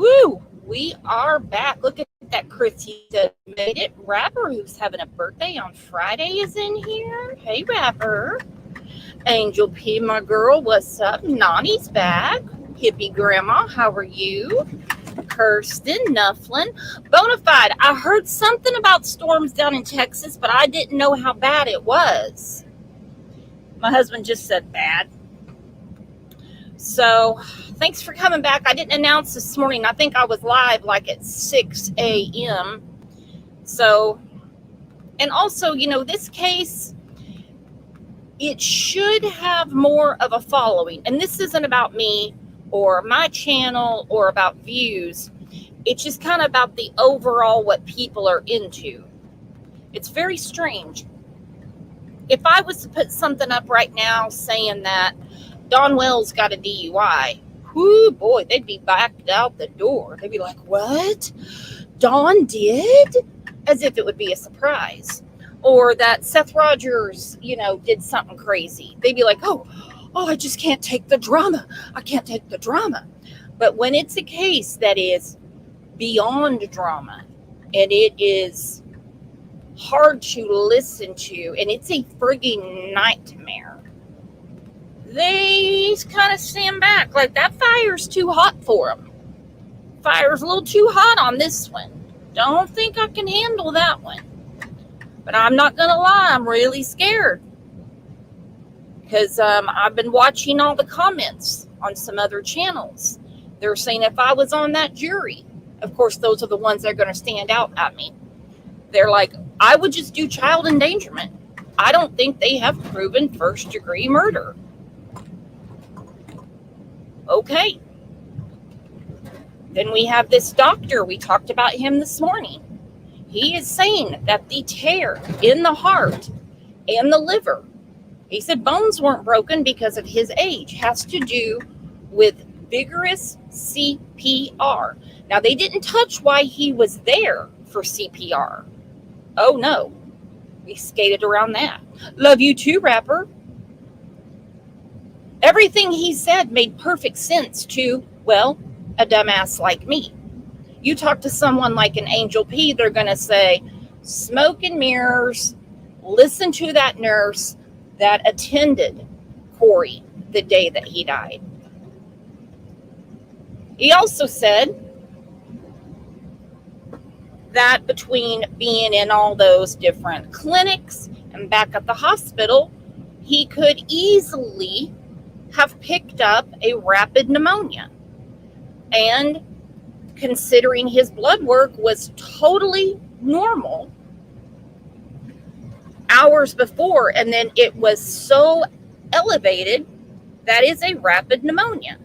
Woo! We are back. Look at that. Chrissy just made it. Rapper, who's having a birthday on Friday, is in here. Hey, Rapper. Angel P, my girl, what's up? Nani's back. Hippie Grandma, how are you? Kirsten, Nufflin. Bonafide, I heard something about storms down in Texas, but I didn't know how bad it was. My husband just said bad. So, thanks for coming back. I didn't announce this morning. I think I was live like at 6 a.m. So, and also, this case, it should have more of a following. And this isn't about me or my channel or about views. It's just kind of about the overall what people are into. It's very strange. If I was to put something up right now saying that Don Wells got a DUI, whoo boy, they'd be backed out the door. They'd be like, what? Don did? As if it would be a surprise. Or that Seth Rogers, did something crazy. They'd be like, oh, I just can't take the drama. I can't take the drama. But when it's a case that is beyond drama and it is hard to listen to and it's a frigging nightmare, they kind of stand back like that fire's too hot for them. Fire's a little too hot on this one. Don't think I can handle that one. But I'm not going to lie, I'm really scared. Because I've been watching all the comments on some other channels. They're saying if I was on that jury, of course, those are the ones that are going to stand out at me. They're like, I would just do child endangerment. I don't think they have proven first-degree murder. Okay. Then we have this doctor. We talked about him this morning. He is saying that the tear in the heart and the liver, he said bones weren't broken because of his age, has to do with vigorous CPR. Now, they didn't touch why he was there for CPR. Oh, no. We skated around that. Love you too, Rapper. Everything he said made perfect sense to, well, a dumbass like me. You talk to someone like an Angel P, they're going to say, smoke and mirrors, listen to that nurse that attended Corey the day that he died. He also said that between being in all those different clinics and back at the hospital, he could easily have picked up a rapid pneumonia. And considering his blood work was totally normal hours before, and then it was so elevated, that is a rapid pneumonia.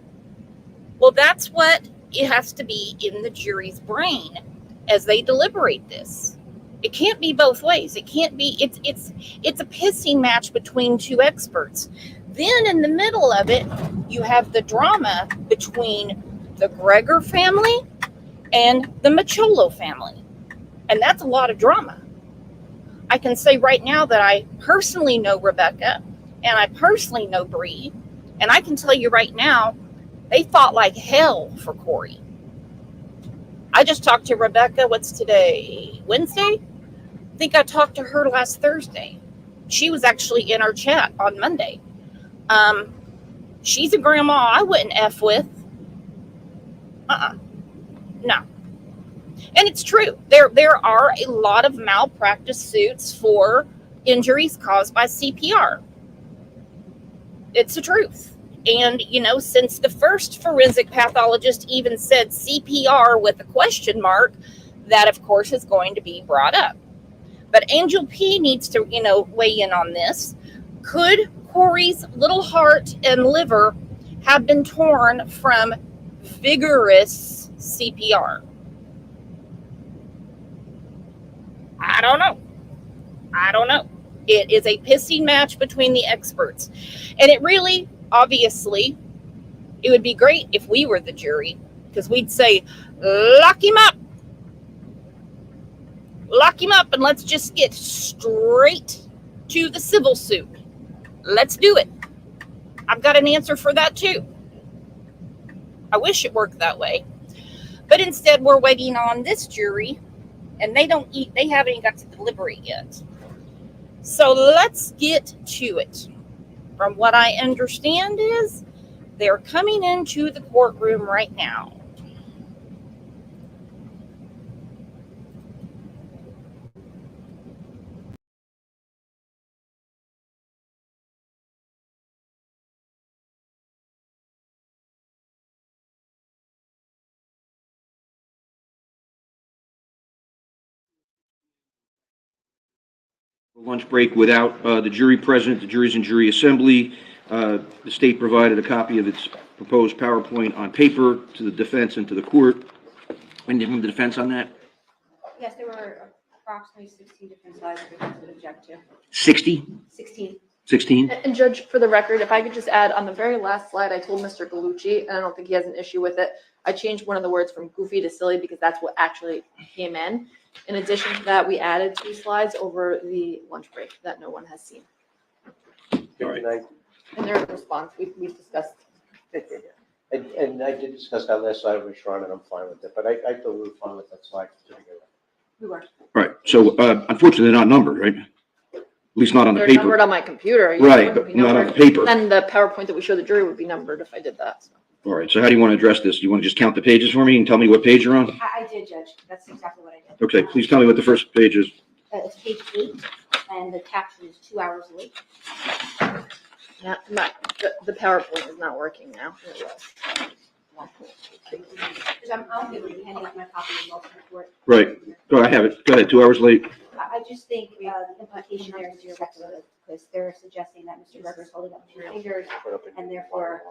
Well, that's what it has to be in the jury's brain as they deliberate this. It can't be both ways. It can't be, it's a pissing match between two experts. Then in the middle of it, you have the drama between the Gregor family and the Macholo family. And that's a lot of drama. I can say right now that I personally know Rebecca and I personally know Bree. And I can tell you right now, they fought like hell for Corey. I just talked to Rebecca, what's today? Wednesday? I think I talked to her last Thursday. She was actually in our chat on Monday. She's a grandma I wouldn't F with. No. And it's true. There are a lot of malpractice suits for injuries caused by CPR. It's the truth. And, since the first forensic pathologist even said CPR with a question mark, that, of course, is going to be brought up. But Angel P needs to, weigh in on this. Could Corey's little heart and liver have been torn from vigorous CPR? I don't know. It is a pissing match between the experts. And it really, obviously, it would be great if we were the jury, because we'd say, lock him up, and let's just get straight to the civil suit. Let's do it. I've got an answer for that too. I wish it worked that way. But But instead, we're waiting on this jury, and they haven't even got to deliberate yet. So let's get to it. From what I understand is they're coming into the courtroom right now. Lunch break without the jury present. The jury's in jury assembly. The state provided a copy of its proposed PowerPoint on paper to the defense and to the court. Anything from the defense on that? Yes, there were approximately 16 different slides that we could object to. 60? 16. 16? And Judge, for the record, if I could just add, on the very last slide, I told Mr. Gallucci, and I don't think he has an issue with it, I changed one of the words from goofy to silly because that's what actually came in. In addition to that, we added 2 slides over the lunch break that no one has seen. All right. And their response, we discussed. And I did discuss that last slide with Sharon, and I'm fine with it, but I thought we were fine with that slide to begin with. We were. Right. So unfortunately, they're not numbered, right? At least not on the They're paper. numbered on my computer. Right, but not on the paper. Then the PowerPoint that we show the jury would be numbered if I did that. So. All right. So how do you want to address this? Do you want to just count the pages for me and tell me what page you're on? I did, Judge. That's exactly what I did. Okay. Please tell me what the first page is. It's page 8, and the caption is 2 hours late. Yeah, the PowerPoint is not working now. I'm going to be handing out my copy of the multiple report. Right. Go. I have it. Go ahead. 2 hours late. I just think the implication there is speculative, because they're suggesting that Mr. Berger is holding up 2 fingers, and therefore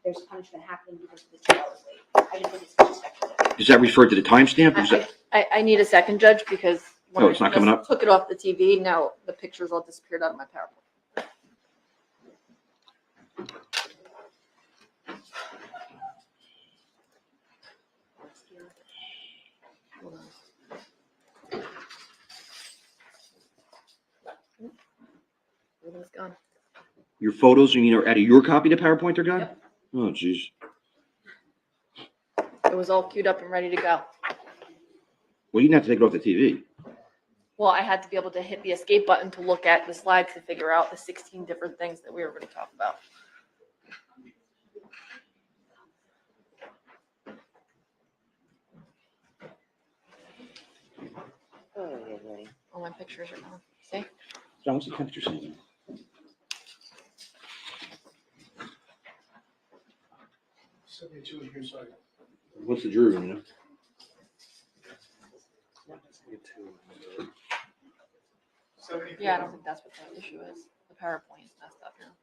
there's punishment happening because of the 2 hours late. I just think it's too speculative. Does that refer to the timestamp? Is that? I need a second, Judge, because when Oh, it's not coming up? Took it off the TV. Now the pictures all disappeared out of my PowerPoint. Hold on. Everything's gone. Your photos, you mean, are out of your copy of the PowerPoint they're gone? Yep. Oh, geez. It was all queued up and ready to go. Well, you didn't have to take it off the TV. Well, I had to be able to hit the escape button to look at the slides to figure out the 16 different things that we were going to talk about. All my pictures are gone. See? John, what's the temperature saying? What's the jury room, you know? Yeah, I don't think that's what the issue is. The PowerPoint is messed up now.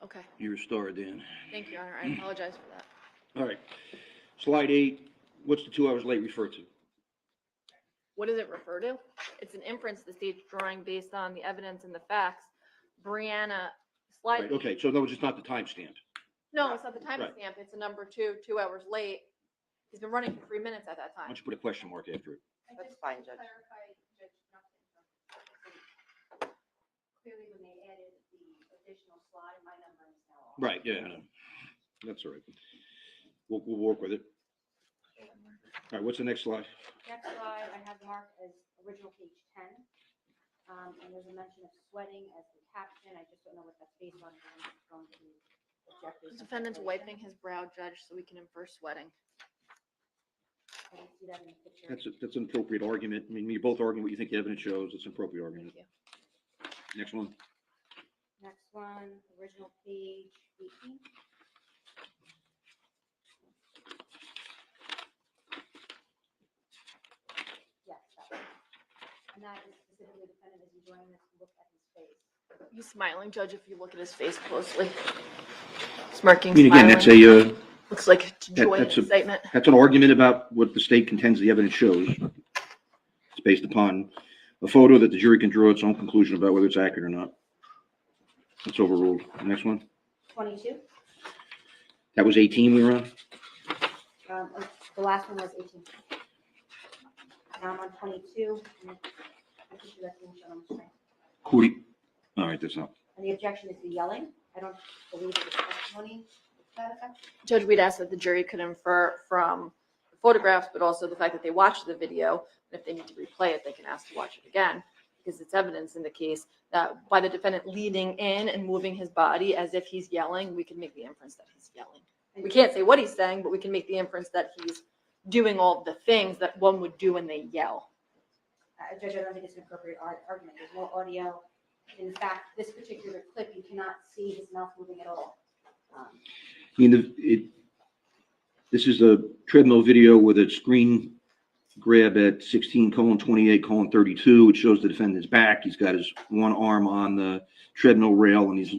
Okay. You're a star, Dan. Thank you, Your Honor. I apologize for that. All right. Slide 8. What's the 2 hours late refer to? What does it refer to? It's an inference the state's drawing based on the evidence and the facts. Brianna, slide. Right. Okay. So no, it's just not the timestamp. No, it's not the Right. timestamp. It's a number 2 hours late. He's been running for 3 minutes at that Why time. don't you put a question mark after it? That's fine, Judge. Clearly, when they added the additional slide, my number is now off. Right, yeah, I know. That's all right. We'll work with it. All right, what's the next slide? Next slide, I have marked as original page 10. And there's a mention of sweating as the caption. I just don't know what that's based on. I'm just going to object to The some defendant's declaration. wiping his brow, Judge, so we can infer sweating. I didn't see that in the picture. That's an appropriate argument. I mean, you're both arguing what you think the evidence shows. It's an appropriate argument. Thank you. Next one. Next one, original page 18. Yes, that one. And that is specifically the defendant is enjoying this look at his face. He's smiling, Judge, if you look at his face closely. Smirking, I mean, again, that's smiling. a, Looks like joy and that's a- excitement. that's an argument about what the state contends the evidence shows. It's based upon a photo that the jury can draw its own conclusion about whether it's accurate or not. That's overruled. Next one. 22. That was 18 we were on? The last one was 18. Now I'm on 22. And I think that's being shown on the screen. Cootie. All right, that's not. And the objection is the yelling. I don't believe the testimony to that effect. Judge, we'd ask that the jury could infer from the photographs, but also the fact that they watched the video. And if they need to replay it, they can ask to watch it again, because it's evidence in the case that by the defendant leaning in and moving his body as if he's yelling, we can make the inference that he's yelling. We can't say what he's saying, but we can make the inference that he's doing all the things that one would do when they yell. Judge, I don't think it's an appropriate argument. There's no audio. In fact, this particular clip, you cannot see his mouth moving at all. I mean, this is a treadmill video with a screen grab at 16:28:32. It shows the defendant's back. He's got his one arm on the treadmill rail and he's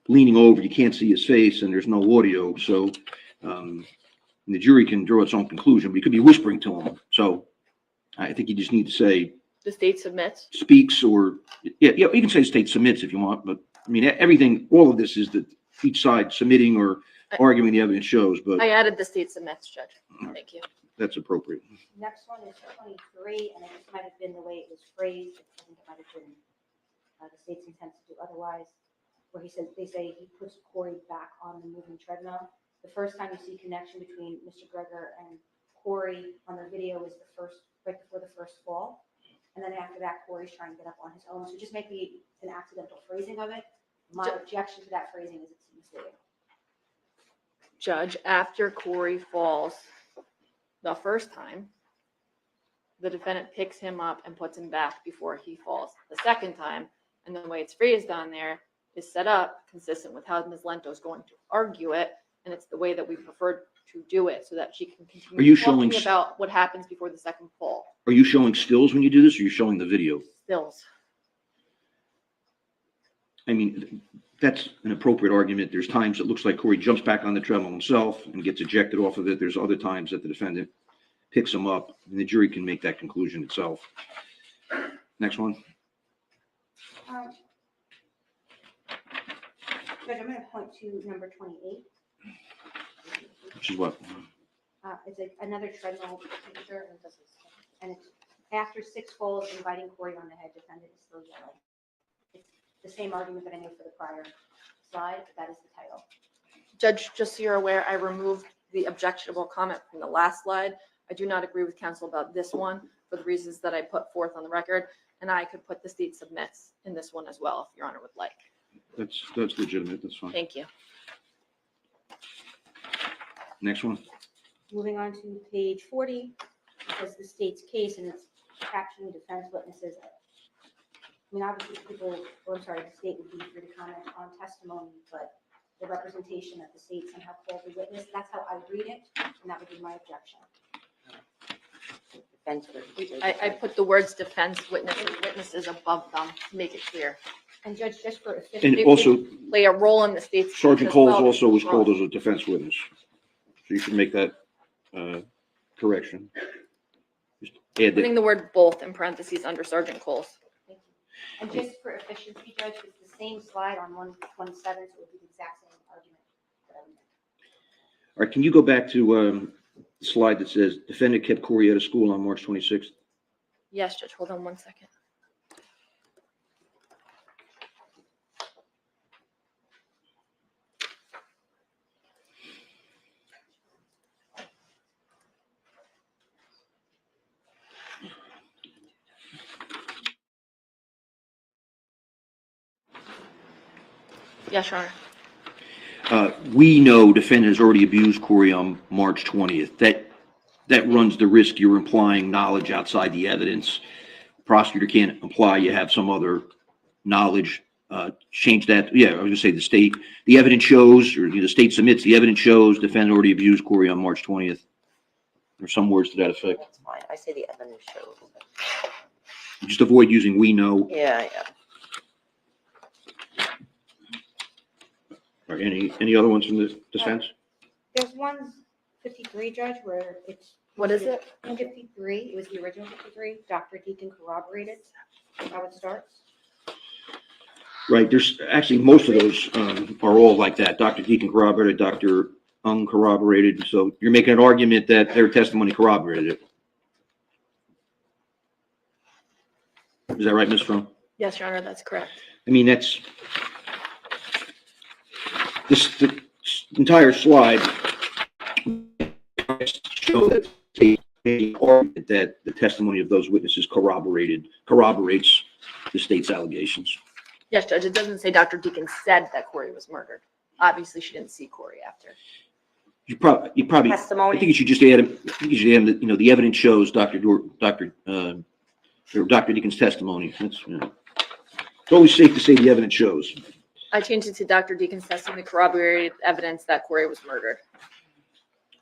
leaning over. You can't see his face and there's no audio. So the jury can draw its own conclusion, but you could be whispering to him. So I think you just need to say The state submits. speaks or, yeah, you can say state submits if you want, but I mean, everything, all of this is that each side submitting or arguing the evidence shows, but I added the state submits, Judge. Thank you. that's appropriate. Next one is 23, and it just might have been the way it was phrased. I think it might have been the state's intent to do otherwise, where they say he puts Corey back on the moving treadmill. The first time you see connection between Mr. Greger and Corey on the video is right before the first fall. And then after that, Corey's trying to get up on his own. So just make an accidental phrasing of it. My objection to that phrasing is it's misleading. Judge, after Corey falls the first time, the defendant picks him up and puts him back before he falls the second time. And the way it's phrased on there is set up consistent with how Ms. Lento is going to argue it. And it's the way that we prefer to do it so that she can continue Are you talking showing- about what happens before the second fall. Are you showing stills when you do this or are you showing the video? Stills. I mean, that's an appropriate argument. There's times it looks like Corey jumps back on the treadmill himself and gets ejected off of it. There's other times that the defendant picks him up and the jury can make that conclusion itself. Next one. Judge, I'm going to point to number 28. Which is what? It's another treadmill picture, and it's after 6 falls, inviting Corey on the head, defendant is still yelling. It's the same argument that I made for the prior slide, but that is the title. Judge, just so you're aware, I removed the objectionable comment from the last slide. I do not agree with counsel about this one for the reasons that I put forth on the record, and I could put the state submits in this one as well, if Your Honor would like. That's legitimate. That's fine. Thank you. Next one. Moving on to page 40, it says the state's case, and it's captioning defense witnesses. I mean, obviously, the state would be free to comment on testimony, but the representation that the state somehow called the witness, that's how I read it, and that would be my objection. I put the words defense witnesses above them to make it clear. And Judge, just for And efficiency. also, Play a role in the state's case Sergeant as Coles well. also was called as a defense witness. So you should make that correction. Just add Putting that. the word both in parentheses under Sergeant Coles. Thank you. And just for efficiency, Judge, it's the same slide on 127, so it would be the exact same argument that I would make. right, can you go back to the slide that says defendant kept Corey out of school on March 26th? Yes, Judge, hold on one second. Yes, Your Honor. We know defendant has already abused Corey on March 20th. That runs the risk you're implying knowledge outside the evidence. Prosecutor can't imply you have some other knowledge. Change that. Yeah, I was gonna say the evidence shows, or the state submits, the evidence shows defendant already abused Corey on March 20th. Or some words to that effect. That's fine. I say the evidence shows. Just avoid using we know. Yeah. Or any other ones from the defense? There's 153, Judge, where it's. What is it? 153, it was the original 53, Dr. Deacon corroborated, how it starts. Right, there's actually, most of those are all like that. Dr. Deacon corroborated, Dr. Uncorroborated. So you're making an argument that their testimony corroborated it. Is that right, Ms. Fromm? Yes, Your Honor, that's correct. I mean, the entire slide show that the testimony of those witnesses corroborates the state's allegations. Yes, Judge, it doesn't say Dr. Deacon said that Corey was murdered. Obviously, she didn't see Corey after. You probably, I Testimony. think you should just add that, the evidence shows Dr. Deacon's testimony. It's always safe to say the evidence shows. I changed it to Dr. Deacon's testimony corroborated evidence that Corey was murdered.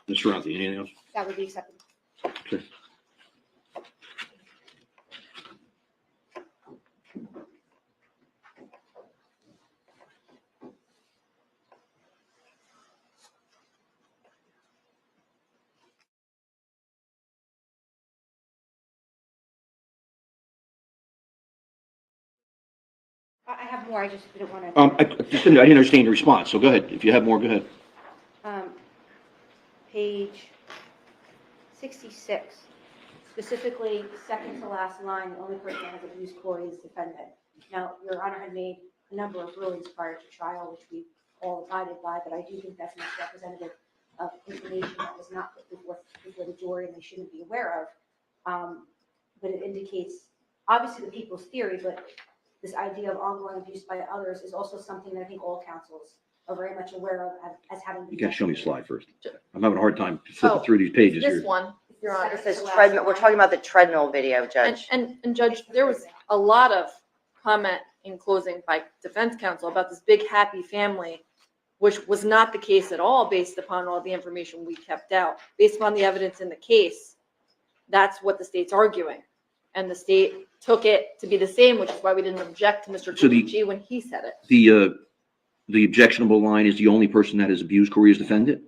Ms. Ferranti, anything else? That would be acceptable. Okay. I have more, I just didn't want I to. didn't understand your response, so go ahead. If you have more, go ahead. Page 66, specifically, second to last line, the only person that has abused Corey is defendant. Now, Your Honor had made a number of rulings prior to trial, which we all abided by, but I do think that's not representative of information that was not put before the jury and they shouldn't be aware of. But it indicates, obviously, the people's theory, but this idea of ongoing abuse by others is also something that I think all counsels are very much aware of as having. You gotta show me a slide first. I'm having a hard time flipping through these pages This here. one, Your Honor. It says treadmill. We're talking about the treadmill video, Judge. And Judge, there was a lot of comment in closing by defense counsel about this big happy family, which was not the case at all based upon all the information we kept out. Based upon the evidence in the case, that's what the state's arguing. And the state took it to be the same, which is why we didn't object to Mr. So Gucci when he said it. The objectionable line is the only person that has abused Corey is defendant?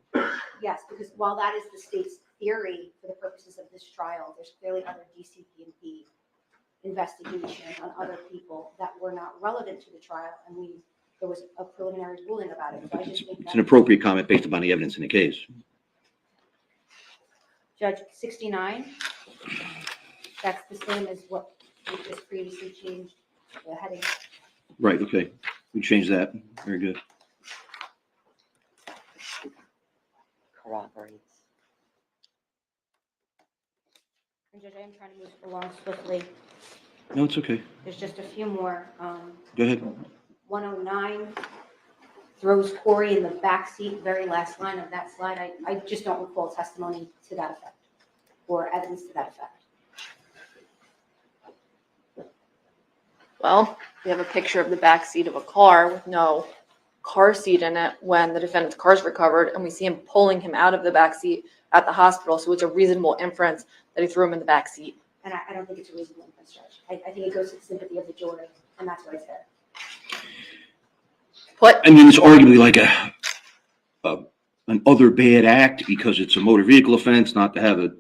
Yes, because while that is the state's theory for the purposes of this trial, there's clearly other DCP&P investigations on other people that were not relevant to the trial, and there was a preliminary ruling about it. So I just think It's an appropriate comment based upon the evidence in the case. Judge 69, that's the same as what we just previously changed the heading. Right, okay. We changed that. Very good. Corroborates. And Judge, I am trying to move along swiftly. No, it's okay. There's just a few more. Go ahead. 109 throws Corey in the back seat, very last line of that slide. I just don't recall testimony to that effect or evidence to that effect. Well, we have a picture of the back seat of a car with no car seat in it when the defendant's car is recovered, and we see him pulling him out of the back seat at the hospital. So it's a reasonable inference that he threw him in the back seat. And I don't think it's a reasonable inference, Judge. I think it goes to the sympathy of the jury, and that's what I said. I mean, it's arguably like an other bad act because it's a motor vehicle offense not to have a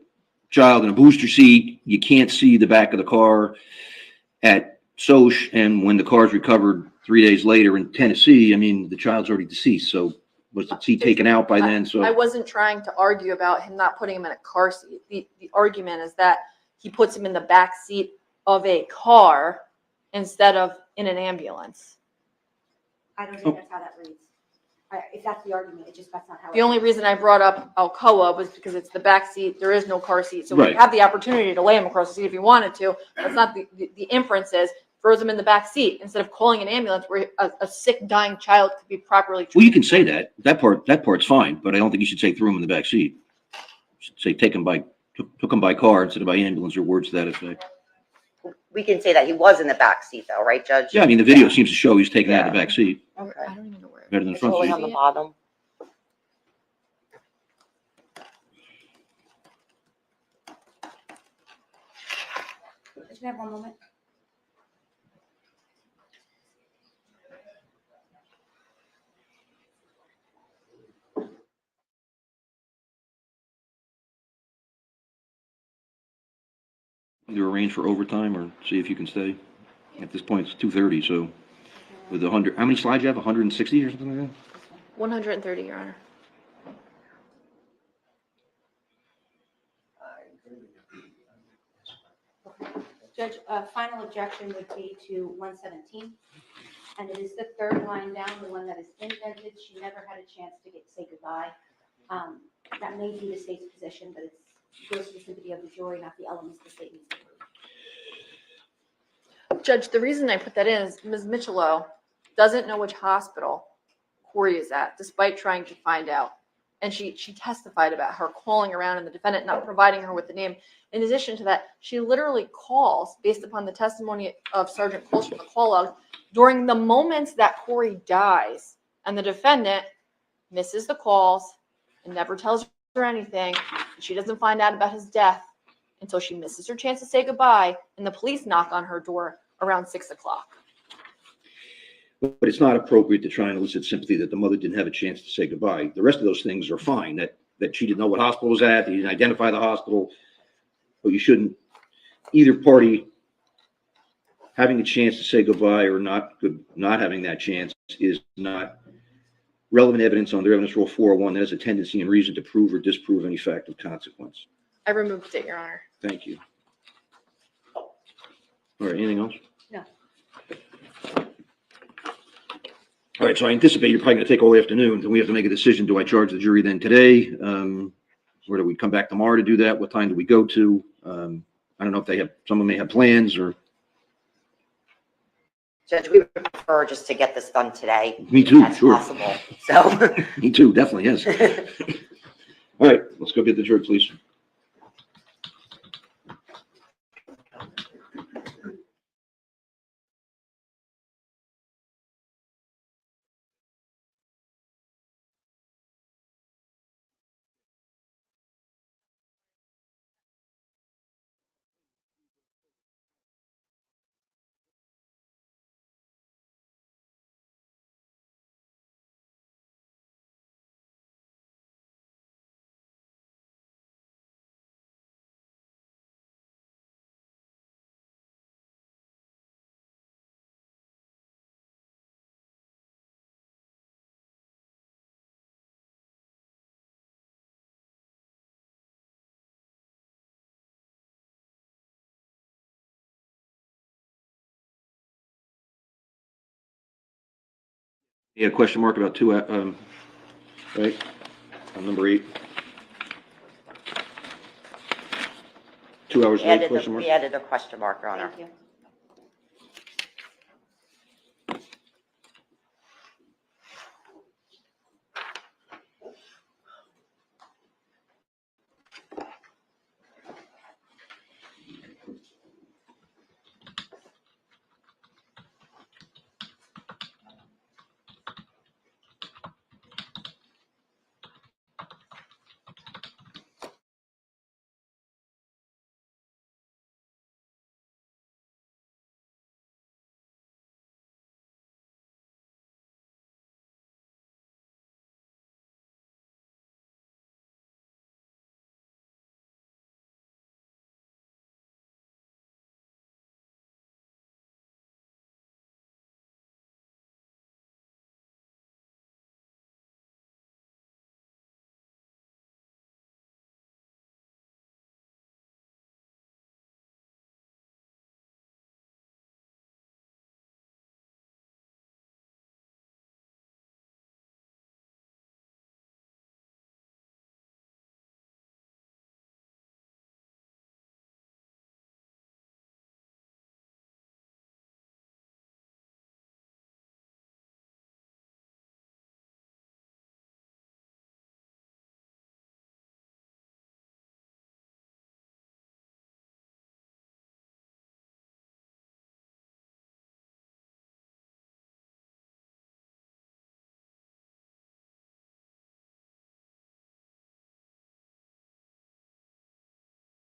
child in a booster seat. You can't see the back of the car at Soch, and when the car's recovered 3 days later in Tennessee, I mean, the child's already deceased. So was the seat taken out by then? I So, wasn't trying to argue about him not putting him in a car seat. The argument is that he puts him in the back seat of a car instead of in an ambulance. I don't think that's how that reads. If that's the argument, that's not how. The only reason I brought up Alcoa was because it's the back seat. There is no car seat. So we Right. have the opportunity to lay him across the seat if you wanted to. That's not the inference is throws him in the back seat instead of calling an ambulance where a sick, dying child could be properly treated. well, you can say that. That part's fine, but I don't think you should say threw him in the back seat. You should say took him by car instead of by ambulance or words to that effect. We can say that he was in the back seat though, right, Judge? Yeah, I mean, the video seems to show he's taken out of the back seat Okay. I don't even know where. better than the It's front only seat. on the bottom. Just have one moment. Either arrange for overtime or see if you can stay. At this point, it's 2:30, so with 100, how many slides you have? 160 or something like that? 130, Your Honor. Judge, final objection would be to 117. And it is the third line down, the one that is indented. She never had a chance to say goodbye. That may be the state's position, but it goes to the sympathy of the jury, not the elements the state needs to prove. Judge, the reason I put that in is Ms. Michelot doesn't know which hospital Corey is at, despite trying to find out. And she testified about her calling around and the defendant not providing her with the name. In addition to that, she literally calls, based upon the testimony of Sergeant Coles from the call log, during the moments that Corey dies, and the defendant misses the calls and never tells her anything. She doesn't find out about his death until she misses her chance to say goodbye, and the police knock on her door around 6 o'clock. But it's not appropriate to try and elicit sympathy that the mother didn't have a chance to say goodbye. The rest of those things are fine, that she didn't know what hospital was at, that he didn't identify the hospital. But you shouldn't, either party having a chance to say goodbye or not having that chance is not relevant evidence under evidence rule 401 that has a tendency and reason to prove or disprove any fact of consequence. I removed it, Your Honor. Thank you. All right, anything else? No. All right, so I anticipate you're probably going to take all afternoon, and we have to make a decision. Do I charge the jury then today? Or do we come back tomorrow to do that? What time do we go to? I don't know if someone may have plans or. Judge, we would prefer just to get this done today. Me too, If that's sure. possible. So. Me too, definitely, yes. All right, let's go get the jury, please. Yeah, question mark about two, right? On number 8. 2 hours late, question mark? We added a question mark, Your Honor. Thank you.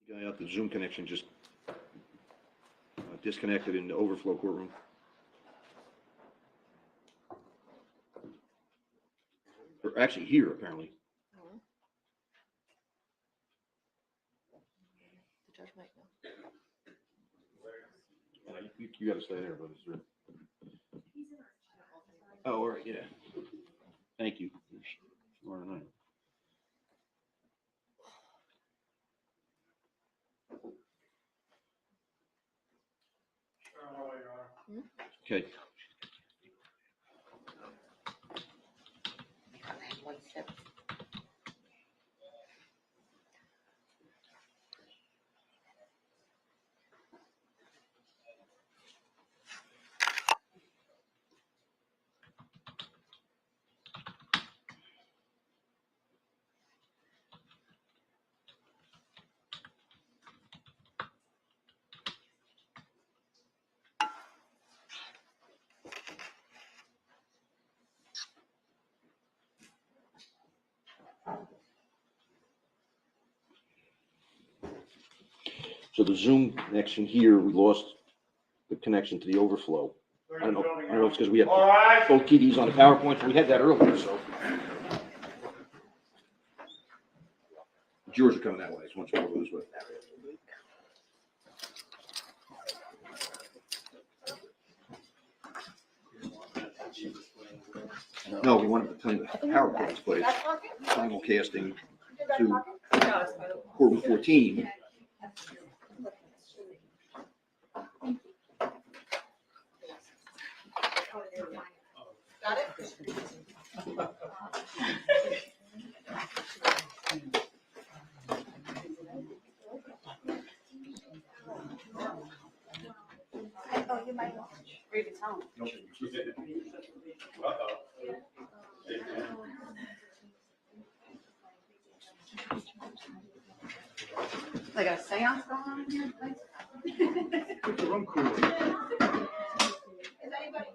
Guy out the Zoom connection just disconnected in the overflow courtroom. Or actually here, apparently. The judge might know. You gotta stay there, but it's there. Oh, all right, yeah. Thank you. Smarter than I am. Okay. One sip. So the Zoom connection here, we lost the connection to the overflow. I don't know if it's because we have both TVs on the PowerPoint, so we had that earlier, so. Jurors are coming that way, so once we go this way. No, we wanted to turn the PowerPoint place, simulcasting to Courtroom 14. Got it? Oh, you might watch. Read its home. Like a seance going on in here? Keep the room cool. Is anybody,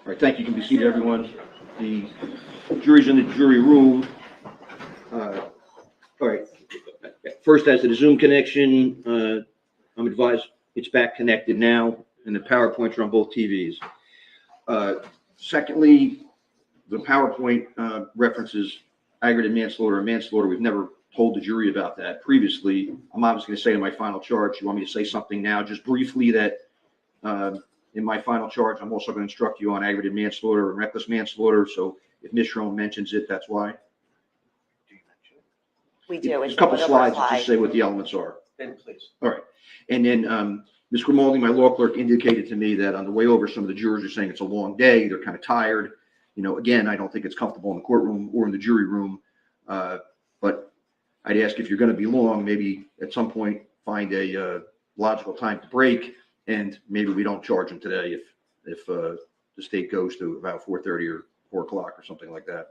All right, thank you. You can be seated, everyone. The jury's in the jury room. All right. First, as to the Zoom connection, I'm advised it's back connected now, and the PowerPoints are on both TVs. Secondly, the PowerPoint references aggravated manslaughter and manslaughter. We've never told the jury about that previously. I'm obviously going to say in my final charge, you want me to say something now, just briefly, that in my final charge, I'm also going to instruct you on aggravated manslaughter and reckless manslaughter. So if Ms. Schroen mentions it, that's why. We do. There's It's a couple the slides that slide. just say what the elements are. Then please. All right. And then Ms. Grimaldi, my law clerk, indicated to me that on the way over, some of the jurors are saying it's a long day. They're kind of tired. You know, again, I don't think it's comfortable in the courtroom or in the jury room. But I'd ask if you're going to be long, maybe at some point find a logical time to break, and maybe we don't charge them today if the state goes to about 4:30 or 4 o'clock or something like that.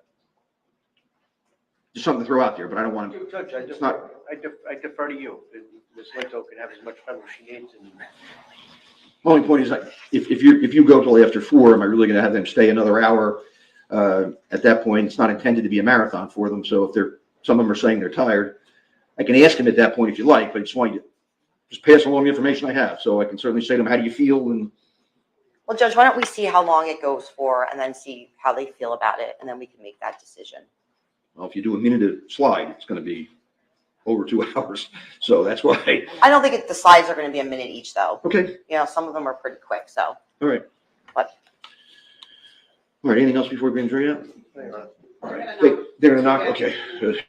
Just something to throw out there, but I don't want to. Judge, It's not. I defer to you. Ms. Linto can have as much fun as she needs. And The only point is, like, if you go till after 4, am I really going to have them stay another hour? At that point, it's not intended to be a marathon for them. So if some of them are saying they're tired, I can ask them at that point if you like, but I just want you to just pass along the information I have. So I can certainly say to them, how do you feel? And Well, Judge, why don't we see how long it goes for and then see how they feel about it, and then we can make that decision. well, if you do a minute a slide, it's going to be over 2 hours. So that's why. I don't think the slides are going to be a minute each, though. Okay. You know, some of them are pretty quick, so. All right. But- All right. Anything else before we bring the jury out? hang on. All right. Wait, they're going to knock. Okay. Good.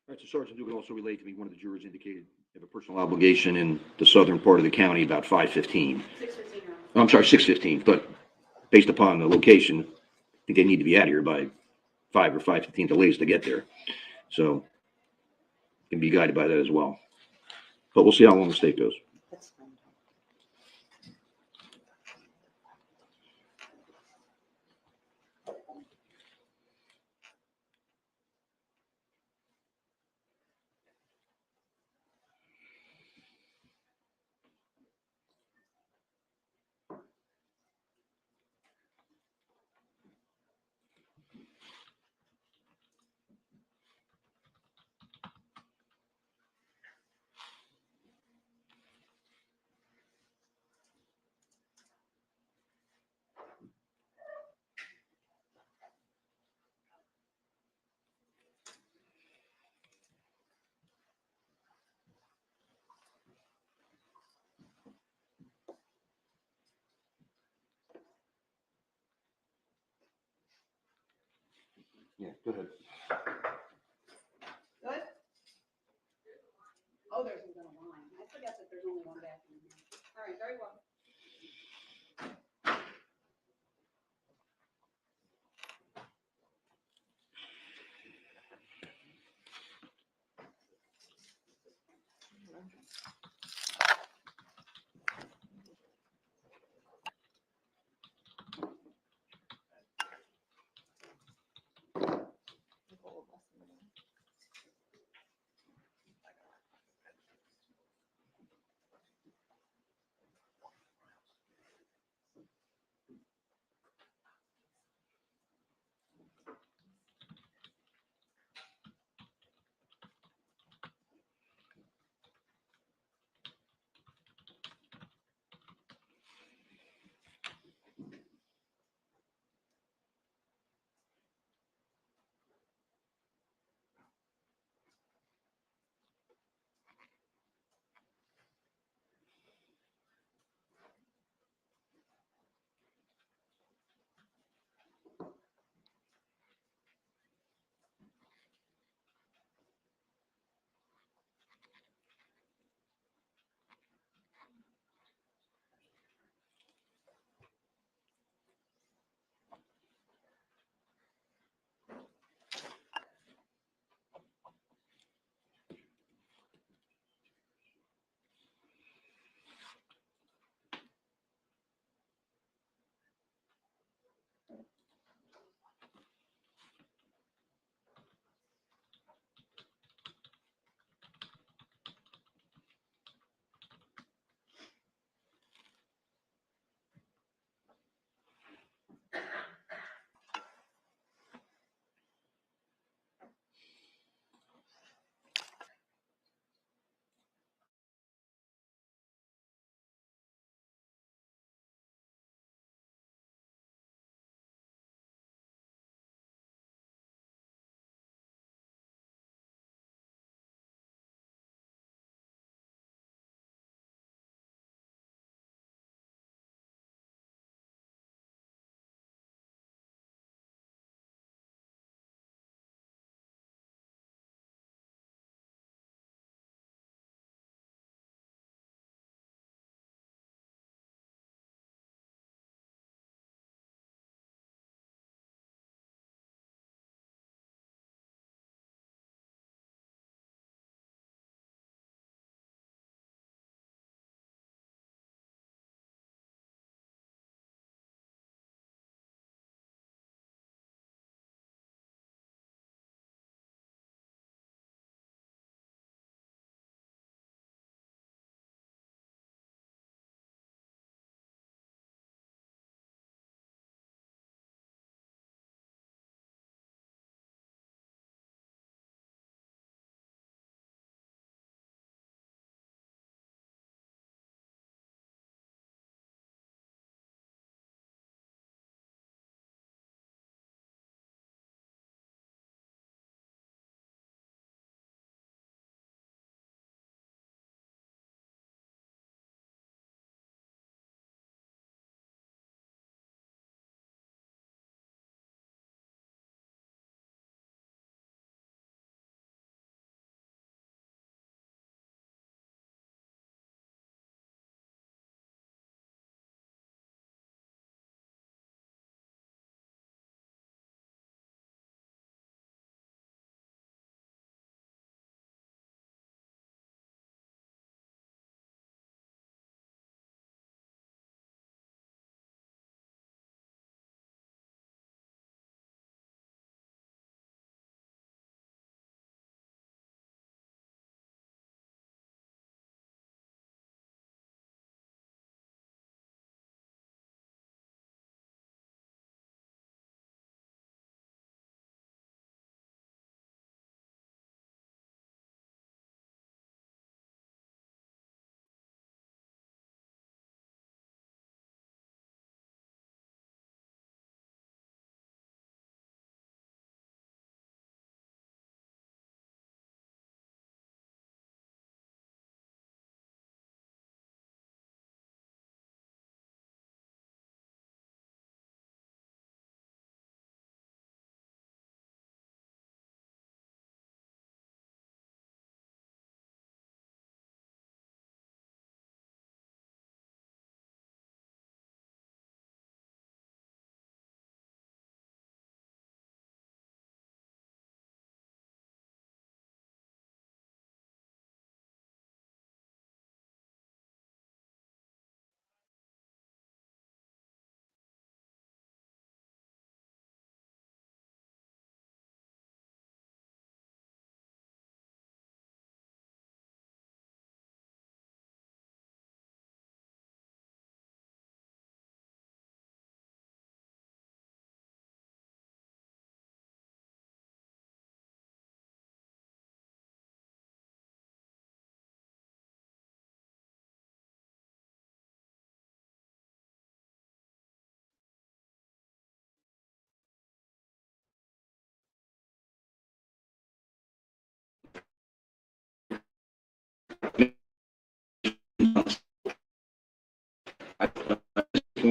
All right, so Sergeant Dugan also relayed to me, one of the jurors indicated they have a personal obligation in the southern part of the county about 5:15. 6:15. I'm sorry, 6:15, but based upon the location, I think they need to be out of here by 5 or 5:15 delays to get there. So can be guided by that as well. But we'll see how long the state goes. That's fine. Yeah, go ahead. Good? Oh, there's another line. I forgot that there's only one bathroom. All right, very well.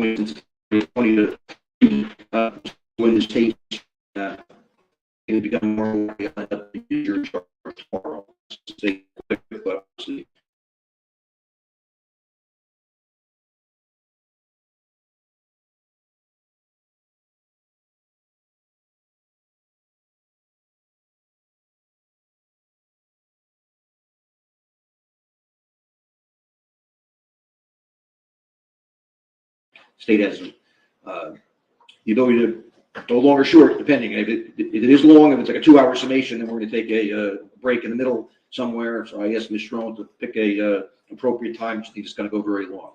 instance, 20 to when the state it become more likely to use your charge tomorrow. Stay quick, but obviously, state has the ability to go long or short, depending. If it is long, if it's like a 2-hour summation, then we're going to take a break in the middle somewhere. So I asked Ms. Strone to pick a appropriate time. She's just going to go very long.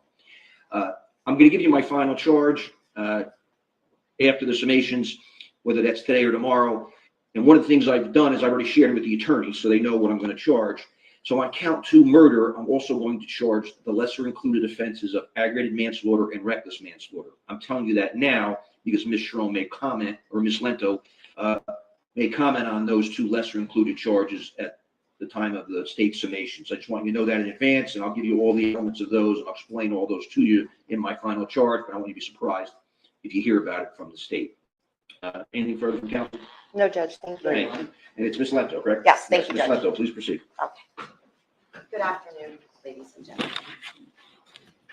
I'm going to give you my final charge after the summations, whether that's today or tomorrow. And one of the things I've done is I've already shared it with the attorneys, so they know what I'm going to charge. So on count 2 murder, I'm also going to charge the lesser included offenses of aggravated manslaughter and reckless manslaughter. I'm telling you that now because Ms. Strome may comment, or Ms. Lento may comment on those 2 lesser included charges at the time of the state summations. I just want you to know that in advance, and I'll give you all the elements of those, and I'll explain all those to you in my final charge, but I want you to be surprised if you hear about it from the state. Anything further from counsel? No, Judge, thank you. Thank you. And it's Ms. Lento, correct? Yes, thank you, Ms. Judge. Lento, please proceed. Okay. Good afternoon, ladies and gentlemen.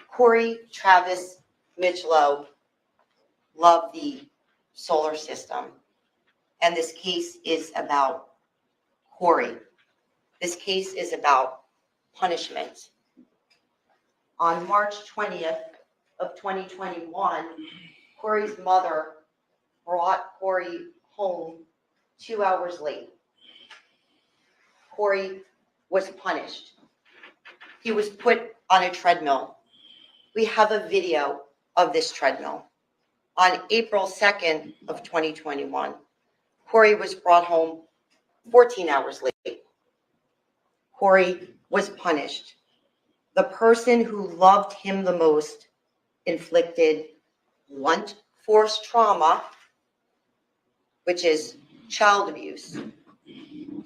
Corey Travis Mitchell loved the solar system, and this case is about Corey. This case is about punishment. On March 20th of 2021, Corey's mother brought Corey home 2 hours late. Corey was punished. He was put on a treadmill. We have a video of this treadmill. On April 2nd of 2021, Corey was brought home 14 hours late. Corey was punished. The person who loved him the most inflicted blunt force trauma, which is child abuse.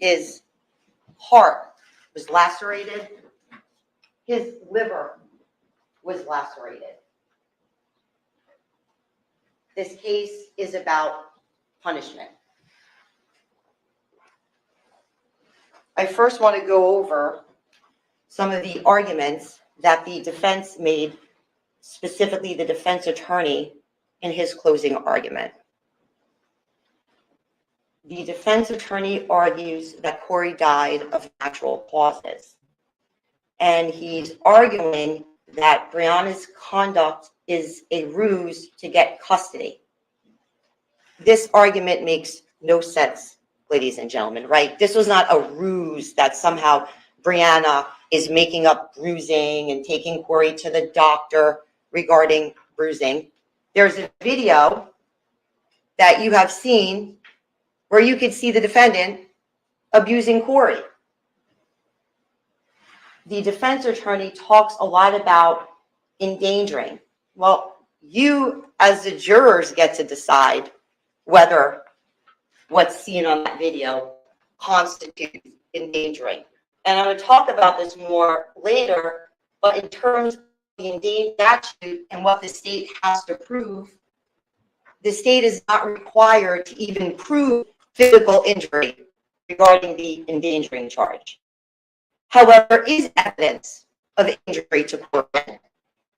His heart was lacerated. His liver was lacerated. This case is about punishment. I first want to go over some of the arguments that the defense made, specifically the defense attorney, in his closing argument. The defense attorney argues that Corey died of natural causes. And he's arguing that Brianna's conduct is a ruse to get custody. This argument makes no sense, ladies and gentlemen, right? This was not a ruse that somehow Brianna is making up bruising and taking Corey to the doctor regarding bruising. There's a video that you have seen where you could see the defendant abusing Corey. The defense attorney talks a lot about endangering. Well, you as the jurors get to decide whether what's seen on that video constitutes endangering. And I'm going to talk about this more later, but in terms of the endangered statute and what the state has to prove, the state is not required to even prove physical injury regarding the endangering charge. However, there is evidence of injury to Corey.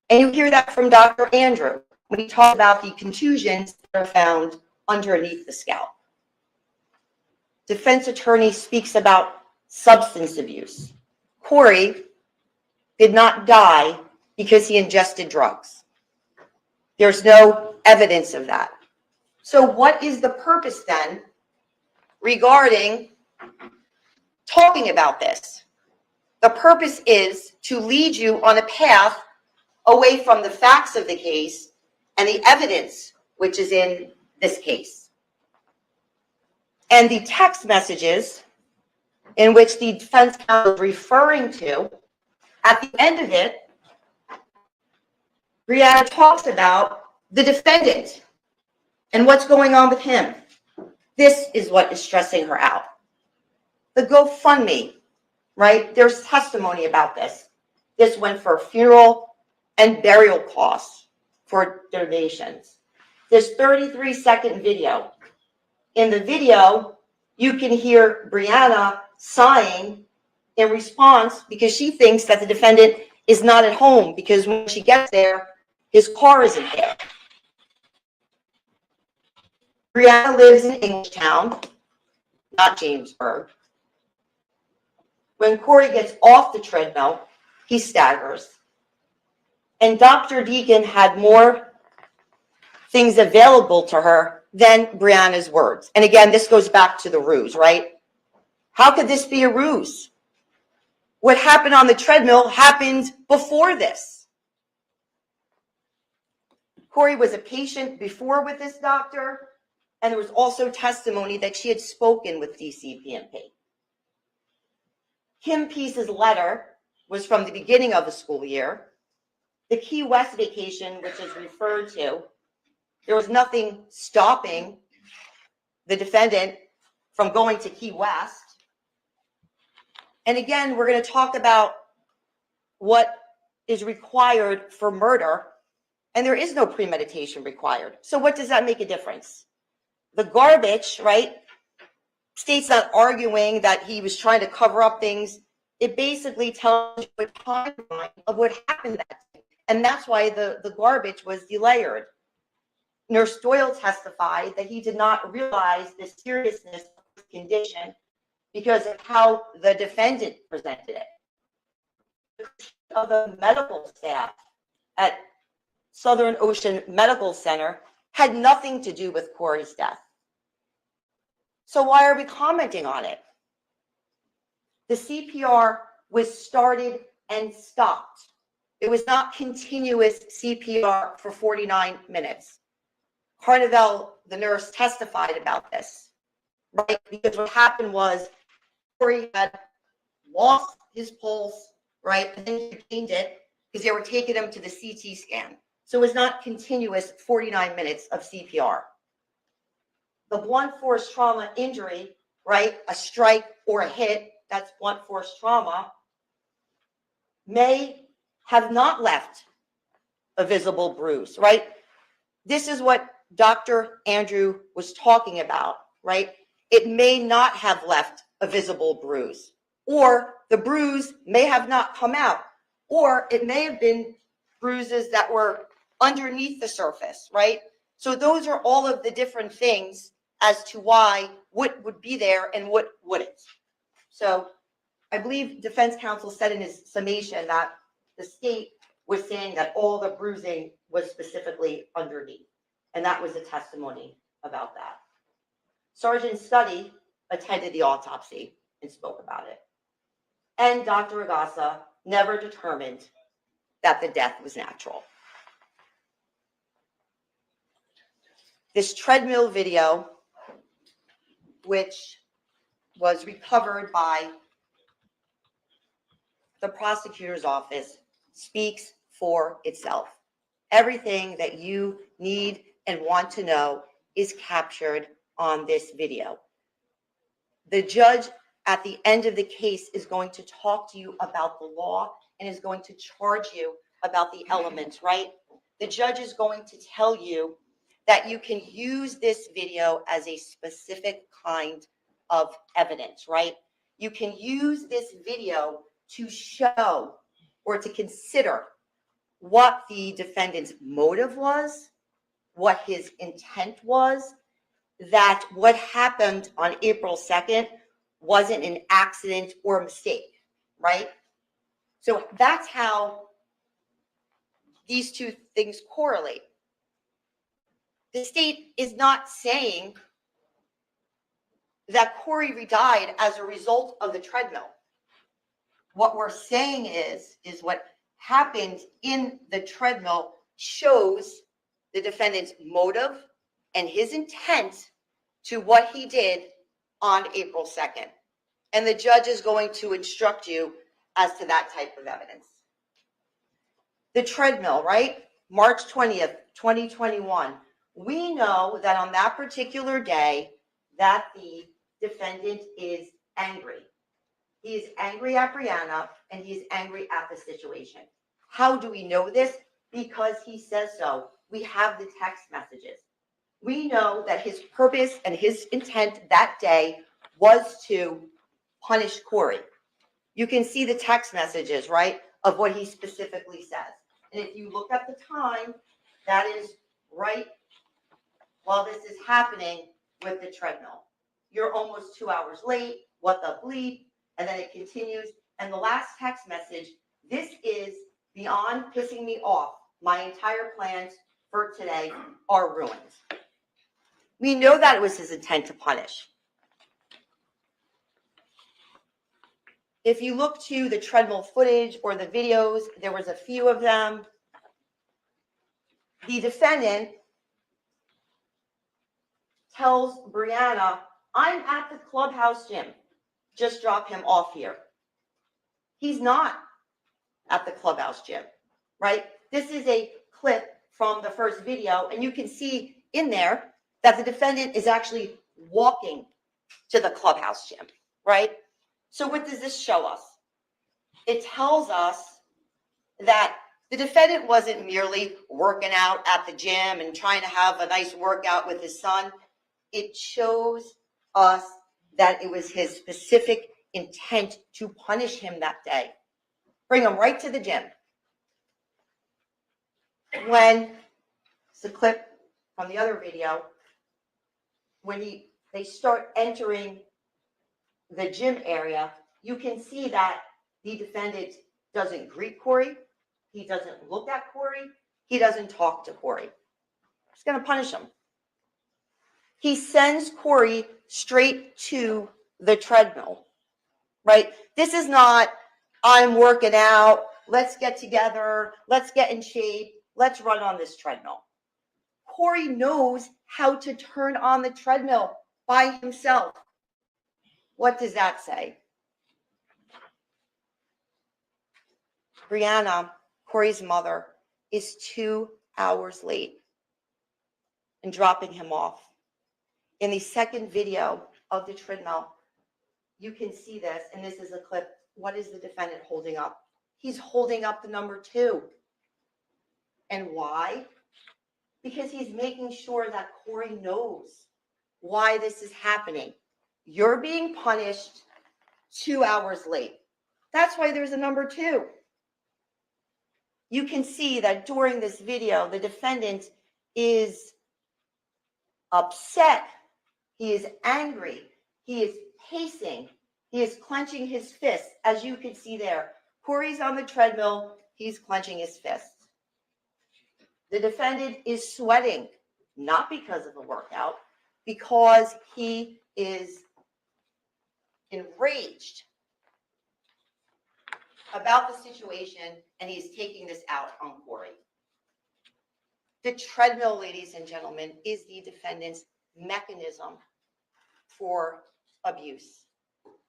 And you hear that from Dr. Andrew when he talks about the contusions that are found underneath the scalp. Defense attorney speaks about substance abuse. Corey did not die because he ingested drugs. There's no evidence of that. So what is the purpose then regarding talking about this? The purpose is to lead you on a path away from the facts of the case and the evidence which is in this case. And the text messages in which the defense counsel is referring to, at the end of it, Brianna talks about the defendant and what's going on with him. This is what is stressing her out. The GoFundMe, right? There's testimony about this. This went for funeral and burial costs for donations. This 33-second video. In the video, you can hear Brianna sighing in response because she thinks that the defendant is not at home because when she gets there, his car isn't there. Brianna lives in Englishtown, not Jamesburg. When Corey gets off the treadmill, he staggers. And Dr. Deacon had more things available to her than Brianna's words. And again, this goes back to the ruse, right? How could this be a ruse? What happened on the treadmill happened before this. Corey was a patient before with this doctor, and there was also testimony that she had spoken with DCPMP. Kim Peace's letter was from the beginning of the school year. The Key West vacation, which is referred to, there was nothing stopping the defendant from going to Key West. And again, we're going to talk about what is required for murder, and there is no premeditation required. So what does that make a difference? The garbage, right? State's not arguing that he was trying to cover up things. It basically tells you a timeline of what happened that day. And that's why the garbage was delayered. Nurse Doyle testified that he did not realize the seriousness of his condition because of how the defendant presented it. Of the medical staff at Southern Ocean Medical Center had nothing to do with Corey's death. So why are we commenting on it? The CPR was started and stopped. It was not continuous CPR for 49 minutes. Carnival, the nurse, testified about this, right? Because what happened was Corey had lost his pulse, right? And then he gained it because they were taking him to the CT scan. So it was not continuous 49 minutes of CPR. The blunt force trauma injury, right? A strike or a hit, that's blunt force trauma, may have not left a visible bruise, right? This is what Dr. Andrew was talking about, right? It may not have left a visible bruise, or the bruise may have not come out, or it may have been bruises that were underneath the surface, right? So those are all of the different things as to why what would be there and what wouldn't. So I believe defense counsel said in his summation that the state was saying that all the bruising was specifically underneath. And that was a testimony about that. Sergeant Studdy attended the autopsy and spoke about it. And Dr. Agasa never determined that the death was natural. This treadmill video, which was recovered by the prosecutor's office, speaks for itself. Everything that you need and want to know is captured on this video. The judge at the end of the case is going to talk to you about the law and is going to charge you about the elements, right? The judge is going to tell you that you can use this video as a specific kind of evidence, right? You can use this video to show or to consider what the defendant's motive was, what his intent was, that what happened on April 2nd wasn't an accident or a mistake, right? So that's how these two things correlate. The state is not saying that Corey died as a result of the treadmill. What we're saying is what happened in the treadmill shows the defendant's motive and his intent to what he did on April 2nd. And the judge is going to instruct you as to that type of evidence. The treadmill, right? March 20th, 2021. We know that on that particular day that the defendant is angry. He is angry at Brianna and he's angry at the situation. How do we know this? Because he says so we have the text messages. We know that his purpose and his intent that day was to punish Corey. You can see the text messages, right, of what he specifically says. And if you look at the time, that is right while this is happening with the treadmill. You're almost 2 hours late. What the bleep? And then it continues. And the last text message, this is beyond pissing me off. My entire plans for today are ruined. We know that it was his intent to punish. If you look to the treadmill footage or the videos, there was a few of them. The defendant tells Brianna, I'm at the clubhouse gym. Just drop him off here. He's not at the clubhouse gym, right? This is a clip from the first video, and you can see in there that the defendant is actually walking to the clubhouse gym, right? So what does this show us? It tells us that the defendant wasn't merely working out at the gym and trying to have a nice workout with his son. It shows us that it was his specific intent to punish him that day. Bring him right to the gym. When it's a clip from the other video, when they start entering the gym area, you can see that the defendant doesn't greet Corey. He doesn't look at Corey. He doesn't talk to Corey. He's going to punish him. He sends Corey straight to the treadmill, right? This is not, I'm working out, let's get together, let's get in shape, let's run on this treadmill. Corey knows how to turn on the treadmill by himself. What does that say? Brianna, Corey's mother, is 2 hours late and dropping him off. In the second video of the treadmill, you can see this, and this is a clip. What is the defendant holding up? He's holding up the number 2. And why? Because he's making sure that Corey knows why this is happening. You're being punished 2 hours late. That's why there's a number 2. You can see that during this video, the defendant is upset. He is angry. He is pacing. He is clenching his fists, as you can see there. Corey's on the treadmill. He's clenching his fists. The defendant is sweating, not because of the workout, because he is enraged about the situation, and he's taking this out on Corey. The treadmill, ladies and gentlemen, is the defendant's mechanism for abuse.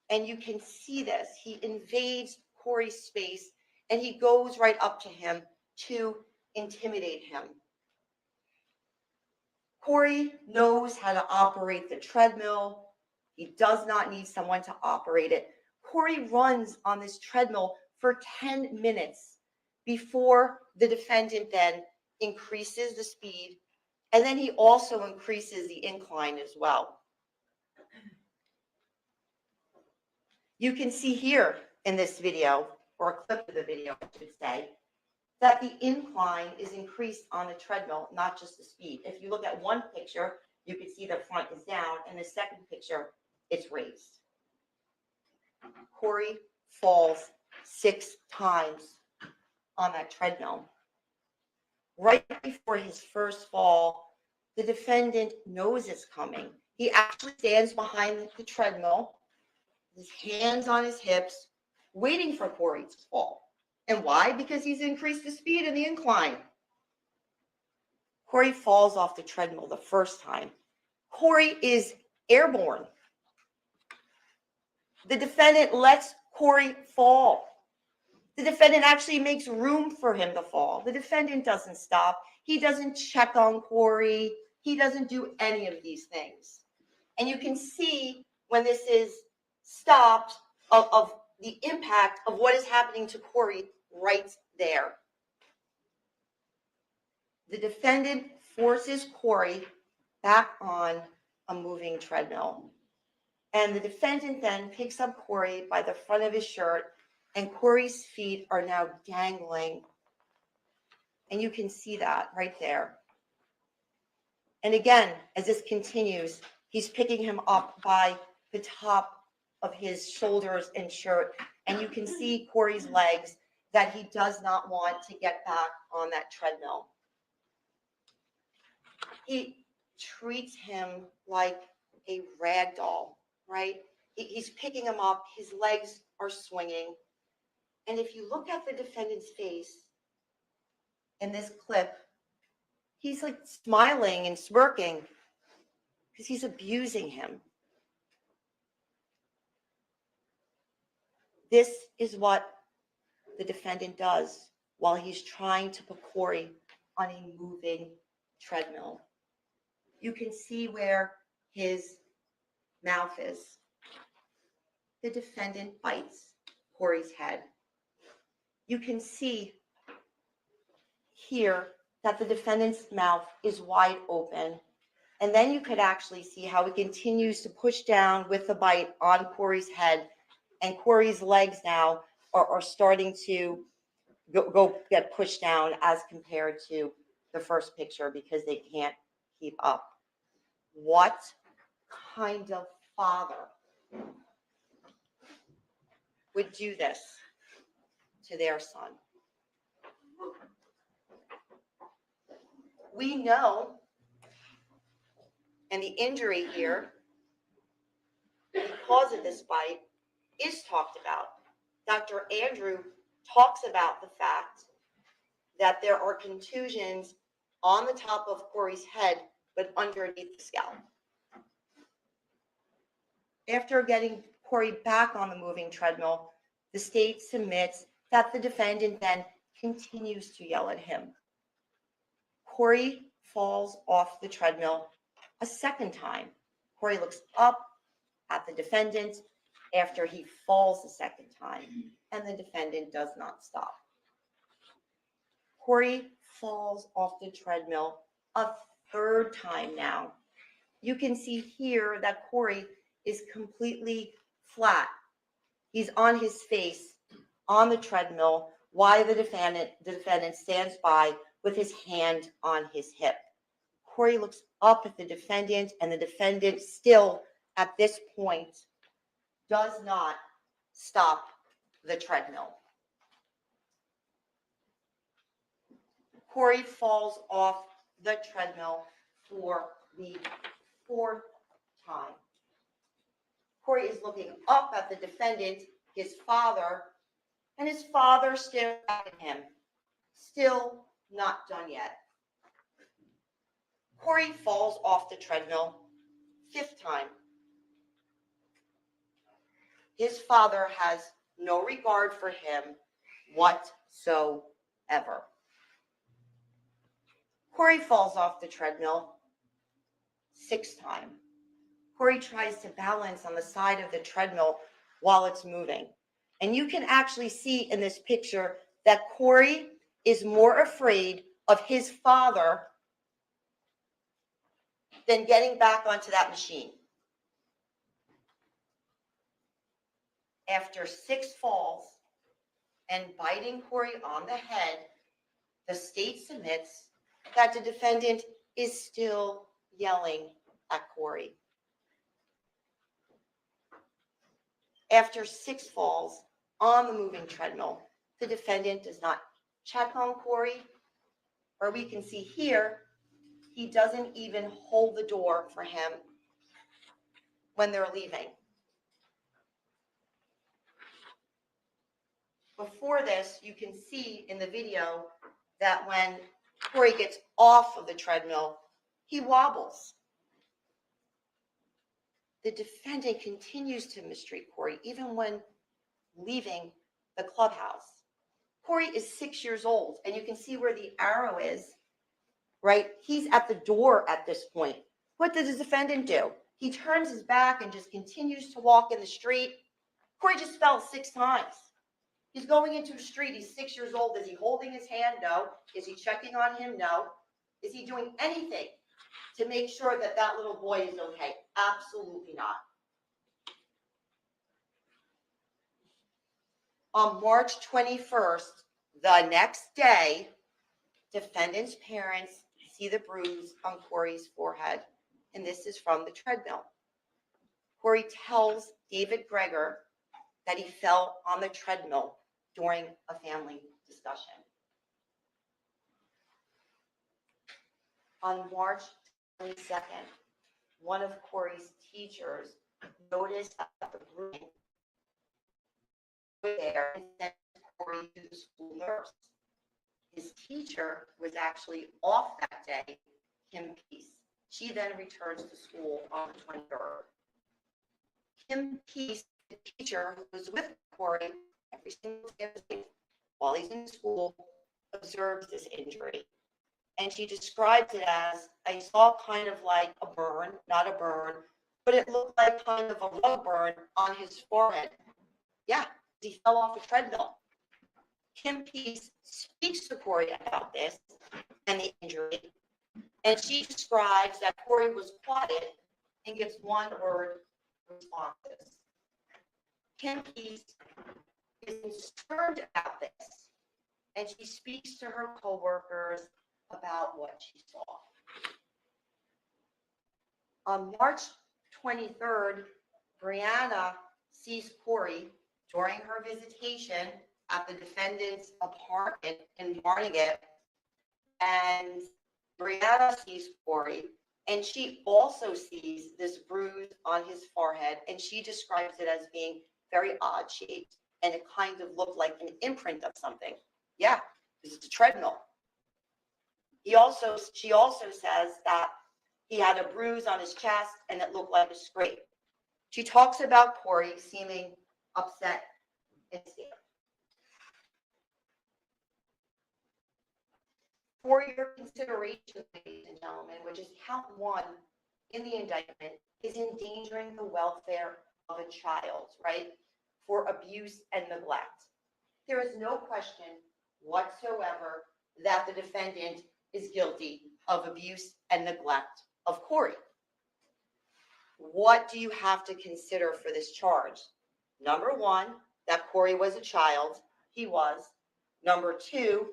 And you can see this. He invades Corey's space, and he goes right up to him to intimidate him. Corey knows how to operate the treadmill. He does not need someone to operate it. Corey runs on this treadmill for 10 minutes before the defendant then increases the speed, and then he also increases the incline as well. You can see here in this video, or a clip of the video, I should say, that the incline is increased on the treadmill, not just the speed. If you look at one picture, you can see the front is down, and the second picture, it's raised. Corey falls 6 times on that treadmill. Right before his first fall, the defendant knows it's coming. He actually stands behind the treadmill, his hands on his hips, waiting for Corey to fall. And why? Because he's increased the speed and the incline. Corey falls off the treadmill the first time. Corey is airborne. The defendant lets Corey fall. The defendant actually makes room for him to fall. The defendant doesn't stop. He doesn't check on Corey. He doesn't do any of these things. And you can see when this is stopped of the impact of what is happening to Corey right there. The defendant forces Corey back on a moving treadmill. And the defendant then picks up Corey by the front of his shirt, and Corey's feet are now dangling. And you can see that right there. And again, as this continues, he's picking him up by the top of his shoulders and shirt. And you can see Corey's legs that he does not want to get back on that treadmill. He treats him like a rag doll, right? He's picking him up. His legs are swinging. And if you look at the defendant's face in this clip, he's like smiling and smirking because he's abusing him. This is what the defendant does while he's trying to put Corey on a moving treadmill. You can see where his mouth is. The defendant bites Corey's head. You can see here that the defendant's mouth is wide open. And then you could actually see how he continues to push down with the bite on Corey's head. And Corey's legs now are starting to go get pushed down as compared to the first picture because they can't keep up. What kind of father would do this to their son? We know, and the injury here, because of this bite, is talked about. Dr. Andrew talks about the fact that there are contusions on the top of Corey's head, but underneath the scalp. After getting Corey back on the moving treadmill, the state submits that the defendant then continues to yell at him. Corey falls off the treadmill a second time. Corey looks up at the defendant after he falls the second time, and the defendant does not stop. Corey falls off the treadmill a third time now. You can see here that Corey is completely flat. He's on his face on the treadmill while the defendant stands by with his hand on his hip. Corey looks up at the defendant, and the defendant still, at this point, does not stop the treadmill. Corey falls off the treadmill for the fourth time. Corey is looking up at the defendant, his father, and his father stares back at him. Still not done yet. Corey falls off the treadmill fifth time. His father has no regard for him whatsoever. Corey falls off the treadmill sixth time. Corey tries to balance on the side of the treadmill while it's moving. And you can actually see in this picture that Corey is more afraid of his father than getting back onto that machine. After 6 falls and biting Corey on the head, the state submits that the defendant is still yelling at Corey. After 6 falls on the moving treadmill, the defendant does not check on Corey, or we can see here, he doesn't even hold the door for him when they're leaving. Before this, you can see in the video that when Corey gets off of the treadmill, he wobbles. The defendant continues to mistreat Corey even when leaving the clubhouse. Corey is 6 years old, and you can see where the arrow is, right? He's at the door at this point. What does the defendant do? He turns his back and just continues to walk in the street. Corey just fell 6 times. He's going into the street. He's 6 years old. Is he holding his hand? No. Is he checking on him? No. Is he doing anything to make sure that that little boy is okay? Absolutely not. On March 21st, the next day, defendant's parents see the bruise on Corey's forehead, and this is from the treadmill. Corey tells David Greger that he fell on the treadmill during a family discussion. On March 22nd, one of Corey's teachers noticed that the bruising was there and sent Corey to the school nurse. His teacher was actually off that day, Kim Peace. She then returns to school on the 23rd. Kim Peace, the teacher who was with Corey every single day while he's in school, observes this injury. And she describes it as, I saw kind of like a burn, not a burn, but it looked like kind of a rug burn on his forehead. Yeah, he fell off a treadmill. Kim Peace speaks to Corey about this and the injury, and she describes that Corey was quiet and gives one-word responses. Kim Peace is concerned about this, and she speaks to her coworkers about what she saw. On March 23rd, Brianna sees Corey during her visitation at the defendant's apartment in Barnegat, and Brianna sees Corey, and she also sees this bruise on his forehead, and she describes it as being very odd shaped, and it kind of looked like an imprint of something. Yeah, because it's a treadmill. She also says that he had a bruise on his chest and it looked like a scrape. She talks about Corey seeming upset and scared. For your consideration, ladies and gentlemen, which is count 1 in the indictment, is endangering the welfare of a child, right, for abuse and neglect. There is no question whatsoever that the defendant is guilty of abuse and neglect of Corey. What do you have to consider for this charge? Number 1, that Corey was a child. He was. Number 2,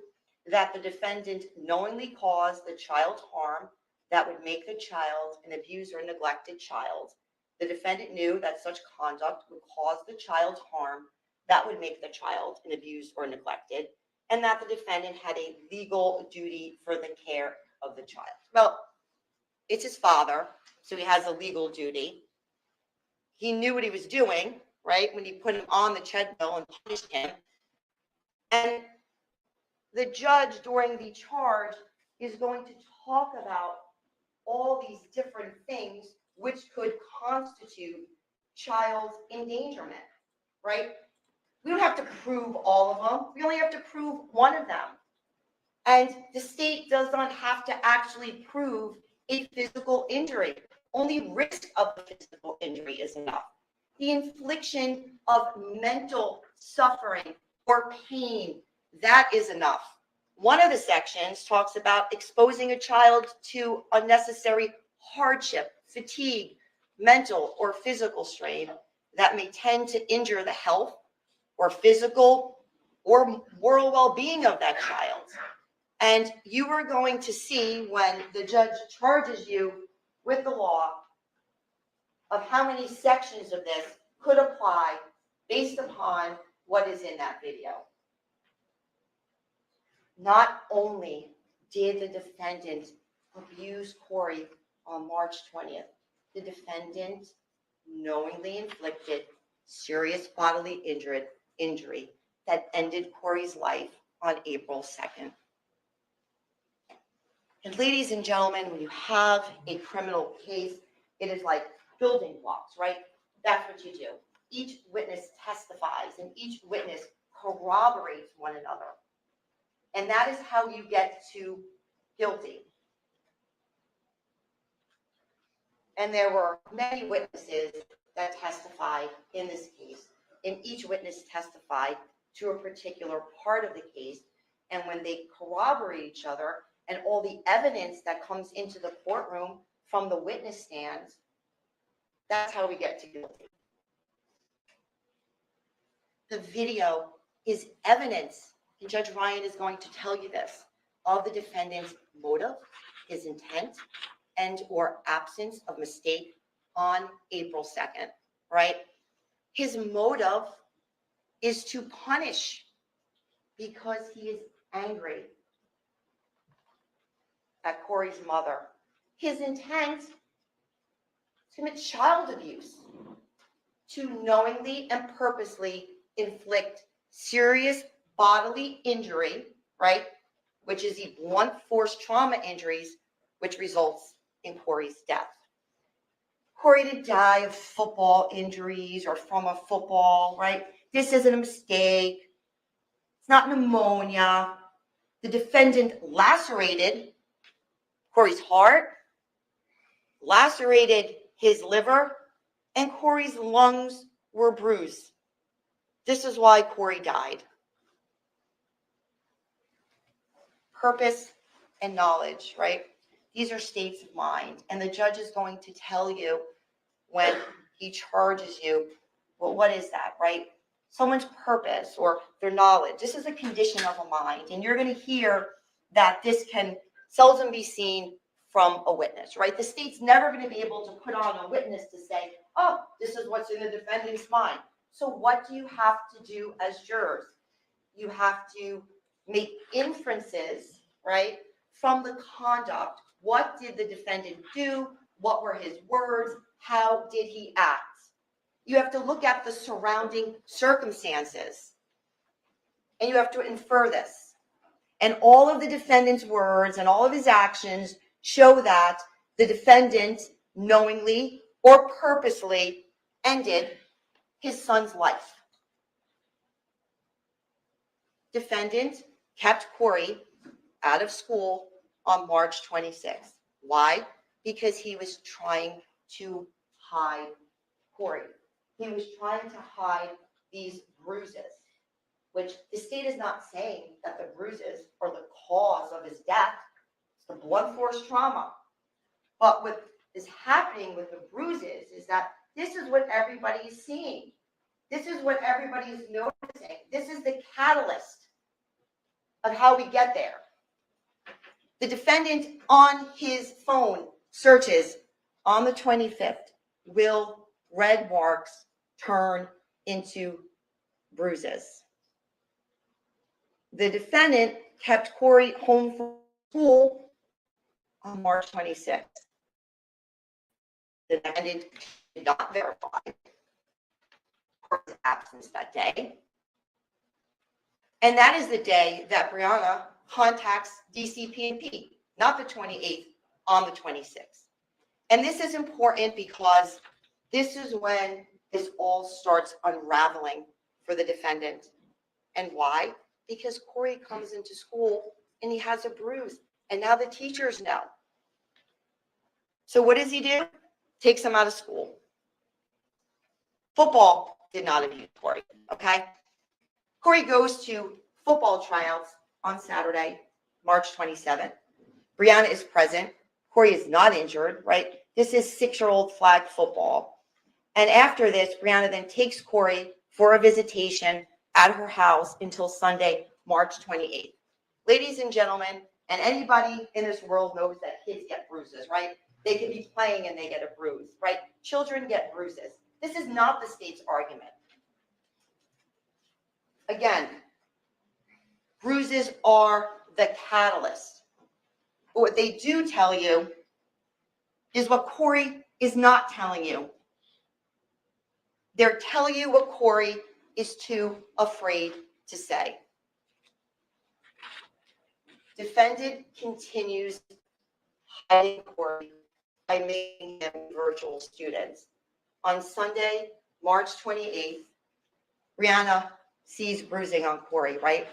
that the defendant knowingly caused the child harm that would make the child an abused or neglected child. The defendant knew that such conduct would cause the child harm that would make the child an abused or neglected, and that the defendant had a legal duty for the care of the child. Well, it's his father, so he has a legal duty. He knew what he was doing, right, when he put him on the treadmill and punished him. And the judge during the charge is going to talk about all these different things which could constitute child endangerment, right? We don't have to prove all of them. We only have to prove one of them. And the state does not have to actually prove a physical injury. Only risk of the physical injury is enough. The infliction of mental suffering or pain, that is enough. One of the sections talks about exposing a child to unnecessary hardship, fatigue, mental or physical strain that may tend to injure the health or physical or moral well-being of that child. And you are going to see when the judge charges you with the law of how many sections of this could apply based upon what is in that video. Not only did the defendant abuse Corey on March 20th, the defendant knowingly inflicted serious bodily injury that ended Corey's life on April 2nd. And ladies and gentlemen, when you have a criminal case, it is like building blocks, right? That's what you do. Each witness testifies and each witness corroborates one another. And that is how you get to guilty. And there were many witnesses that testified in this case, and each witness testified to a particular part of the case. And when they corroborate each other, and all the evidence that comes into the courtroom from the witness stand, that's how we get to guilty. The video is evidence, and Judge Ryan is going to tell you this, of the defendant's motive, his intent, and or absence of mistake on April 2nd, right? His motive is to punish because he is angry at Corey's mother. His intent is to commit child abuse, to knowingly and purposely inflict serious bodily injury, right? Which is the blunt force trauma injuries, which results in Corey's death. Corey didn't die of football injuries or from a football, right? This isn't a mistake. It's not pneumonia. The defendant lacerated Corey's heart, lacerated his liver, and Corey's lungs were bruised. This is why Corey died. Purpose and knowledge, right? These are states of mind. And the judge is going to tell you when he charges you, well, what is that, right? Someone's purpose or their knowledge. This is a condition of a mind. And you're going to hear that this can seldom be seen from a witness, right? The state's never going to be able to put on a witness to say, oh, this is what's in the defendant's mind. So what do you have to do as jurors? You have to make inferences, right, from the conduct. What did the defendant do? What were his words? How did he act? You have to look at the surrounding circumstances, and you have to infer this. And all of the defendant's words and all of his actions show that the defendant knowingly or purposely ended his son's life. Defendant kept Corey out of school on March 26th. Why? Because he was trying to hide Corey. He was trying to hide these bruises, which the state is not saying that the bruises are the cause of his death. It's the blunt force trauma. But what is happening with the bruises is that this is what everybody is seeing. This is what everybody is noticing. This is the catalyst of how we get there. The defendant on his phone searches on the 25th, will red marks turn into bruises? The defendant kept Corey home from school on March 26th. The defendant did not verify Corey's absence that day. And that is the day that Brianna contacts DCP&P, not the 28th, on the 26th. And this is important because this is when this all starts unraveling for the defendant. And why? Because Corey comes into school and he has a bruise. And now the teachers know. So what does he do? Takes him out of school. Football did not abuse Corey, okay? Corey goes to football tryouts on Saturday, March 27th. Brianna is present. Corey is not injured, right? This is 6-year-old flag football. And after this, Brianna then takes Corey for a visitation at her house until Sunday, March 28th. Ladies and gentlemen, and anybody in this world knows that kids get bruises, right? They can be playing and they get a bruise, right? Children get bruises. This is not the state's argument. Again, bruises are the catalyst. But what they do tell you is what Corey is not telling you. They're telling you what Corey is too afraid to say. Defendant continues hiding Corey by making him virtual students. On Sunday, March 28th, Brianna sees bruising on Corey, right?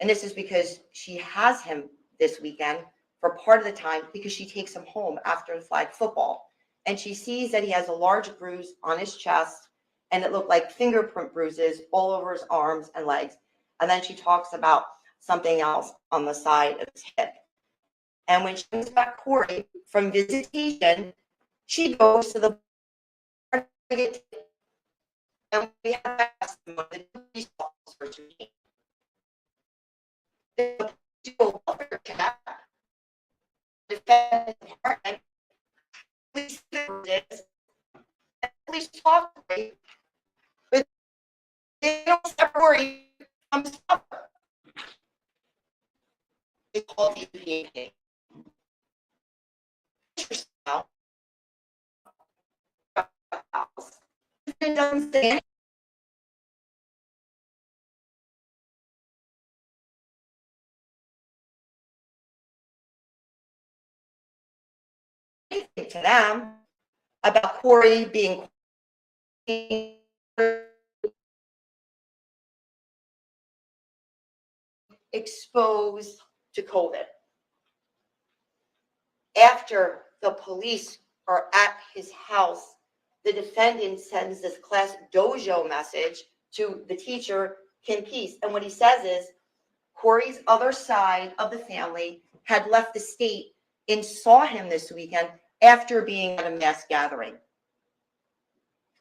And this is because she has him this weekend for part of the time because she takes him home after the flag football. And she sees that he has a large bruise on his chest and it looked like fingerprint bruises all over his arms and legs. And then she talks about something else on the side of his hip. And when she comes back, Corey, from visitation, she goes to the bar to get, and we have asked one of the police officers who came. They do a welfare check, defend the department, police this, and police talk to me, but they don't separate from supper. They call the EPA. It doesn't say anything to them about Corey being exposed to COVID. After the police are at his house, the defendant sends this class dojo message to the teacher, Kim Peace. And what he says is, Corey's other side of the family had left the state and saw him this weekend after being at a mass gathering.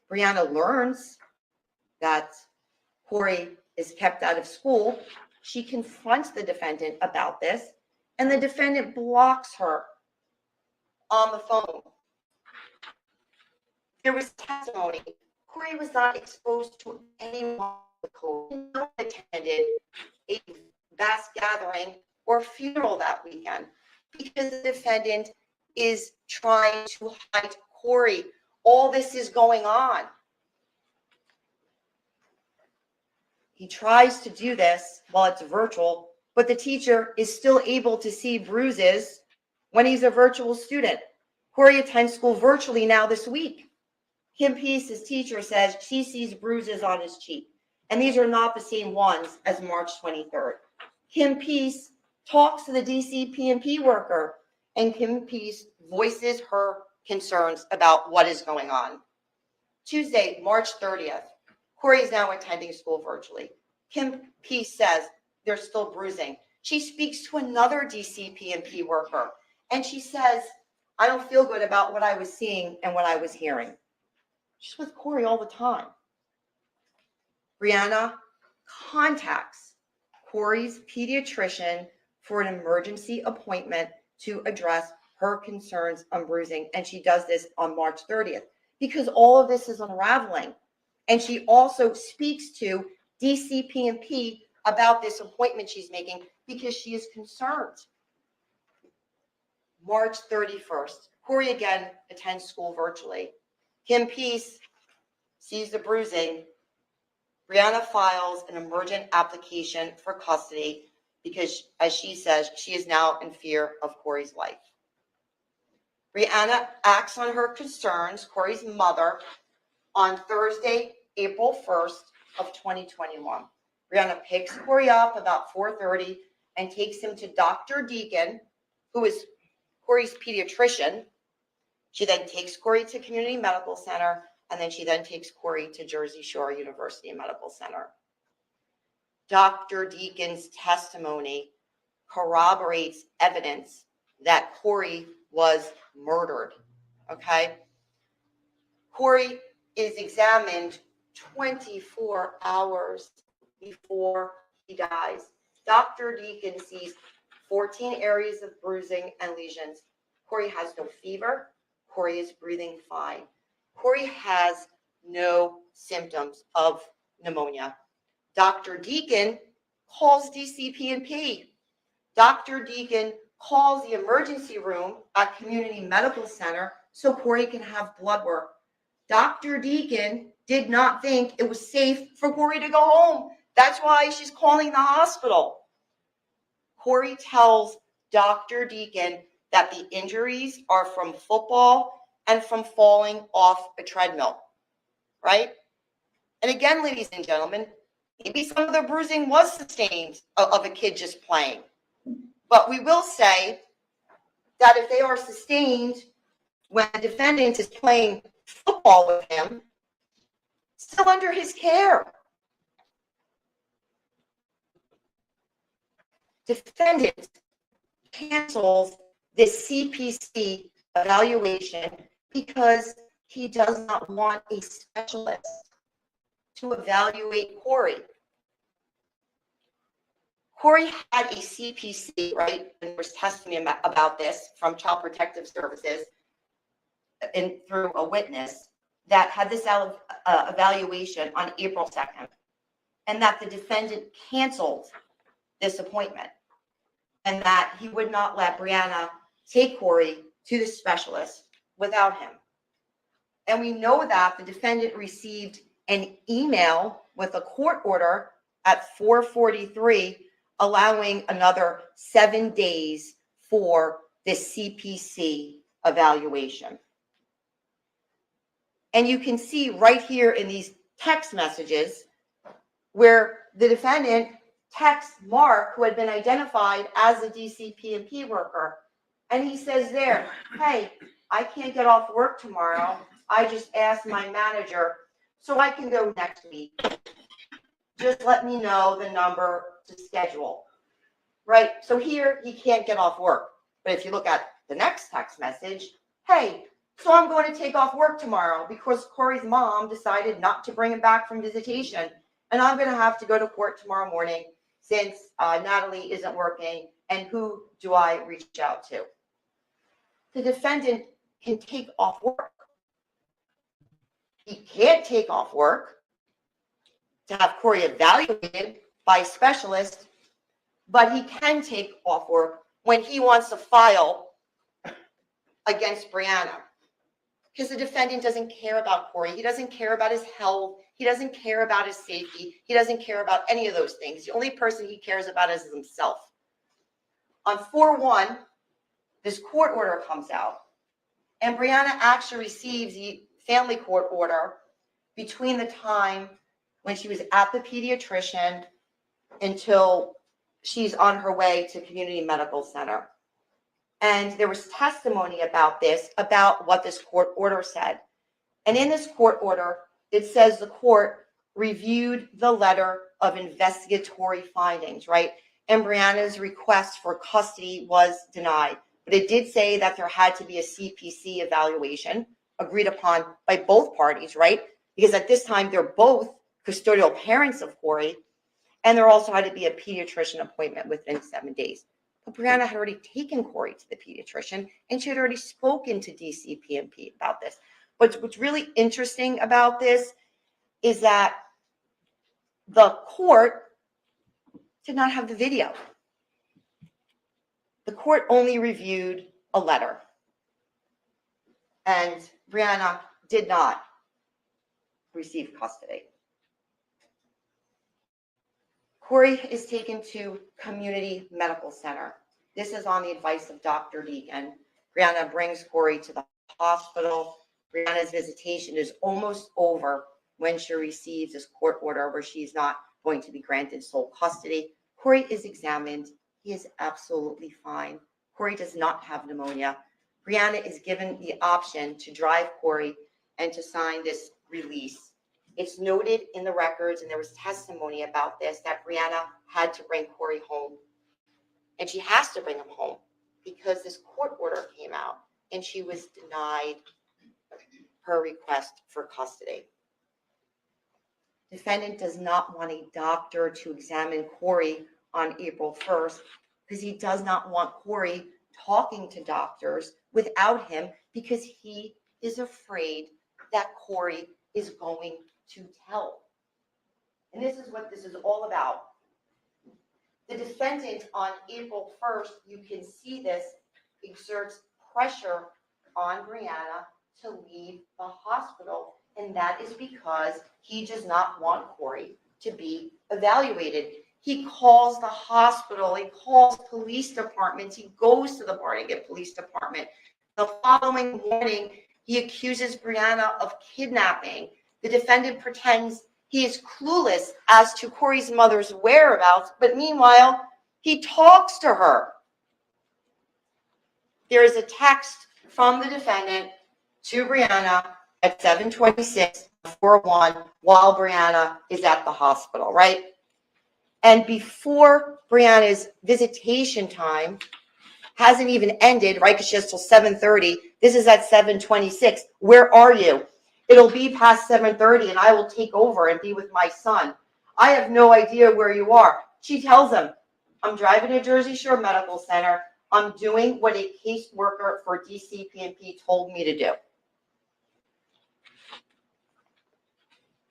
Brianna learns that Corey is kept out of school. She confronts the defendant about this, and the defendant blocks her on the phone. There was testimony. Corey was not exposed to anyone with COVID. No one attended a mass gathering or funeral that weekend because the defendant is trying to hide Corey. All this is going on. He tries to do this while it's virtual, but the teacher is still able to see bruises when he's a virtual student. Corey attends school virtually now this week. Kim Peace, his teacher, says she sees bruises on his cheek, and these are not the same ones as March 23rd. Kim Peace talks to the DC PNP worker, and Kim Peace voices her concerns about what is going on. Tuesday, March 30th, Corey is now attending school virtually. Kim Peace says there's still bruising. She speaks to another DC PNP worker, and she says, I don't feel good about what I was seeing and what I was hearing. She's with Corey all the time. Brianna contacts Corey's pediatrician for an emergency appointment to address her concerns on bruising, and she does this on March 30th because all of this is unraveling. And she also speaks to DCPNP about this appointment she's making because she is concerned. March 31st, Corey again attends school virtually. Kim Peace sees the bruising. Brianna files an emergent application for custody because, as she says, she is now in fear of Corey's life. Brianna acts on her concerns, Corey's mother, on Thursday, April 1st of 2021. Brianna picks Corey up about 4:30 and takes him to Dr. Deacon, who is Corey's pediatrician. She then takes Corey to Community Medical Center, and then she then takes Corey to Jersey Shore University Medical Center. Dr. Deacon's testimony corroborates evidence that Corey was murdered, okay? Corey is examined 24 hours before he dies. Dr. Deacon sees 14 areas of bruising and lesions. Corey has no fever. Corey is breathing fine. Corey has no symptoms of pneumonia. Dr. Deacon calls DCPNP. Dr. Deacon calls the emergency room at Community Medical Center so Corey can have blood work. Dr. Deacon did not think it was safe for Corey to go home. That's why she's calling the hospital. Corey tells Dr. Deacon that the injuries are from football and from falling off a treadmill, right? And again, ladies and gentlemen, maybe some of the bruising was sustained of a kid just playing. But we will say that if they are sustained when the defendant is playing football with him, still under his care. Defendant cancels this CPC evaluation because he does not want a specialist to evaluate Corey. Corey had a CPC, right? And there was testimony about this from Child Protective Services and through a witness that had this evaluation on April 2nd, and that the defendant canceled this appointment, and that he would not let Brianna take Corey to the specialist without him. And we know that the defendant received an email with a court order at 4:43 allowing another 7 days for this CPC evaluation. And you can see right here in these text messages where the defendant texts Mark, who had been identified as a DCP&P worker, and he says there, hey, I can't get off work tomorrow. I just asked my manager so I can go next week. Just let me know the number to schedule. Right? So here he can't get off work. But if you look at the next text message, hey, so I'm going to take off work tomorrow because Corey's mom decided not to bring him back from visitation. And I'm going to have to go to court tomorrow morning since Natalie isn't working. And who do I reach out to? The defendant can take off work. He can't take off work to have Corey evaluated by a specialist, but he can take off work when he wants to file against Brianna. Because the defendant doesn't care about Corey. He doesn't care about his health. He doesn't care about his safety. He doesn't care about any of those things. The only person he cares about is himself. On 4/1, this court order comes out, and Brianna actually receives the family court order between the time when she was at the pediatrician until she's on her way to community medical center. And there was testimony about this, about what this court order said. And in this court order, it says the court reviewed the letter of investigatory findings, right? And Brianna's request for custody was denied. But it did say that there had to be a CPC evaluation agreed upon by both parties, right? Because at this time, they're both custodial parents of Corey, and there also had to be a pediatrician appointment within 7 days. But Brianna had already taken Corey to the pediatrician, and she had already spoken to DCP&P about this. But what's really interesting about this is that the court did not have the video. The court only reviewed a letter, and Brianna did not receive custody. Corey is taken to community medical center. This is on the advice of Dr. Deacon. Brianna brings Corey to the hospital. Brianna's visitation is almost over when she receives this court order where she's not going to be granted sole custody. Corey is examined. He is absolutely fine. Corey does not have pneumonia. Brianna is given the option to drive Corey and to sign this release. It's noted in the records, and there was testimony about this, that Brianna had to bring Corey home. And she has to bring him home because this court order came out and she was denied her request for custody. Defendant does not want a doctor to examine Corey on April 1st because he does not want Corey talking to doctors without him because he is afraid that Corey is going to tell. And this is what this is all about. The defendant on April 1st, you can see this, exerts pressure on Brianna to leave the hospital. And that is because he does not want Corey to be evaluated. He calls the hospital, he calls police departments, he goes to the Barnegat Police Department. The following morning, he accuses Brianna of kidnapping. The defendant pretends he is clueless as to Corey's mother's whereabouts, but meanwhile, he talks to her. There is a text from the defendant to Brianna at 7:26, 4:1, while Brianna is at the hospital, right? And before Brianna's visitation time, hasn't even ended, right? Because she has till 7:30. This is at 7:26. Where are you? It'll be past 7:30 and I will take over and be with my son. I have no idea where you are. She tells him, I'm driving to Jersey Shore Medical Center. I'm doing what a caseworker for DCPNP told me to do.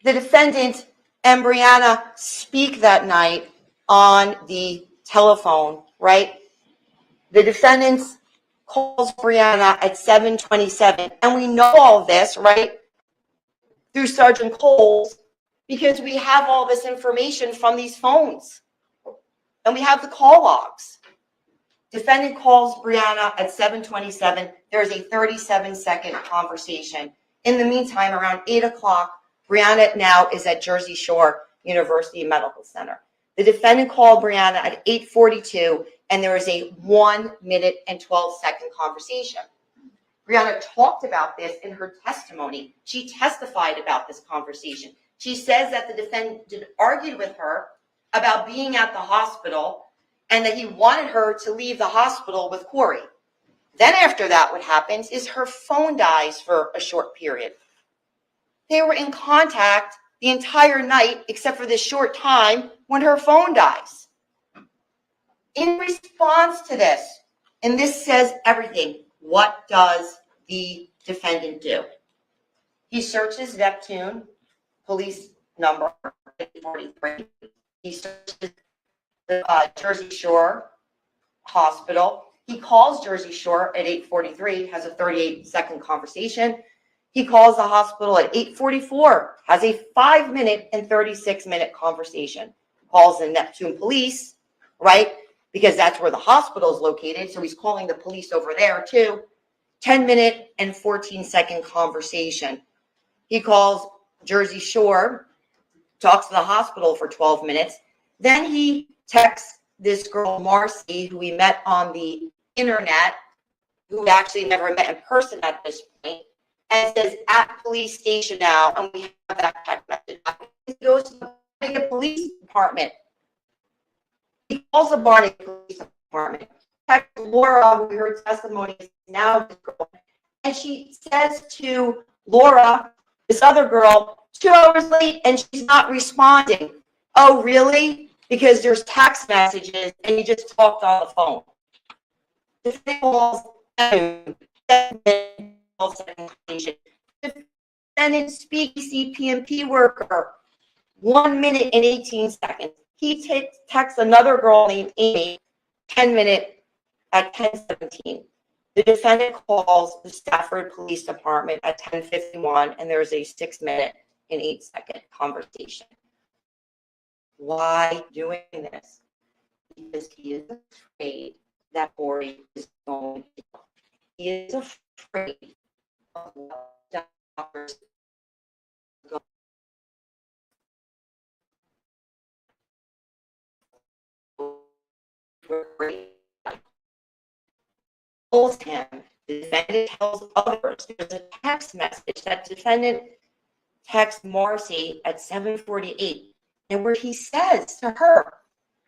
The defendant and Brianna speak that night on the telephone, right? The defendant calls Brianna at 7:27, and we know all this, right, through Sergeant Coles, because we have all this information from these phones, and we have the call logs. Defendant calls Brianna at 7:27. There's a 37-second conversation. In the meantime, around 8 o'clock, Brianna now is at Jersey Shore University Medical Center. The defendant called Brianna at 8:42, and there is a 1 minute and 12-second conversation. Brianna talked about this in her testimony. She testified about this conversation. She says that the defendant argued with her about being at the hospital and that he wanted her to leave the hospital with Corey. Then after that, what happens is her phone dies for a short period. They were in contact the entire night except for this short time when her phone dies. In response to this, and this says everything, what does the defendant do? He searches Neptune police number 43. He searches the Jersey Shore hospital. He calls Jersey Shore at 8:43, has a 38-second conversation. He calls the hospital at 8:44, has a 5-minute and 36-minute conversation. Calls the Neptune police, right? Because that's where the hospital is located. So he's calling the police over there too. 10-minute and 14-second conversation. He calls Jersey Shore, talks to the hospital for 12 minutes. Then he texts this girl, Marcy, who we met on the internet, who we actually never met in person at this point, and says, at police station now, and we have that text message. He goes to the police department. He calls the Barney Police Department. Texts Laura, who we heard testimony, is now this girl. And she says to Laura, this other girl, 2 hours late, and she's not responding. Oh, really? Because there's text messages, and you just talked on the phone. The defendant speaks CPMP worker, 1 minute and 18 seconds. He texts another girl named Amy, 10-minute at 10:17. The defendant calls the Stafford Police Department at 10:51, and there's a 6-minute and 8-second conversation. Why doing this? Because he is afraid that Corey is going to jail. He is afraid of what doctors tells him, the defendant tells others. There's a text message that defendant texts Marcy at 7:48, and where he says to her,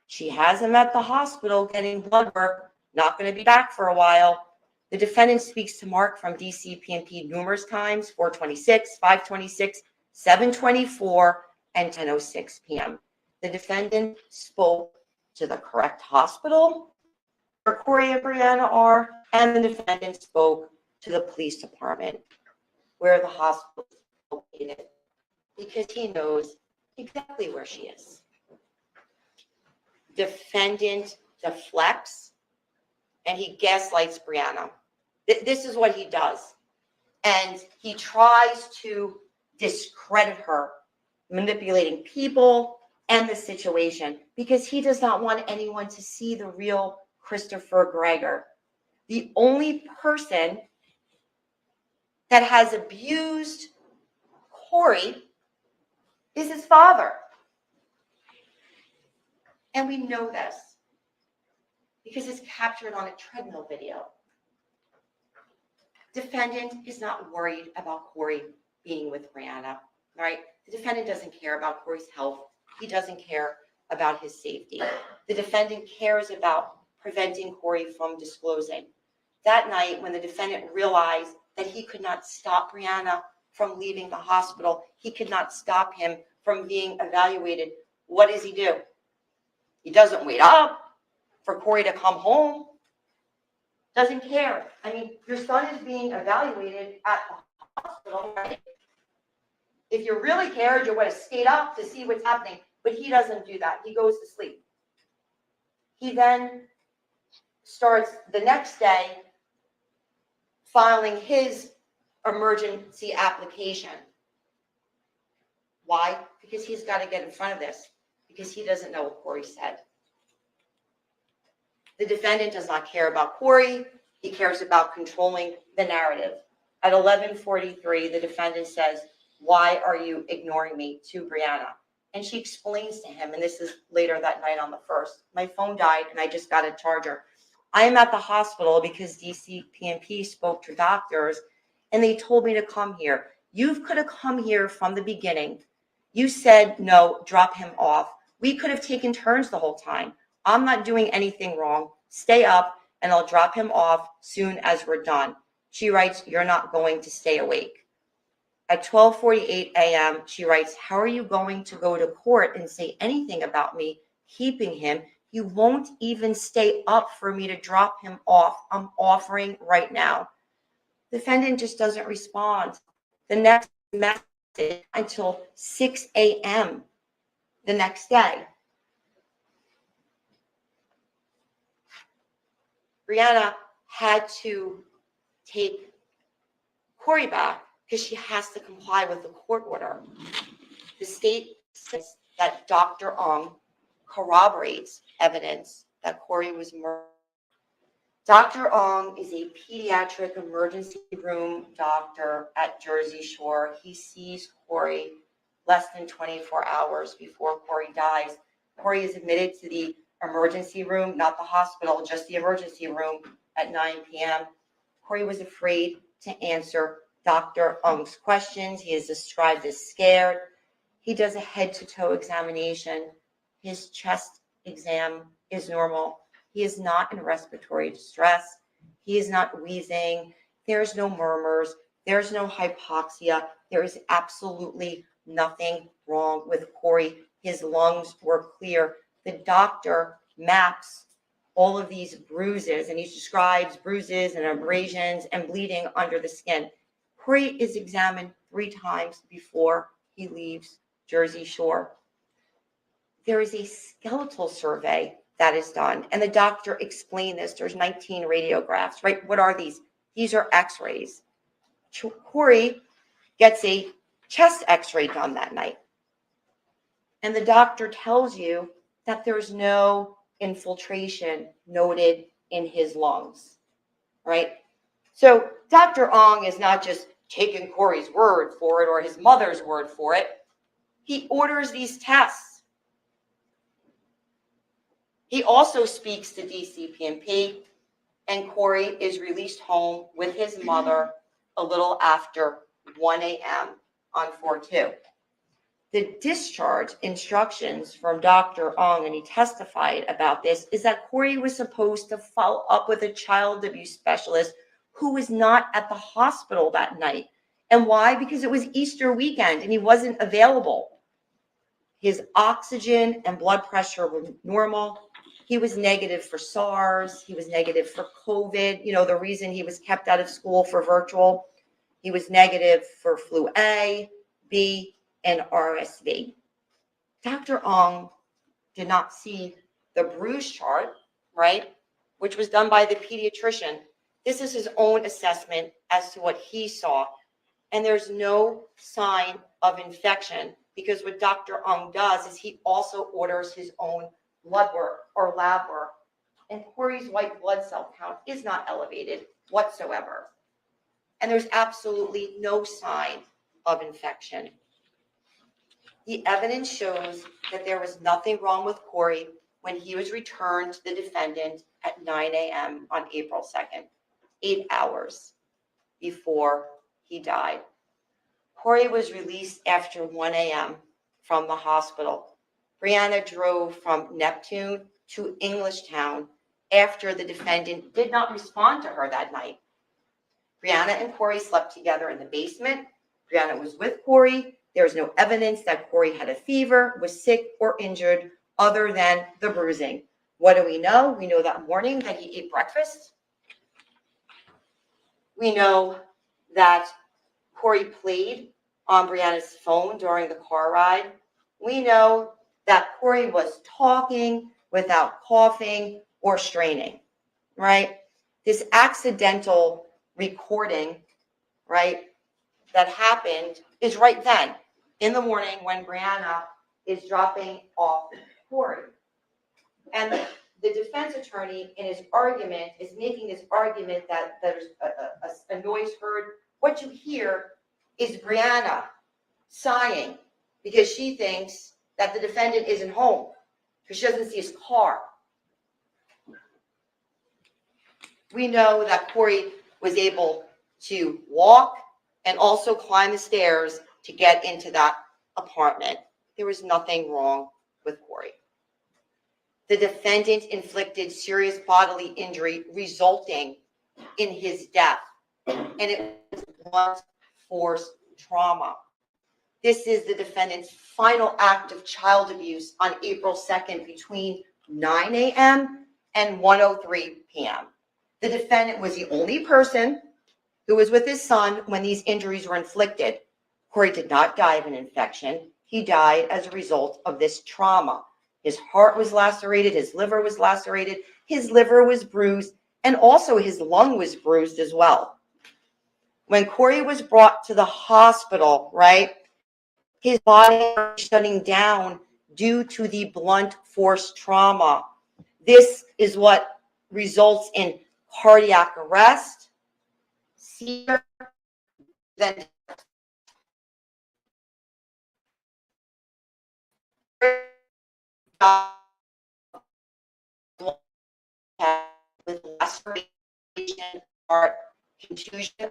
she has him at the hospital getting blood work, not going to be back for a while. The defendant speaks to Mark from DCPNP numerous times, 4:26, 5:26, 7:24, and 10:06 p.m. The defendant spoke to the correct hospital where Corey and Brianna are, and the defendant spoke to the police department where the hospital is located, because he knows exactly where she is. Defendant deflects and he gaslights Brianna. This is what he does. And he tries to discredit her, manipulating people and the situation, because he does not want anyone to see the real Christopher Gregor. The only person that has abused Corey is his father. And we know this because it's captured on a treadmill video. Defendant is not worried about Corey being with Brianna, right? The defendant doesn't care about Corey's health. He doesn't care about his safety. The defendant cares about preventing Corey from disclosing. That night, when the defendant realized that he could not stop Brianna from leaving the hospital, he could not stop him from being evaluated, what does he do? He doesn't wait up for Corey to come home. Doesn't care. I mean, your son is being evaluated at the hospital, right? If you really cared, you would have stayed up to see what's happening. But he doesn't do that. He goes to sleep. He then starts the next day filing his emergency application. Why? Because he's got to get in front of this, because he doesn't know what Corey said. The defendant does not care about Corey. He cares about controlling the narrative. At 11:43, the defendant says, "Why are you ignoring me?" to Brianna. And she explains to him, and this is later that night on the 1st, "My phone died and I just got a charger. I am at the hospital because DCPMP spoke to doctors and they told me to come here. You could have come here from the beginning. You said, no, drop him off. We could have taken turns the whole time. I'm not doing anything wrong. Stay up and I'll drop him off soon as we're done." She writes, "You're not going to stay awake." At 12:48 a.m., she writes, "How are you going to go to court and say anything about me keeping him? You won't even stay up for me to drop him off. I'm offering right now." Defendant just doesn't respond. The next message until 6 a.m. the next day. Brianna had to take Corey back because she has to comply with the court order. The state says that Dr. Ong corroborates evidence that Corey was murdered. Dr. Ong is a pediatric emergency room doctor at Jersey Shore. He sees Corey less than 24 hours before Corey dies. Corey is admitted to the emergency room, not the hospital, just the emergency room at 9 p.m. Corey was afraid to answer Dr. Ong's questions. He is described as scared. He does a head-to-toe examination. His chest exam is normal. He is not in respiratory distress. He is not wheezing. There's no murmurs. There's no hypoxia. There is absolutely nothing wrong with Corey. His lungs were clear. The doctor maps all of these bruises, and he describes bruises and abrasions and bleeding under the skin. Corey is examined 3 times before he leaves Jersey Shore. There is a skeletal survey that is done, and the doctor explained this. There's 19 radiographs, right? What are these? These are x-rays. Corey gets a chest x-ray done that night, and the doctor tells you that there's no infiltration noted in his lungs, right? So Dr. Ong is not just taking Corey's word for it or his mother's word for it. He orders these tests. He also speaks to DCPMP, and Corey is released home with his mother a little after 1 a.m. on 4/2. The discharge instructions from Dr. Ong, and he testified about this, is that Corey was supposed to follow up with a child abuse specialist who was not at the hospital that night. And why? Because it was Easter weekend and he wasn't available. His oxygen and blood pressure were normal. He was negative for SARS. He was negative for COVID. You know, the reason he was kept out of school for virtual, he was negative for flu A, B, and RSV. Dr. Ong did not see the bruise chart, right, which was done by the pediatrician. This is his own assessment as to what he saw. And there's no sign of infection, because what Dr. Ong does is he also orders his own blood work or lab work. And Corey's white blood cell count is not elevated whatsoever. And there's absolutely no sign of infection. The evidence shows that there was nothing wrong with Corey when he was returned to the defendant at 9 a.m. on April 2nd, 8 hours before he died. Corey was released after 1 a.m. from the hospital. Brianna drove from Neptune to Englishtown after the defendant did not respond to her that night. Brianna and Corey slept together in the basement. Brianna was with Corey. There was no evidence that Corey had a fever, was sick, or injured other than the bruising. What do we know? We know that morning that he ate breakfast. We know that Corey played on Brianna's phone during the car ride. We know that Corey was talking without coughing or straining, right? This accidental recording, right, that happened is right then in the morning when Brianna is dropping off Corey. And the defense attorney in his argument is making this argument that there's a noise heard. What you hear is Brianna sighing because she thinks that the defendant isn't home because she doesn't see his car. We know that Corey was able to walk and also climb the stairs to get into that apartment. There was nothing wrong with Corey. The defendant inflicted serious bodily injury resulting in his death, and it was blunt force trauma. This is the defendant's final act of child abuse on April 2nd between 9 a.m. and 1:03 p.m. The defendant was the only person who was with his son when these injuries were inflicted. Corey did not die of an infection. He died as a result of this trauma. His heart was lacerated, his liver was lacerated, his liver was bruised, and also his lung was bruised as well. When Corey was brought to the hospital, right, his body was shutting down due to the blunt force trauma. This is what results in cardiac arrest, seizure, then with laceration, heart, contusion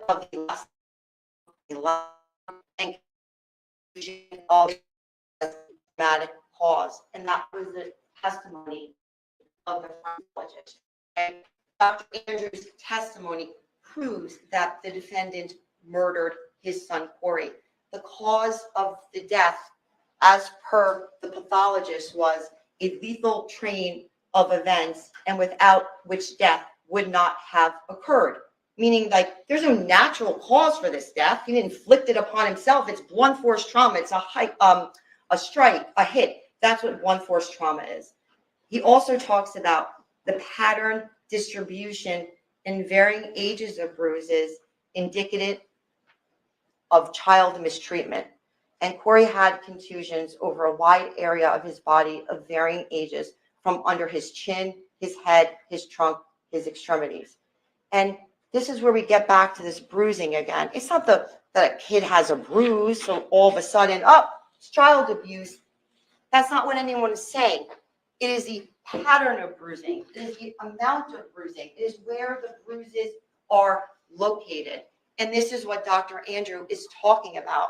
of the lung, and contusion of the traumatic cause. And that was the testimony of the pathologist. And Dr. Andrews' testimony proves that the defendant murdered his son, Corey. The cause of the death, as per the pathologist, was a lethal train of events, and without which death would not have occurred. Meaning, like, there's no natural cause for this death. He inflicted upon himself. It's blunt force trauma. It's a strike, a hit. That's what blunt force trauma is. He also talks about the pattern distribution and varying ages of bruises indicative of child mistreatment. And Corey had contusions over a wide area of his body of varying ages, from under his chin, his head, his trunk, his extremities. And this is where we get back to this bruising again. It's not that a kid has a bruise, so all of a sudden, it's child abuse. That's not what anyone is saying. It is the pattern of bruising. It is the amount of bruising. It is where the bruises are located. And this is what Dr. Andrew is talking about.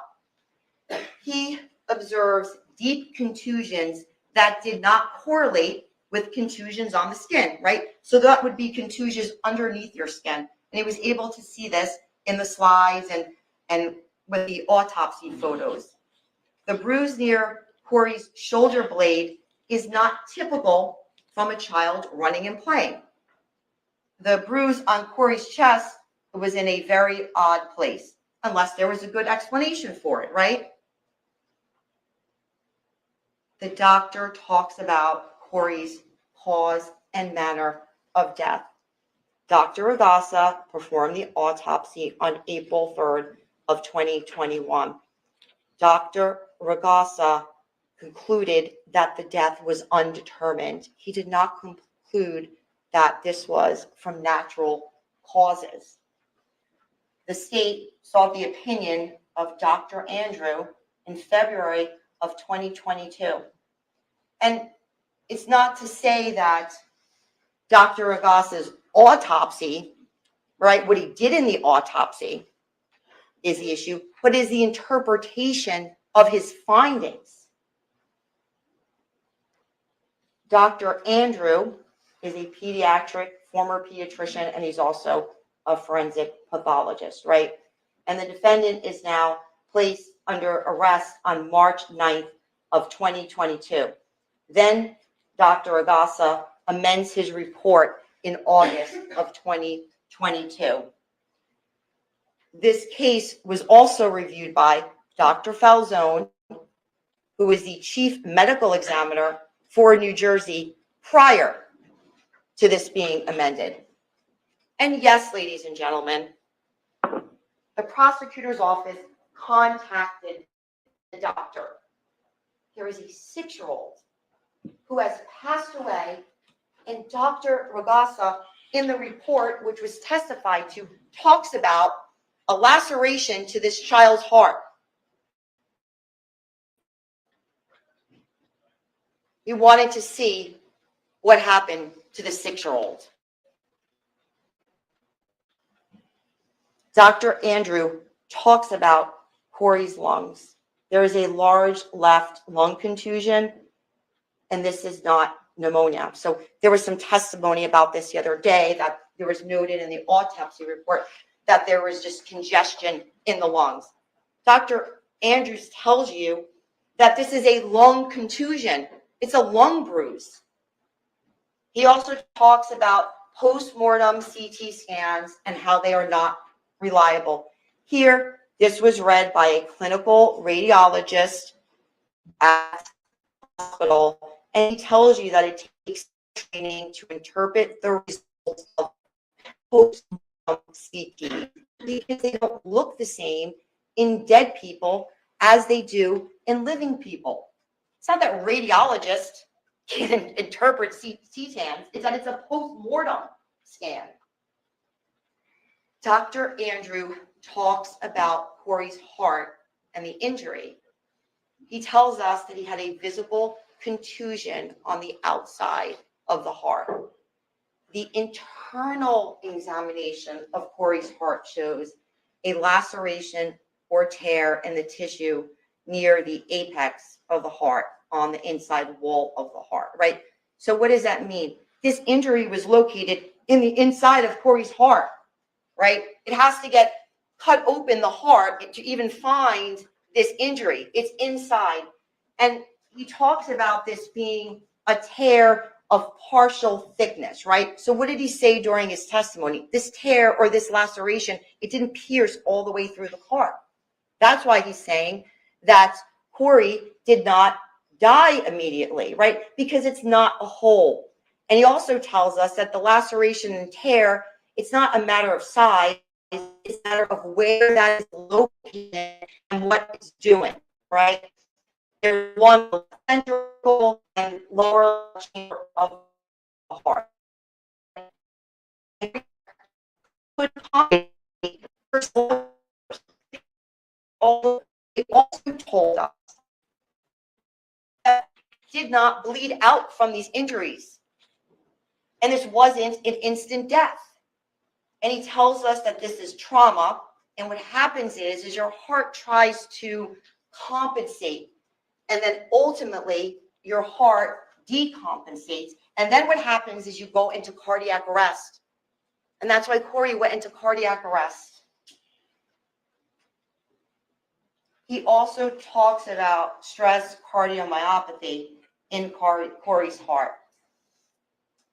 He observes deep contusions that did not correlate with contusions on the skin, right? So that would be contusions underneath your skin. And he was able to see this in the slides and with the autopsy photos. The bruise near Corey's shoulder blade is not typical from a child running and playing. The bruise on Corey's chest was in a very odd place, unless there was a good explanation for it, right? The doctor talks about Corey's cause and manner of death. Dr. Ragasa performed the autopsy on April 3rd of 2021. Dr. Ragasa concluded that the death was undetermined. He did not conclude that this was from natural causes. The state sought the opinion of Dr. Andrew in February of 2022. And it's not to say that Dr. Ragasa's autopsy, right, what he did in the autopsy is the issue, but is the interpretation of his findings. Dr. Andrew is a pediatric, former pediatrician, and he's also a forensic pathologist, right? And the defendant is now placed under arrest on March 9th of 2022. Then Dr. Agasa amends his report in August of 2022. This case was also reviewed by Dr. Falzone, who is the chief medical examiner for New Jersey prior to this being amended. And yes, ladies and gentlemen, the prosecutor's office contacted the doctor. There is a 6-year-old who has passed away, and Dr. Ragasa, in the report, which was testified to, talks about a laceration to this child's heart. He wanted to see what happened to the 6-year-old. Dr. Andrew talks about Corey's lungs. There is a large left lung contusion, and this is not pneumonia. So there was some testimony about this the other day that there was noted in the autopsy report that there was just congestion in the lungs. Dr. Andrews tells you that this is a lung contusion. It's a lung bruise. He also talks about post-mortem CT scans and how they are not reliable. Here, this was read by a clinical radiologist at the hospital, and he tells you that it takes training to interpret the results of post-mortem CT because they don't look the same in dead people as they do in living people. It's not that radiologists can interpret CT scans, it's that it's a post-mortem scan. Dr. Andrew talks about Corey's heart and the injury. He tells us that he had a visible contusion on the outside of the heart. The internal examination of Corey's heart shows a laceration or tear in the tissue near the apex of the heart on the inside wall of the heart, right? So what does that mean? This injury was located in the inside of Corey's heart, right? It has to get cut open the heart to even find this injury. It's inside. And he talks about this being a tear of partial thickness, right? So what did he say during his testimony? This tear or this laceration, it didn't pierce all the way through the heart. That's why he's saying that Corey did not die immediately, right? Because it's not a hole. And he also tells us that the laceration and tear, it's not a matter of size, it's a matter of where that is located and what it's doing, right? There's one central and lower chamber of the heart. It also told us that he did not bleed out from these injuries. And this wasn't an instant death. And he tells us that this is trauma. And what happens is your heart tries to compensate. And then ultimately, your heart decompensates. And then what happens is you go into cardiac arrest. And that's why Corey went into cardiac arrest. He also talks about stress cardiomyopathy in Corey's heart.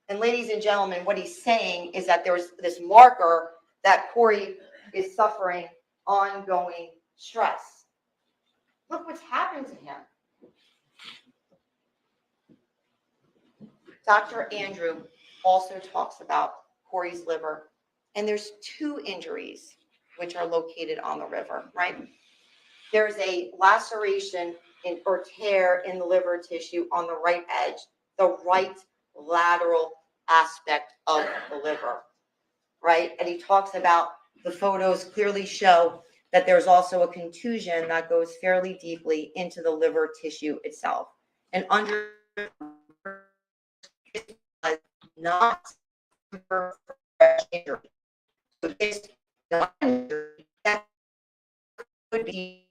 And ladies and gentlemen, what he's saying is that there's this marker that Corey is suffering ongoing stress. Look what's happened to him. Dr. Andrew also talks about Corey's liver. And there's 2 injuries which are located on the liver, right? There's a laceration or tear in the liver tissue on the right edge, the right lateral aspect of the liver, right? And he talks about the photos clearly show that there's also a contusion that goes fairly deeply into the liver tissue itself. And under not injury. So this not injury that could be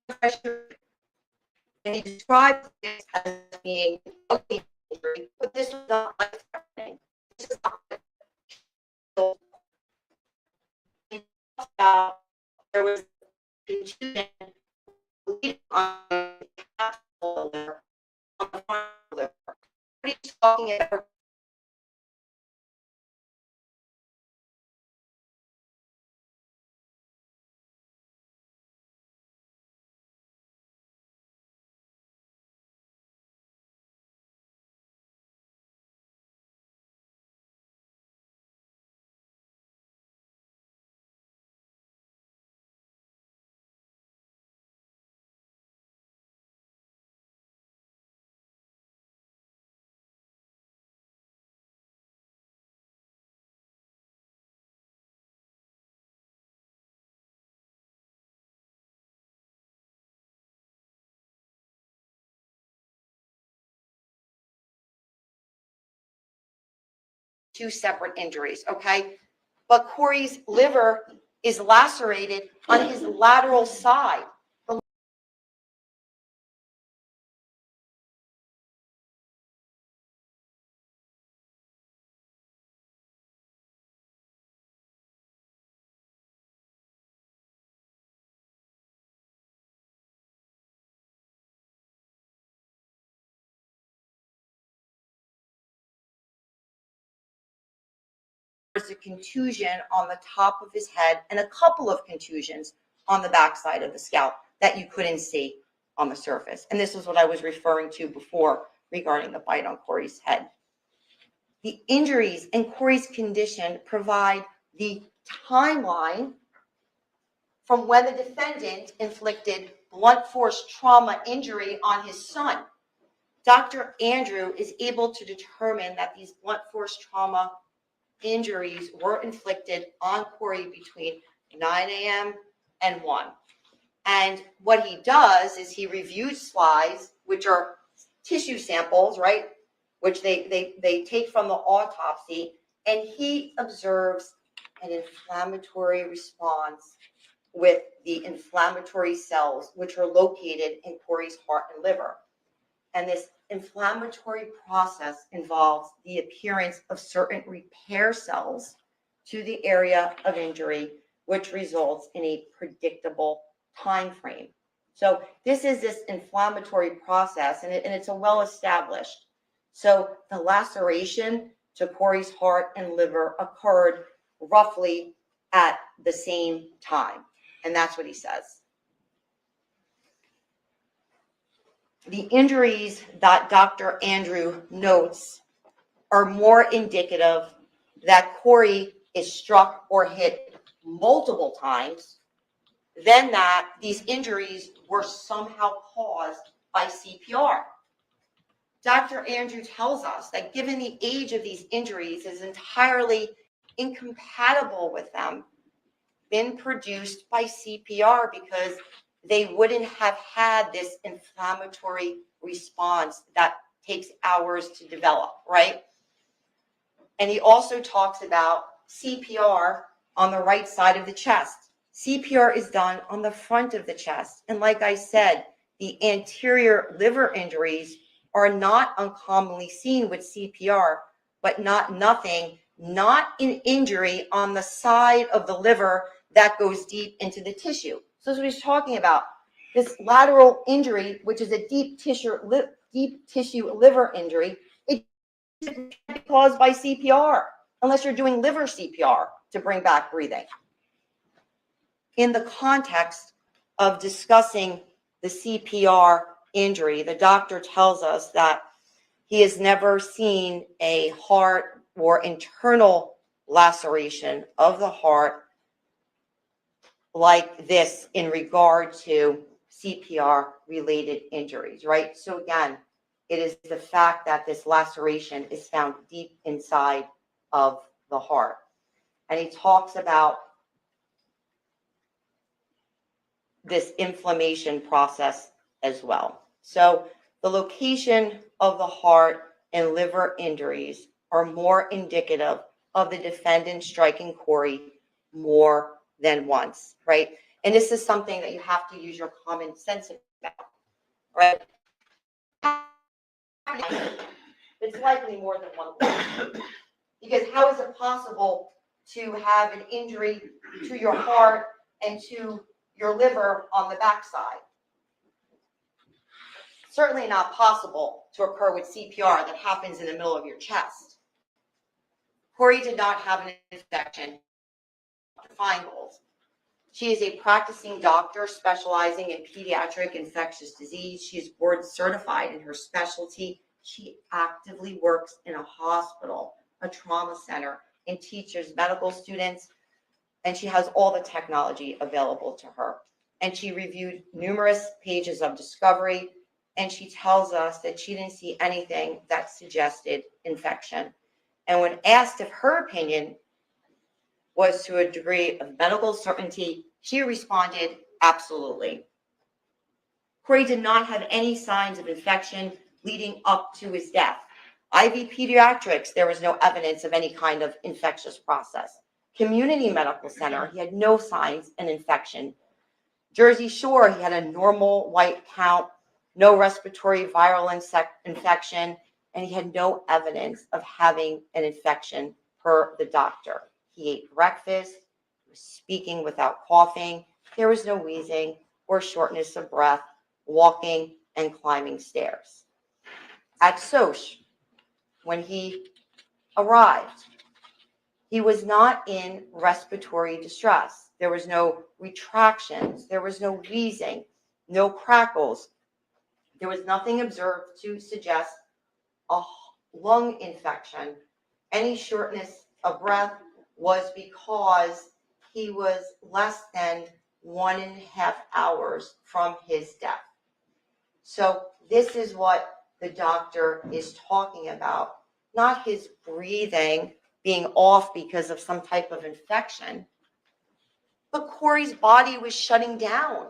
pressure. And he describes this as being injury, but this was not life-threatening. This is not there was confusion on the capsule liver, on the front liver. What are you talking about? Two separate injuries, okay? But Corey's liver is lacerated on his lateral side. There's a contusion on the top of his head and a couple of contusions on the backside of the scalp that you couldn't see on the surface. And this is what I was referring to before regarding the bite on Corey's head. The injuries in Corey's condition provide the timeline from when the defendant inflicted blunt force trauma injury on his son. Dr. Andrew is able to determine that these blunt force trauma injuries were inflicted on Corey between 9 a.m. and 1. And what he does is he reviews slides, which are tissue samples, right? Which they take from the autopsy, and he observes an inflammatory response with the inflammatory cells, which are located in Corey's heart and liver. And this inflammatory process involves the appearance of certain repair cells to the area of injury, which results in a predictable time frame. So this is this inflammatory process, and it's a well-established. So the laceration to Corey's heart and liver occurred roughly at the same time. And that's what he says. The injuries that Dr. Andrew notes are more indicative that Corey is struck or hit multiple times than that these injuries were somehow caused by CPR. Dr. Andrew tells us that given the age of these injuries is entirely incompatible with them being produced by CPR, because they wouldn't have had this inflammatory response that takes hours to develop, right? And he also talks about CPR on the right side of the chest. CPR is done on the front of the chest. And like I said, the anterior liver injuries are not uncommonly seen with CPR, but not an injury on the side of the liver that goes deep into the tissue. So that's what he's talking about. This lateral injury, which is a deep tissue liver injury, it can't be caused by CPR unless you're doing liver CPR to bring back breathing. In the context of discussing the CPR injury, the doctor tells us that he has never seen a heart or internal laceration of the heart like this in regard to CPR related injuries, right? So again, it is the fact that this laceration is found deep inside of the heart. And he talks about this inflammation process as well. So the location of the heart and liver injuries are more indicative of the defendant striking Corey more than once, right? And this is something that you have to use your common sense about, right? it's likely more than one lung. Because how is it possible to have an injury to your heart and to your liver on the backside? Certainly not possible to occur with CPR that happens in the middle of your chest. Corey did not have an infection. Dr. Feingold. She is a practicing doctor specializing in pediatric infectious disease. She is board certified in her specialty. She actively works in a hospital, a trauma center, and teaches medical students, and she has all the technology available to her. And she reviewed numerous pages of discovery, and she tells us that she didn't see anything that suggested infection. And when asked if her opinion was to a degree of medical certainty, she responded, absolutely. Corey did not have any signs of infection leading up to his death. IV pediatrics, there was no evidence of any kind of infectious process. Community medical center, he had no signs of infection. Jersey Shore, he had a normal white count, no respiratory viral infection, and he had no evidence of having an infection per the doctor. He ate breakfast, he was speaking without coughing, there was no wheezing or shortness of breath, walking and climbing stairs. At Soch, when he arrived, he was not in respiratory distress. There was no retractions, there was no wheezing, no crackles. There was nothing observed to suggest a lung infection. Any shortness of breath was because he was less than 1.5 hours from his death. So this is what the doctor is talking about, not his breathing being off because of some type of infection, but Corey's body was shutting down.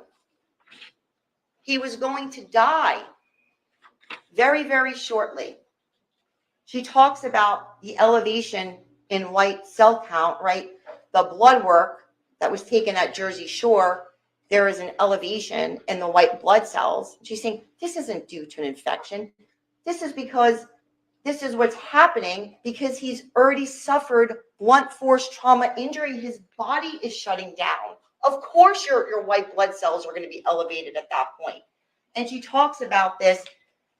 He was going to die very, very shortly. She talks about the elevation in white cell count, right? The blood work that was taken at Jersey Shore, there is an elevation in the white blood cells. She's saying this isn't due to an infection. This is because this is what's happening because he's already suffered blunt force trauma injury. His body is shutting down. Of course, your white blood cells are going to be elevated at that point. And she talks about this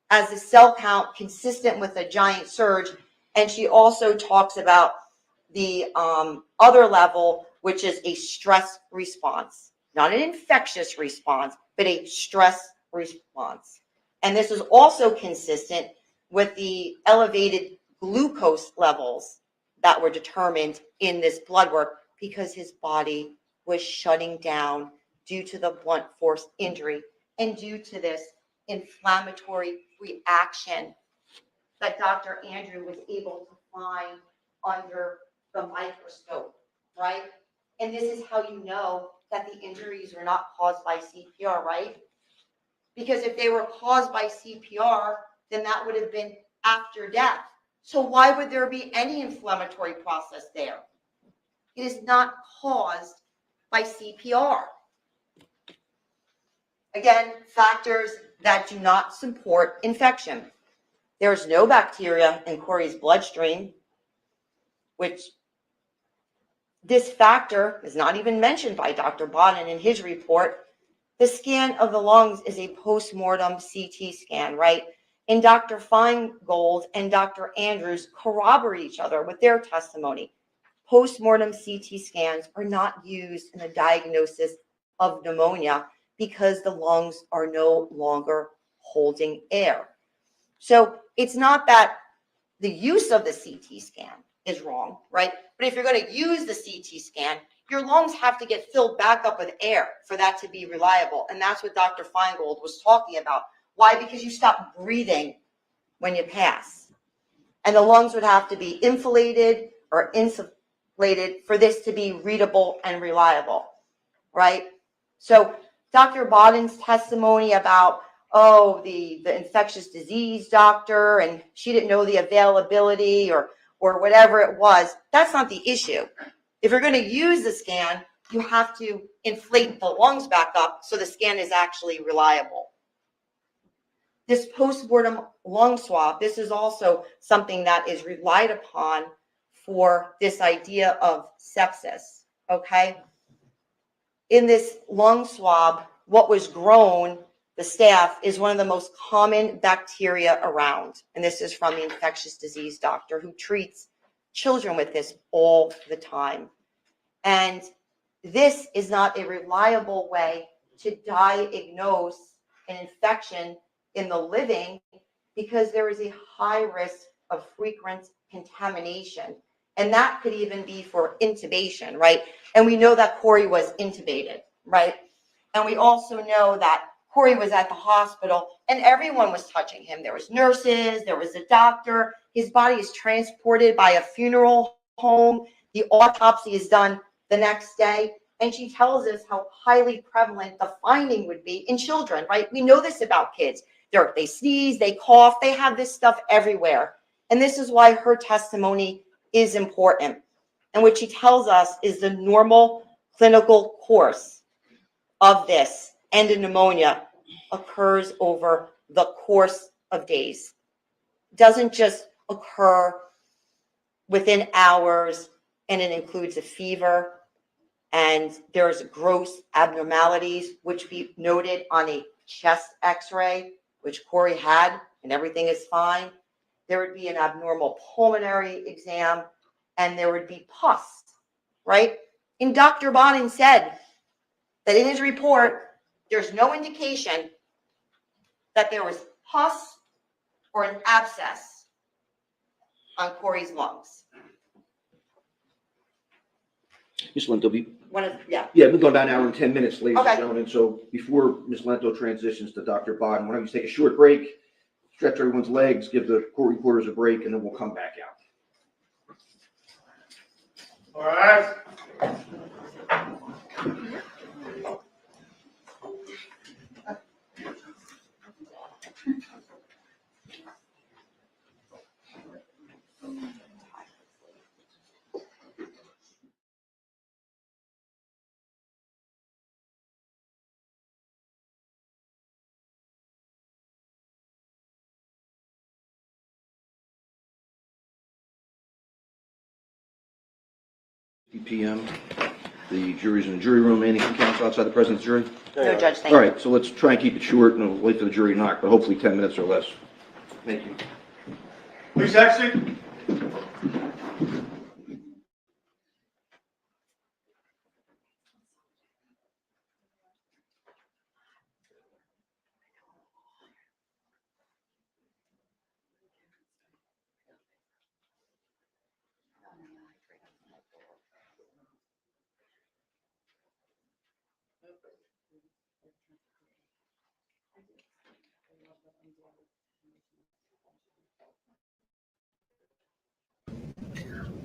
as a cell count consistent with a giant surge. And she also talks about the other level, which is a stress response, not an infectious response, but a stress response. And this is also consistent with the elevated glucose levels that were determined in this blood work because his body was shutting down due to the blunt force injury and due to this inflammatory reaction that Dr. Andrew was able to find under the microscope, right? And this is how you know that the injuries were not caused by CPR, right? Because if they were caused by CPR, then that would have been after death. So why would there be any inflammatory process there? It is not caused by CPR. Again, factors that do not support infection. There's no bacteria in Corey's bloodstream, which this factor is not even mentioned by Dr. Bodden in his report. The scan of the lungs is a post-mortem CT scan, right? And Dr. Feingold and Dr. Andrews corroborate each other with their testimony. Post-mortem CT scans are not used in the diagnosis of pneumonia because the lungs are no longer holding air. So it's not that the use of the CT scan is wrong, right? But if you're going to use the CT scan, your lungs have to get filled back up with air for that to be reliable. And that's what Dr. Feingold was talking about. Why? Because you stop breathing when you pass. And the lungs would have to be inflated or insulated for this to be readable and reliable, right? So Dr. Bodden's testimony about, the infectious disease doctor, and she didn't know the availability or whatever it was, that's not the issue. If you're going to use the scan, you have to inflate the lungs back up so the scan is actually reliable. this postmortem lung swab, this is also something that is relied upon for this idea of sepsis, okay? In this lung swab, what was grown, the staph, is one of the most common bacteria around. And this is from the infectious disease doctor who treats children with this all the time. And this is not a reliable way to diagnose an infection in the living because there is a high risk of frequent contamination. And that could even be for intubation, right? And we know that Corey was intubated, right? And we also know that Corey was at the hospital and everyone was touching him. There was nurses, there was a doctor. His body is transported by a funeral home. The autopsy is done the next day. And she tells us how highly prevalent the finding would be in children, right? We know this about kids. They sneeze, they cough, they have this stuff everywhere. And this is why her testimony is important. And what she tells us is the normal clinical course of this pneumonia occurs over the course of days. Doesn't just occur within hours, and it includes a fever, and there's gross abnormalities, which we noted on a chest x-ray, which Corey had, and everything is fine. There would be an abnormal pulmonary exam, and there would be pus, right? And Dr. Bonin said that in his report, there's no indication that there was pus or an abscess on Corey's lungs. Ms. Lento, Yeah. yeah, we've gone about an hour and 10 minutes, ladies Okay. and gentlemen. So before Ms. Lento transitions to Dr. Bodden, why don't you take a short break, stretch everyone's legs, give the court reporters a break, and then we'll come back out. All right. p.m. The jury's in the jury room. Anything from counsel outside the president's jury? No, Judge, thank All you. right, so let's try and keep it short, and we'll wait for the jury to knock, but hopefully 10 minutes or less. Thank you. Please exit.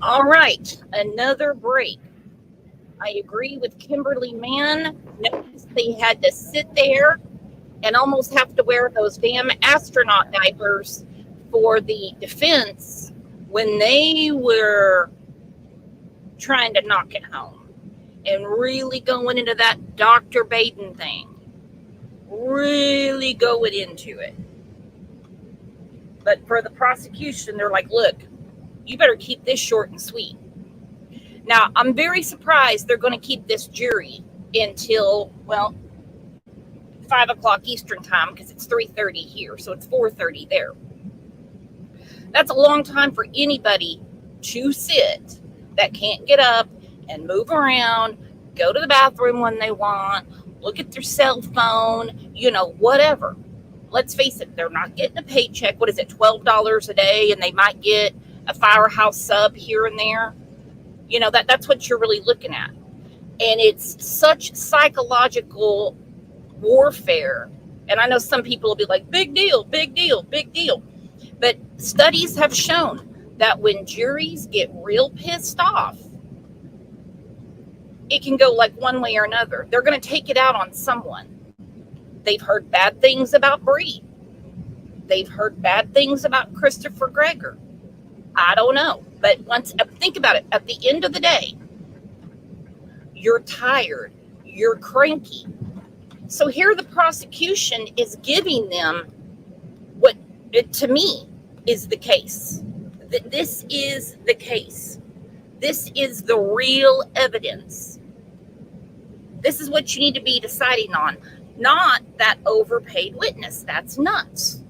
All right, another break. I agree with Kimberly Mann. Notice they had to sit there and almost have to wear those damn astronaut diapers for the defense when they were trying to knock it home and really going into that Dr. Baden thing. Really going into it. But for the prosecution, they're like, look, you better keep this short and sweet. Now, I'm very surprised they're going to keep this jury until, well, 5 o'clock Eastern time because it's 3:30 here, so it's 4:30 there. That's a long time for anybody to sit that can't get up and move around, go to the bathroom when they want, look at their cell phone, whatever. Let's face it, they're not getting a paycheck. What is it, $12 a day, and they might get a firehouse sub here and there? That's what you're really looking at. And it's such psychological warfare. And I know some people will be like, big deal, big deal, big deal. But studies have shown that when juries get real pissed off, it can go like one way or another. They're going to take it out on someone. They've heard bad things about Bree. They've heard bad things about Christopher Greger. I don't know. But think about it. At the end of the day, you're tired. You're cranky. So here the prosecution is giving them it, to me, is the case. This is the case. This is the real evidence. This is what you need to be deciding on, not that overpaid witness. That's nuts.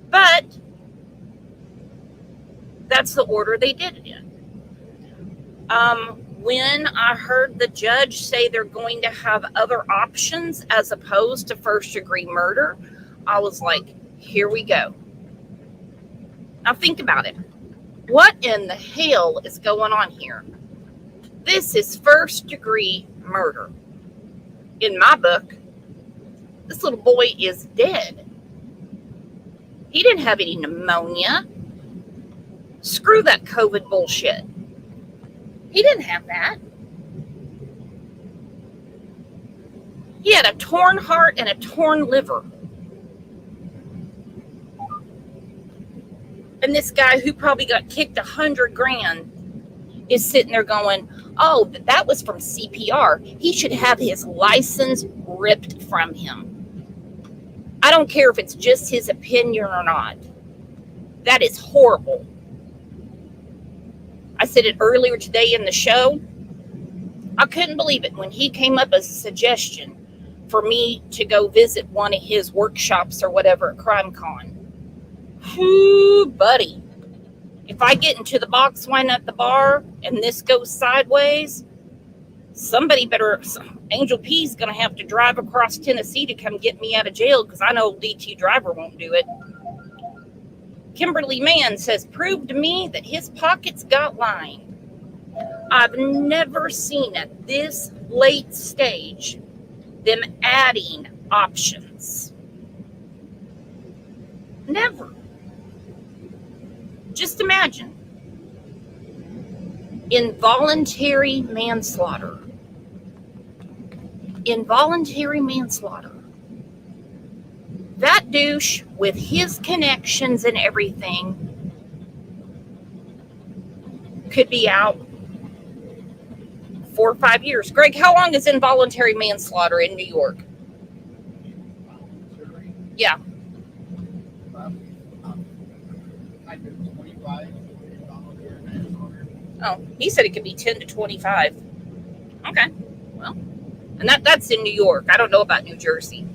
But that's the order they did it in. When I heard the judge say they're going to have other options as opposed to first-degree murder, I was like, here we go. Now think about it. What in the hell is going on here? This is first-degree murder. In my book, this little boy is dead. He didn't have any pneumonia. Screw that COVID bullshit. He didn't have that. He had a torn heart and a torn liver. And this guy who probably got kicked $100,000 is sitting there going, oh, that was from CPR. He should have his license ripped from him. I don't care if it's just his opinion or not. That is horrible. I said it earlier today in the show. I couldn't believe it when he came up as a suggestion for me to go visit one of his workshops or whatever at CrimeCon. Whoo, buddy. If I get into the box wine at the bar and this goes sideways, somebody better, Angel P's going to have to drive across Tennessee to come get me out of jail because I know DT Driver won't do it. Kimberly Mann says, prove to me that his pockets got lined. I've never seen at this late stage them adding options. Never. Just imagine. Involuntary manslaughter. Involuntary manslaughter. That douche with his connections and everything could be out 4 or 5 years. Greg, how long is involuntary manslaughter in New York? Yeah. Oh, he said it could be 10 to 25. Okay. Well, and that's in New York. I don't know about New Jersey.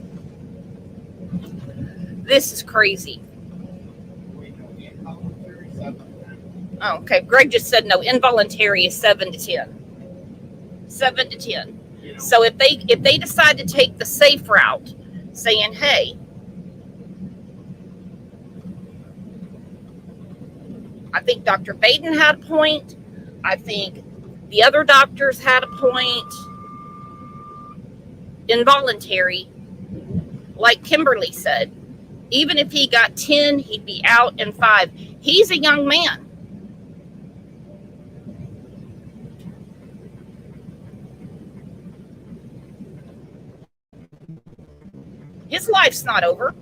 This is crazy. Oh, okay. Greg just said no. Involuntary is 7 to 10. 7 to 10. So if they decide to take the safe route, saying, hey, I think Dr. Baden had a point. I think the other doctors had a point. Involuntary, like Kimberly said, even if he got 10, he'd be out in 5. He's a young man. His life's not over,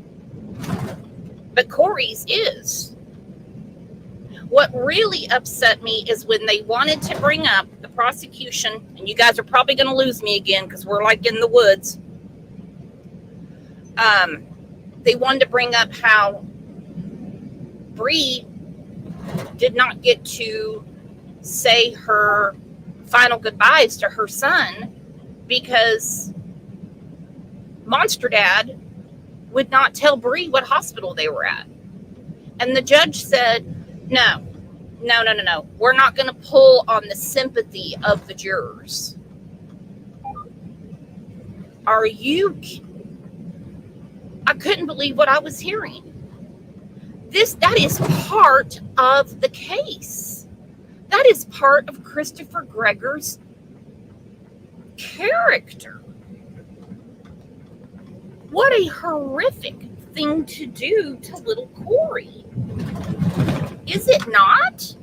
but Corey's is. What really upset me is when they wanted to bring up the prosecution, and you guys are probably going to lose me again because we're like in the woods. They wanted to bring up how Bree did not get to say her final goodbyes to her son because Monster Dad would not tell Bree what hospital they were at. And the judge said, no. We're not going to pull on the sympathy of the jurors. Are you... I couldn't believe what I was hearing. That is part of the case. That is part of Christopher Gregor's character. What a horrific thing to do to little Corey. Is it not?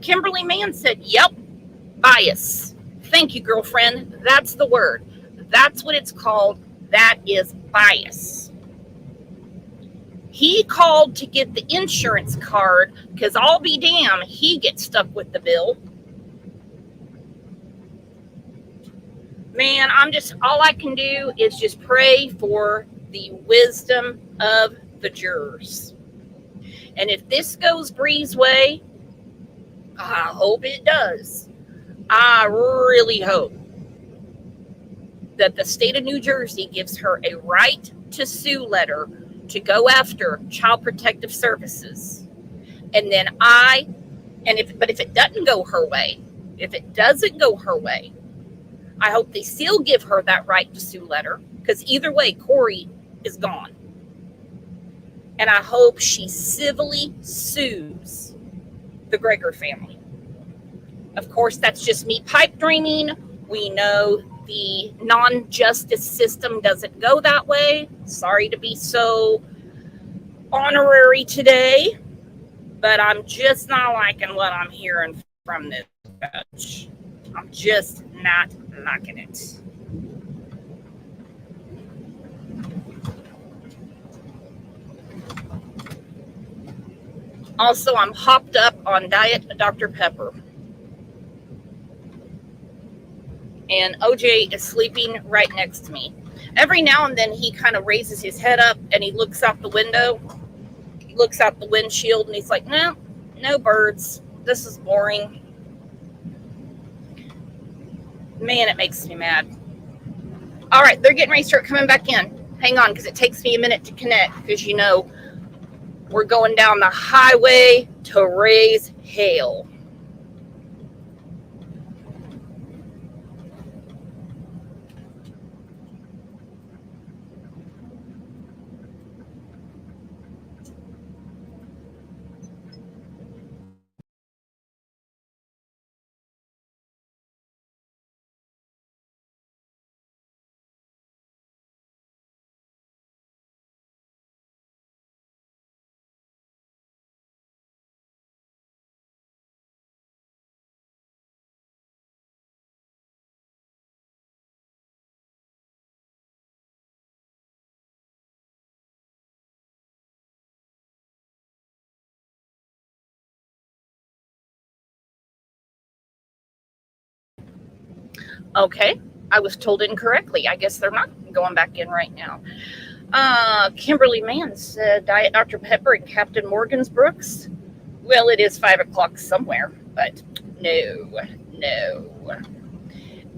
Kimberly Mann said, yep, bias. Thank you, girlfriend. That's the word. That's what it's called. That is bias. He called to get the insurance card because I'll be damned, he gets stuck with the bill. Man, all I can do is just pray for the wisdom of the jurors. And if this goes Bree's way, I hope it does. I really hope that the state of New Jersey gives her a right to sue letter to go after Child Protective Services. And then but if it doesn't go her way, I hope they still give her that right to sue letter, because either way, Corey is gone. And I hope she civilly sues the Gregor family. Of course, that's just me pipe dreaming. We know the non-justice system doesn't go that way. Sorry to be so honorary today, but I'm just not liking what I'm hearing from this judge. I'm just not liking it. Also, I'm hopped up on Diet Dr. Pepper. And OJ is sleeping right next to me. Every now and then he kind of raises his head up and he looks out the window. He looks out the windshield and he's like, no birds. This is boring. Man, it makes me mad. All right, they're getting ready to start coming back in. Hang on, because it takes me a minute to connect, because we're going down the highway to raise hell. Okay, I was told incorrectly. I guess they're not going back in right now. Kimberly Mann said Diet Dr. Pepper and Captain Morgan's Brooks. Well, it is 5 o'clock somewhere, but no.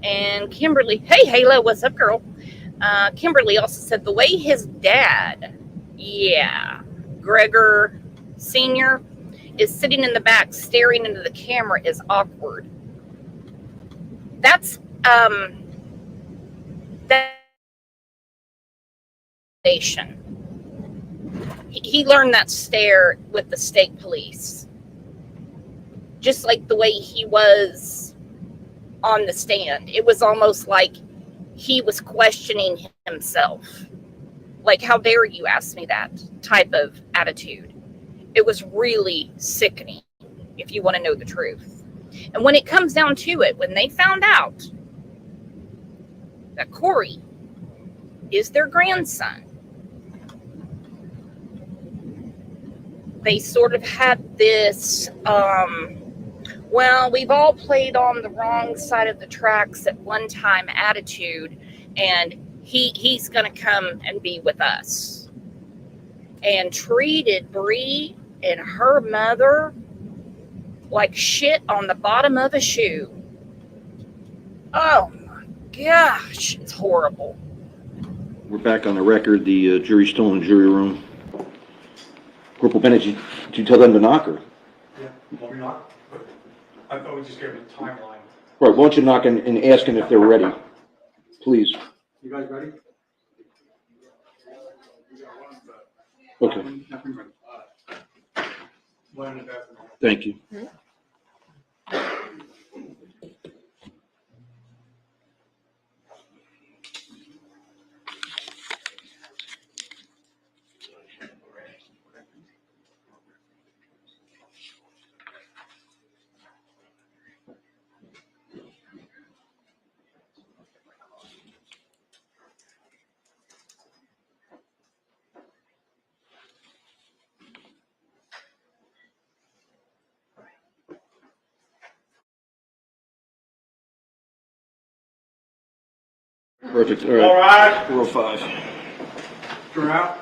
And Kimberly, hey, Halo, what's up, girl? Kimberly also said the way his dad, Gregor Sr., is sitting in the back staring into the camera is awkward. That's that station. He learned that stare with the state police, just like the way he was on the stand. It was almost like he was questioning himself, like, how dare you ask me that type of attitude. It was really sickening, if you want to know the truth. And when it comes down to it, when they found out that Corey is their grandson, they sort of had this, well, we've all played on the wrong side of the tracks at one time attitude, and he's going to come and be with us. And treated Bree and her mother like shit on the bottom of a shoe. Oh my gosh, it's horrible. We're back on the record. The jury's still in the jury room. Corporal Bennett, did you tell them to knock her? Yeah, want me knock? I thought we just gave them a timeline. Right, why don't you knock and ask them if they're ready, please? You guys ready? Okay, One in the bathroom. thank you. Perfect, all All right. right, 405. turn out.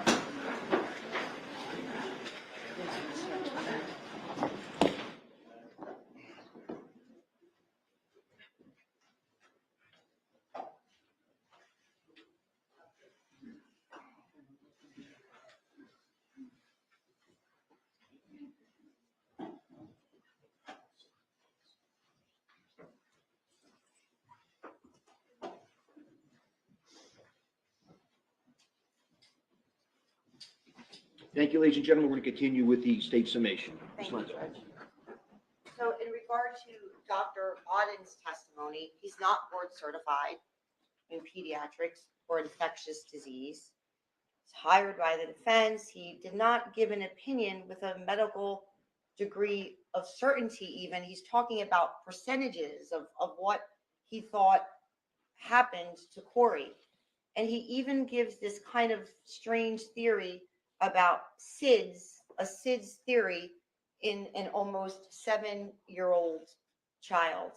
Thank you, ladies and gentlemen. We're going to continue with the state summation. Thank Ms. you, Lenzo. Judge. So in regard to Dr. Auden's testimony, he's not board certified in pediatrics or infectious disease. He's hired by the defense. He did not give an opinion with a medical degree of certainty even. He's talking about percentages of what he thought happened to Corey. And he even gives this kind of strange theory about SIDS, a SIDS theory in an almost 7-year-old child.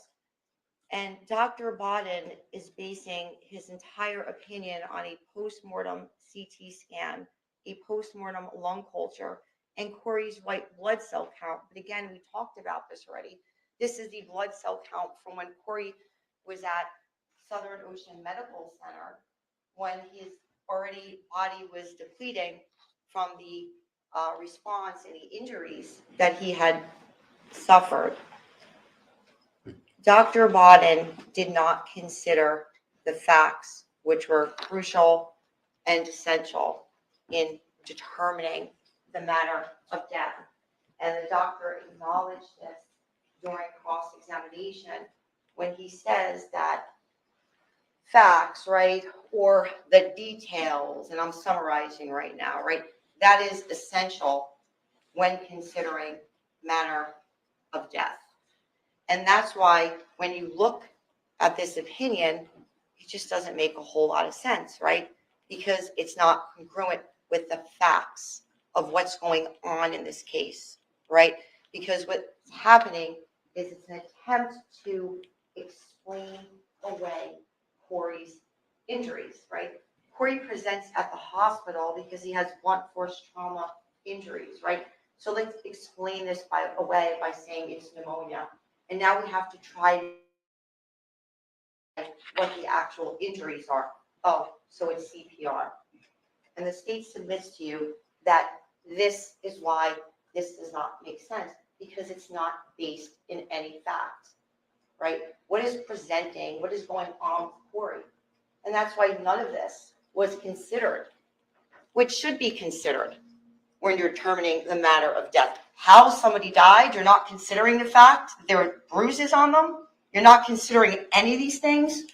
And Dr. Baden is basing his entire opinion on a postmortem CT scan, a postmortem lung culture, and Corey's white blood cell count. But again, we talked about this already. This is the blood cell count from when Corey was at Southern Ocean Medical Center, when his body was depleting from the response and the injuries that he had suffered. Dr. Baden did not consider the facts, which were crucial and essential in determining the manner of death. And the doctor acknowledged this during cross-examination when he says that facts, right, or the details, and I'm summarizing right now, right, that is essential when considering manner of death. And that's why when you look at this opinion, it just doesn't make a whole lot of sense, right? Because it's not congruent with the facts of what's going on in this case, right? Because what's happening is it's an attempt to explain away Corey's injuries, right? Corey presents at the hospital because he has blunt force trauma injuries, right? So let's explain this away by saying it's pneumonia. And now we have to try what the actual injuries are. Oh, so it's CPR. And the state submits to you that this is why this does not make sense, because it's not based in any fact, right? What is presenting, what is going on with Corey? And that's why none of this was considered, which should be considered when you're determining the matter of death. How somebody died, you're not considering the fact that there were bruises on them. You're not considering any of these things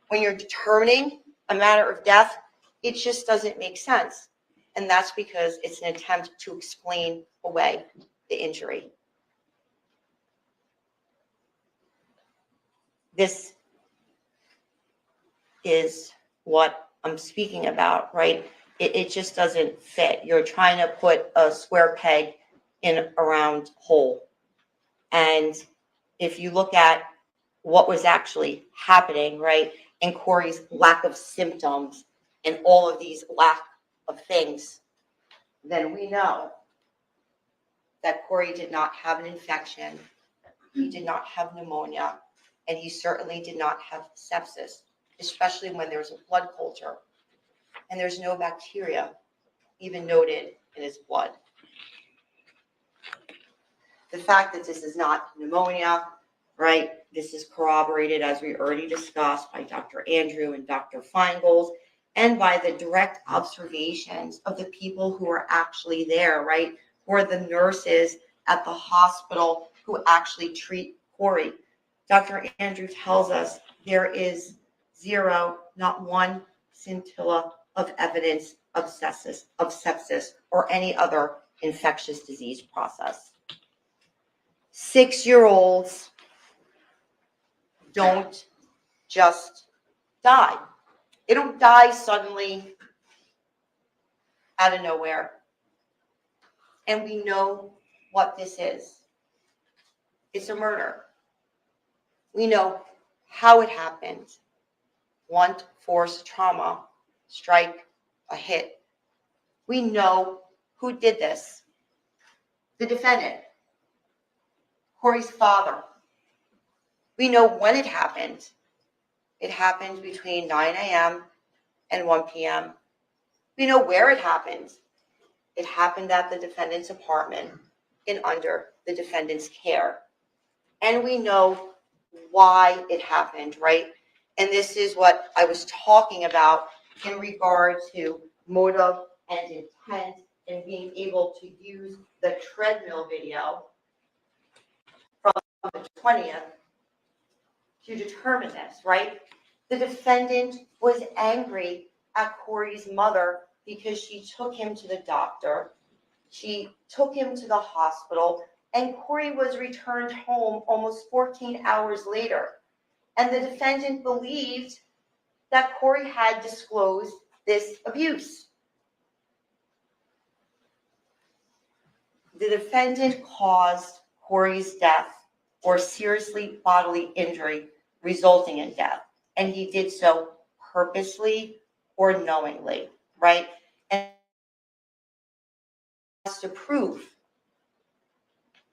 when you're determining a matter of death. It just doesn't make sense. And that's because it's an attempt to explain away the injury. This is what I'm speaking about, right? It just doesn't fit. You're trying to put a square peg in a round hole. And if you look at what was actually happening, right, and Corey's lack of symptoms and all of these lack of things, then we know that Corey did not have an infection, he did not have pneumonia, and he certainly did not have sepsis, especially when there's a blood culture and there's no bacteria even noted in his blood. The fact that this is not pneumonia, right, this is corroborated, as we already discussed, by Dr. Andrew and Dr. Feingold, and by the direct observations of the people who are actually there, right, who are the nurses at the hospital who actually treat Corey. Dr. Andrew tells us there is zero, not one scintilla of evidence of sepsis or any other infectious disease process. 6-year-olds don't just die. They don't die suddenly out of nowhere. And we know what this is. It's a murder. We know how it happened. Blunt force trauma, strike, a hit. We know who did this. The defendant, Corey's father. We know when it happened. It happened between 9 a.m. and 1 p.m. We know where it happened. It happened at the defendant's apartment and under the defendant's care. And we know why it happened, right? And this is what I was talking about in regard to motive and intent and being able to use the treadmill video from the 20th to determine this, right? The defendant was angry at Corey's mother because she took him to the doctor. She took him to the hospital, and Corey was returned home almost 14 hours later. And the defendant believed that Corey had disclosed this abuse. The defendant caused Corey's death or seriously bodily injury resulting in death, and he did so purposely or knowingly, right? And has to prove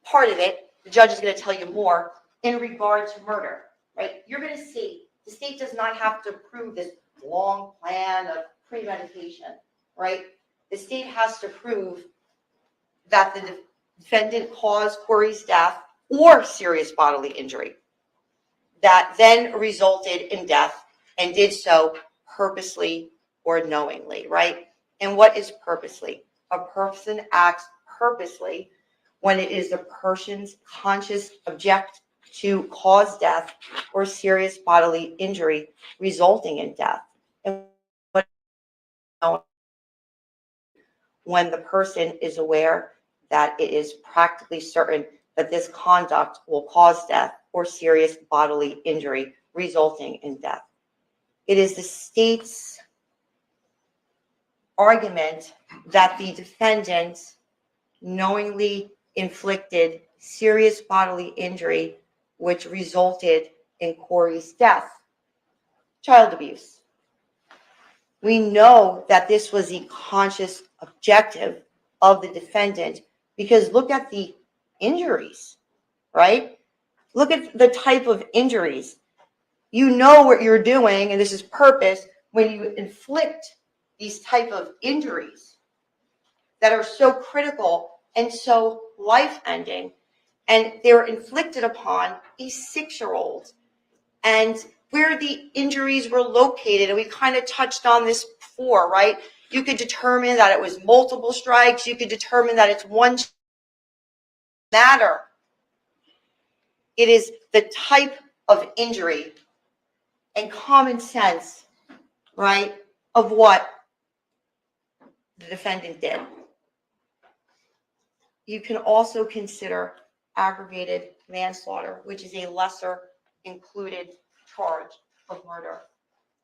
part of it. The judge is going to tell you more in regard to murder, right? You're going to see the state does not have to prove this long plan of premeditation, right? The state has to prove that the defendant caused Corey's death or serious bodily injury that then resulted in death and did so purposely or knowingly, right? And what is purposely? A person acts purposely when it is the person's conscious object to cause death or serious bodily injury resulting in death. And when the person is aware that it is practically certain that this conduct will cause death or serious bodily injury resulting in death. It is the state's argument that the defendant knowingly inflicted serious bodily injury which resulted in Corey's death. Child abuse. We know that this was the conscious objective of the defendant because look at the injuries, right? Look at the type of injuries. You know what you're doing, and this is purpose, when you inflict these type of injuries that are so critical and so life-ending, and they're inflicted upon a 6-year-old. And where the injuries were located, and we kind of touched on this before, right? You could determine that it was multiple strikes. You could determine that it's one matter. It is the type of injury and common sense, right, of what the defendant did. You can also consider aggravated manslaughter, which is a lesser included charge of murder.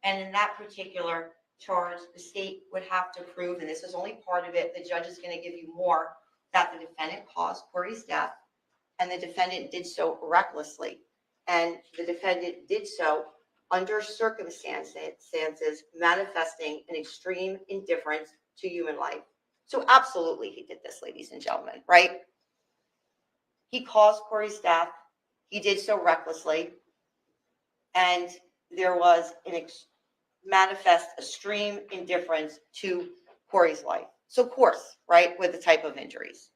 And in that particular charge, the state would have to prove, and this is only part of it, the judge is going to give you more, that the defendant caused Corey's death, and the defendant did so recklessly. And the defendant did so under circumstances manifesting an extreme indifference to human life. So absolutely he did this, ladies and gentlemen, right? He caused Corey's death. He did so recklessly. And there was an manifest extreme indifference to Corey's life. So of course, right, with the type of injuries.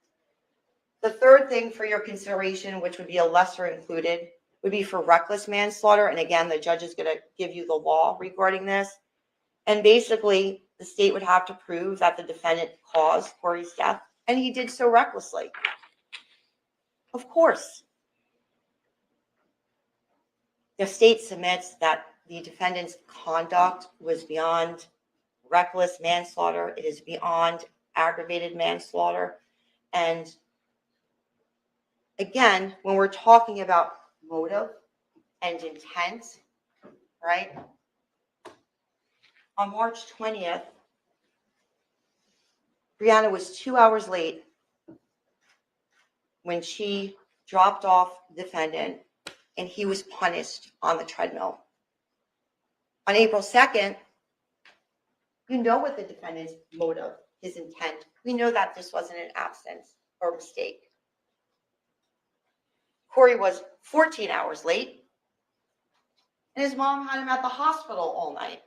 The third thing for your consideration, which would be a lesser included, would be for reckless manslaughter. And again, the judge is going to give you the law regarding this. And basically, the state would have to prove that the defendant caused Corey's death, and he did so recklessly. Of course. The state submits that the defendant's conduct was beyond reckless manslaughter. It is beyond aggravated manslaughter. And again, when we're talking about motive and intent, right? On March 20th, Brianna was 2 hours late when she dropped off the defendant, and he was punished on the treadmill. On April 2nd, you know what the defendant's motive, his intent. We know that this wasn't an absence or mistake. Corey was 14 hours late, and his mom had him at the hospital all night.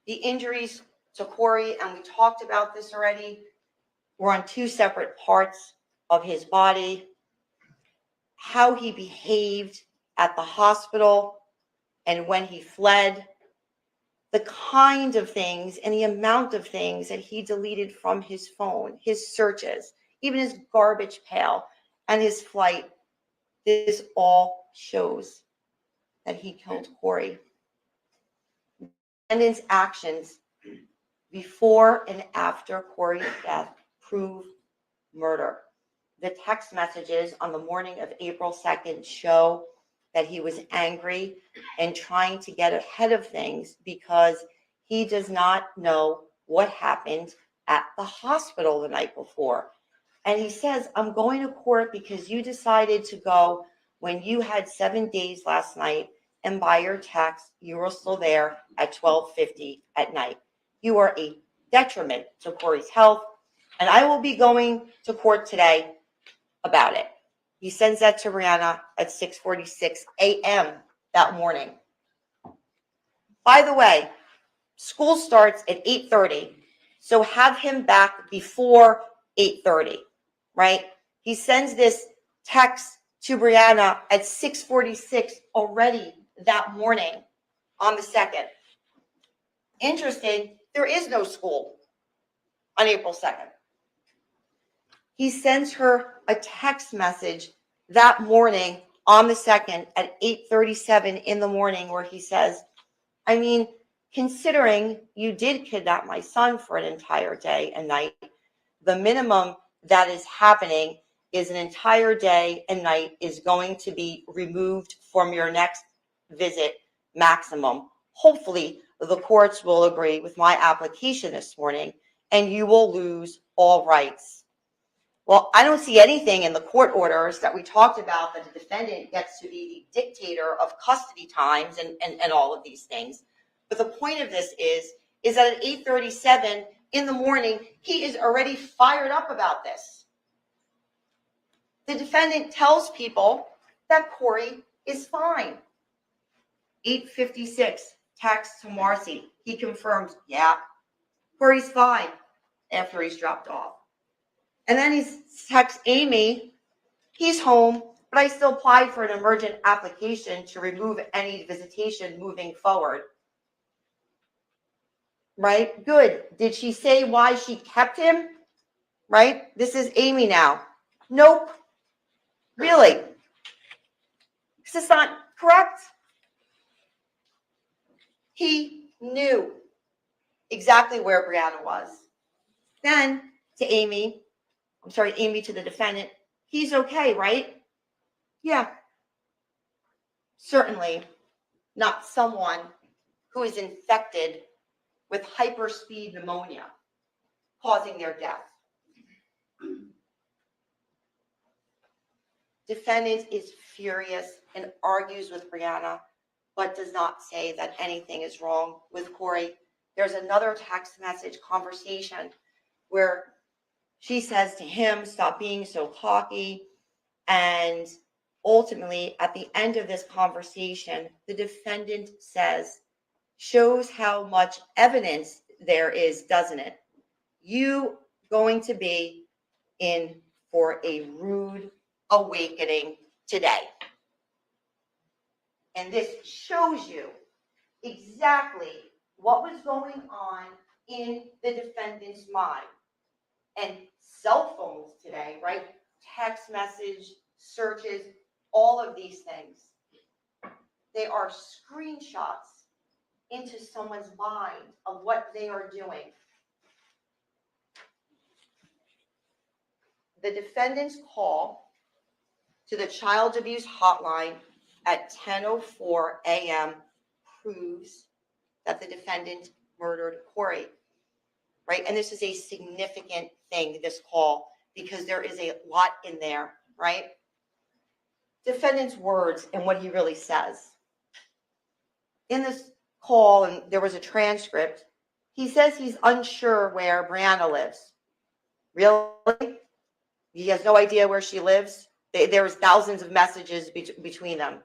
The injuries to Corey, and we talked about this already, were on two separate parts of his body. How he behaved at the hospital and when he fled, the kind of things and the amount of things that he deleted from his phone, his searches, even his garbage pail and his flight, this all shows that he killed Corey. Defendant's actions before and after Corey's death prove murder. The text messages on the morning of April 2nd show that he was angry and trying to get ahead of things because he does not know what happened at the hospital the night before. And he says, I'm going to court because you decided to go when you had 7 days last night, and by your text, you were still there at 12:50 at night. You are a detriment to Corey's health, and I will be going to court today about it. He sends that to Brianna at 6:46 a.m. that morning. By the way, school starts at 8:30, so have him back before 8:30, right? He sends this text to Brianna at 6:46 already that morning on the 2nd. Interesting, there is no school on April 2nd. He sends her a text message that morning on the 2nd at 8:37 in the morning where he says, I mean, considering you did kidnap my son for an entire day and night, the minimum that is happening is an entire day and night is going to be removed from your next visit maximum. Hopefully, the courts will agree with my application this morning and you will lose all rights. Well, I don't see anything in the court orders that we talked about that the defendant gets to be the dictator of custody times and all of these things. But the point of this is that at 8:37 in the morning, he is already fired up about this. The defendant tells people that Corey is fine. 8:56, text to Marcy. He confirms, yeah, Corey's fine after he's dropped off. And then he texts Amy, he's home, but I still applied for an emergent application to remove any visitation moving forward. Right? Good. Did she say why she kept him? Right? This is Amy now. Nope. Really? This is not correct. He knew exactly where Brianna was. Then to Amy to the defendant, he's okay, right? Yeah. Certainly not someone who is infected with hyperspeed pneumonia, causing their death. Defendant is furious and argues with Brianna, but does not say that anything is wrong with Corey. There's another text message conversation where she says to him, stop being so cocky. And ultimately, at the end of this conversation, the defendant says, shows how much evidence there is, doesn't it? You going to be in for a rude awakening today. And this shows you exactly what was going on in the defendant's mind. And cell phones today, right? Text message, searches, all of these things. They are screenshots into someone's mind of what they are doing. The defendant's call to the child abuse hotline at 10:04 a.m. proves that the defendant murdered Corey, right? And this is a significant thing, this call, because there is a lot in there, right? Defendant's words and what he really says. In this call, and there was a transcript, he says he's unsure where Brianna lives. Really? He has no idea where she lives? There's thousands of messages between them.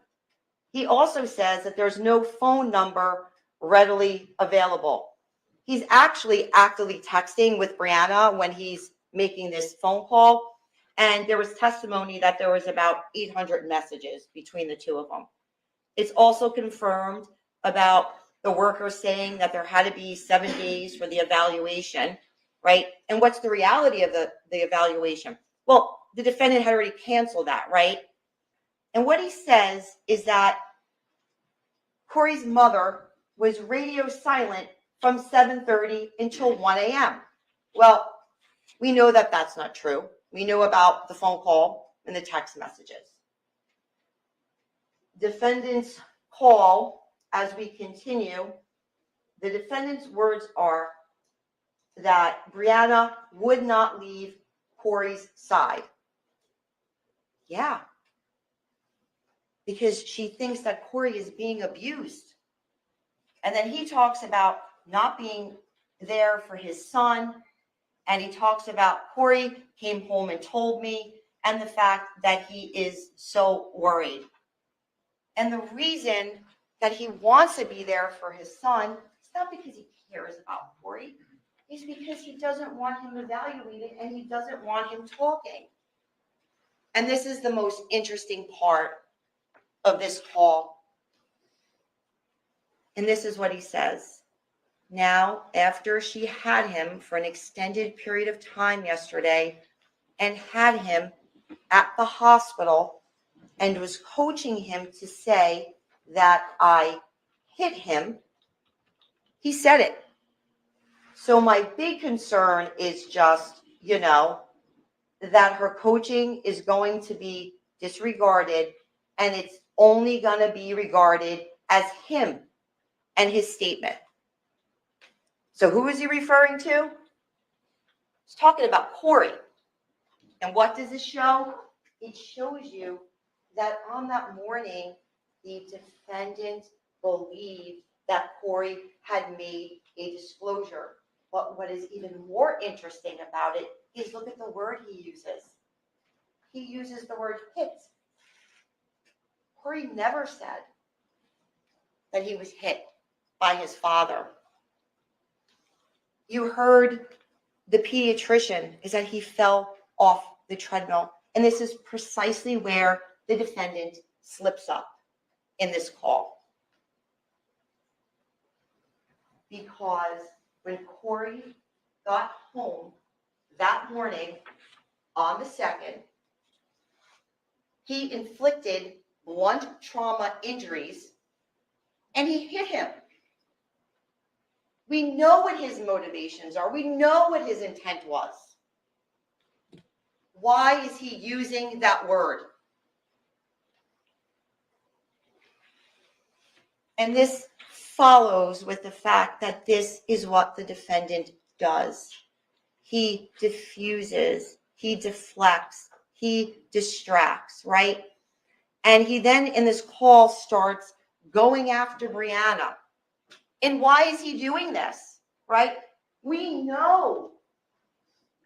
He also says that there's no phone number readily available. He's actually actively texting with Brianna when he's making this phone call. And there was testimony that there was about 800 messages between the two of them. It's also confirmed about the worker saying that there had to be 7 days for the evaluation, right? And what's the reality of the evaluation? Well, the defendant had already canceled that, right? And what he says is that Corey's mother was radio silent from 7:30 until 1 a.m. Well, we know that that's not true. We know about the phone call and the text messages. Defendant's call, as we continue, the defendant's words are that Brianna would not leave Corey's side. Yeah. Because she thinks that Corey is being abused. And then he talks about not being there for his son. And he talks about Corey came home and told me, and the fact that he is so worried. And the reason that he wants to be there for his son is not because he cares about Corey. It's because he doesn't want him evaluated and he doesn't want him talking. And this is the most interesting part of this call. And this is what he says. Now, after she had him for an extended period of time yesterday and had him at the hospital and was coaching him to say that I hit him, he said it. So my big concern is just, that her coaching is going to be disregarded and it's only going to be regarded as him and his statement. So who is he referring to? He's talking about Corey. And what does it show? It shows you that on that morning, the defendant believed that Corey had made a disclosure. But what is even more interesting about it is look at the word he uses. He uses the word hit. Corey never said that he was hit by his father. You heard the pediatrician is that he fell off the treadmill. And this is precisely where the defendant slips up in this call. Because when Corey got home that morning on the 2nd, he inflicted blunt trauma injuries and he hit him. We know what his motivations are. We know what his intent was. Why is he using that word? And this follows with the fact that this is what the defendant does. He diffuses, he deflects, he distracts, right? And he then in this call starts going after Brianna. And why is he doing this, right? We know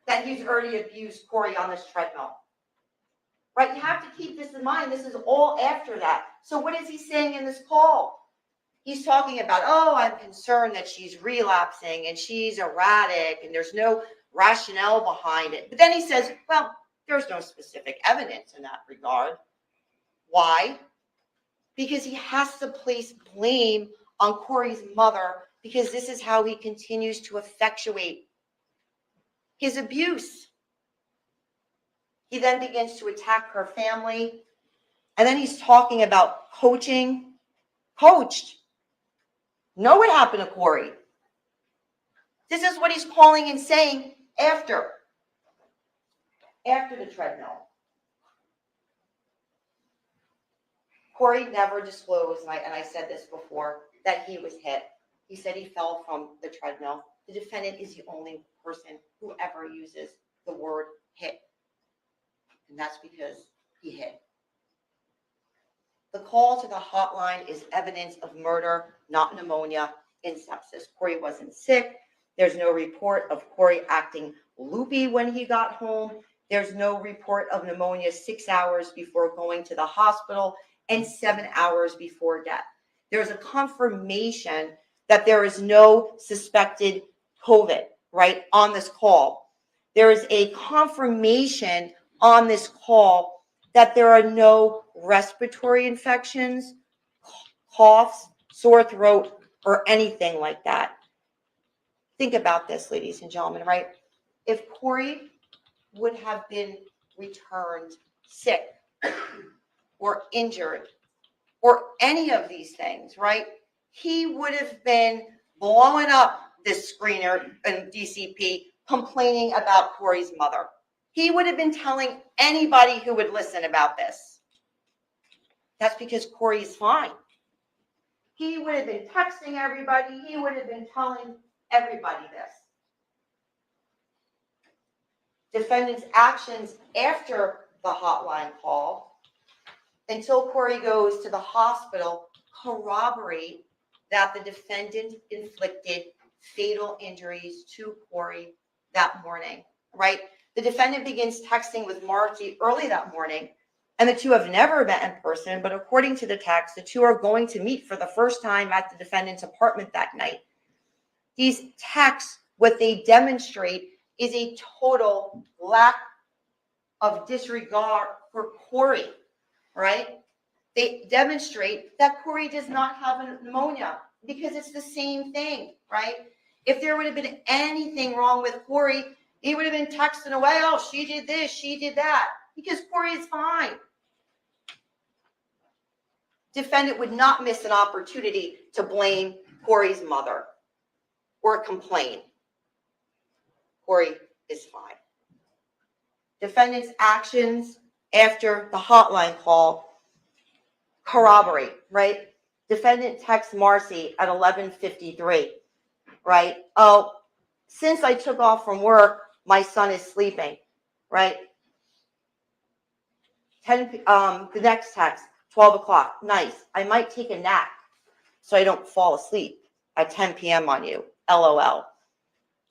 that he's already abused Corey on this treadmill, right? You have to keep this in mind. This is all after that. So what is he saying in this call? He's talking about, oh, I'm concerned that she's relapsing and she's erratic and there's no rationale behind it. But then he says, well, there's no specific evidence in that regard. Why? Because he has to place blame on Corey's mother because this is how he continues to effectuate his abuse. He then begins to attack her family. And then he's talking about coaching. Coached. Know what happened to Corey. This is what he's calling and saying after the treadmill. Corey never disclosed, and I said this before, that he was hit. He said he fell from the treadmill. The defendant is the only person who ever uses the word hit. And that's because he hit. The call to the hotline is evidence of murder, not pneumonia in sepsis. Corey wasn't sick. There's no report of Corey acting loopy when he got home. There's no report of pneumonia 6 hours before going to the hospital and 7 hours before death. There's a confirmation that there is no suspected COVID, right, on this call. There is a confirmation on this call that there are no respiratory infections, coughs, sore throat, or anything like that. Think about this, ladies and gentlemen, right? If Corey would have been returned sick or injured or any of these things, right? He would have been blowing up this screener in DCP complaining about Corey's mother. He would have been telling anybody who would listen about this. That's because Corey's fine. He would have been texting everybody. He would have been telling everybody this. Defendant's actions after the hotline call until Corey goes to the hospital corroborate that the defendant inflicted fatal injuries to Corey that morning, right? The defendant begins texting with Margie early that morning, and the two have never met in person, but according to the text, the two are going to meet for the first time at the defendant's apartment that night. These texts, what they demonstrate is a total lack of disregard for Corey, right? They demonstrate that Corey does not have a pneumonia because it's the same thing, right? If there would have been anything wrong with Corey, he would have been texting away, oh, she did this, she did that, because Corey is fine. Defendant would not miss an opportunity to blame Corey's mother or complain. Corey is fine. Defendant's actions after the hotline call corroborate, right? Defendant texts Marcy at 11:53, right? Oh, since I took off from work, my son is sleeping, right? The next text, 12 o'clock, nice. I might take a nap so I don't fall asleep at 10 p.m. on you, LOL.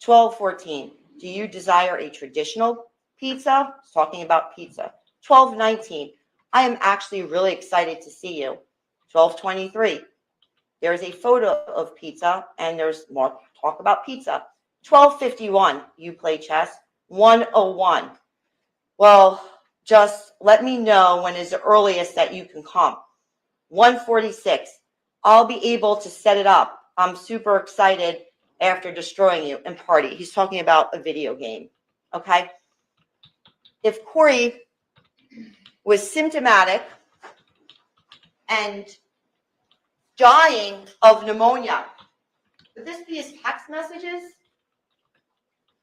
12:14, do you desire a traditional pizza? It's talking about pizza. 12:19, I am actually really excited to see you. 12:23, there's a photo of pizza and there's more talk about pizza. 12:51, you play chess. 1:01, well, just let me know when is the earliest that you can come. 1:46, I'll be able to set it up. I'm super excited after destroying you and party. He's talking about a video game, okay? If Corey was symptomatic and dying of pneumonia, would this be his text messages?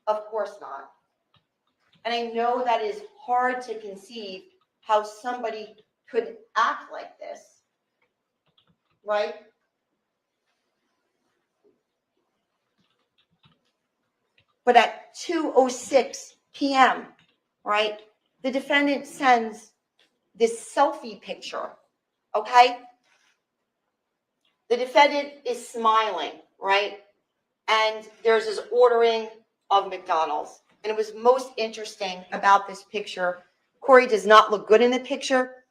Of course not. And I know that is hard to conceive how somebody could act like this, right? But at 2:06 p.m., right, the defendant sends this selfie picture, okay? The defendant is smiling, right? And there's this ordering of McDonald's. And it was most interesting about this picture. Corey does not look good in the picture,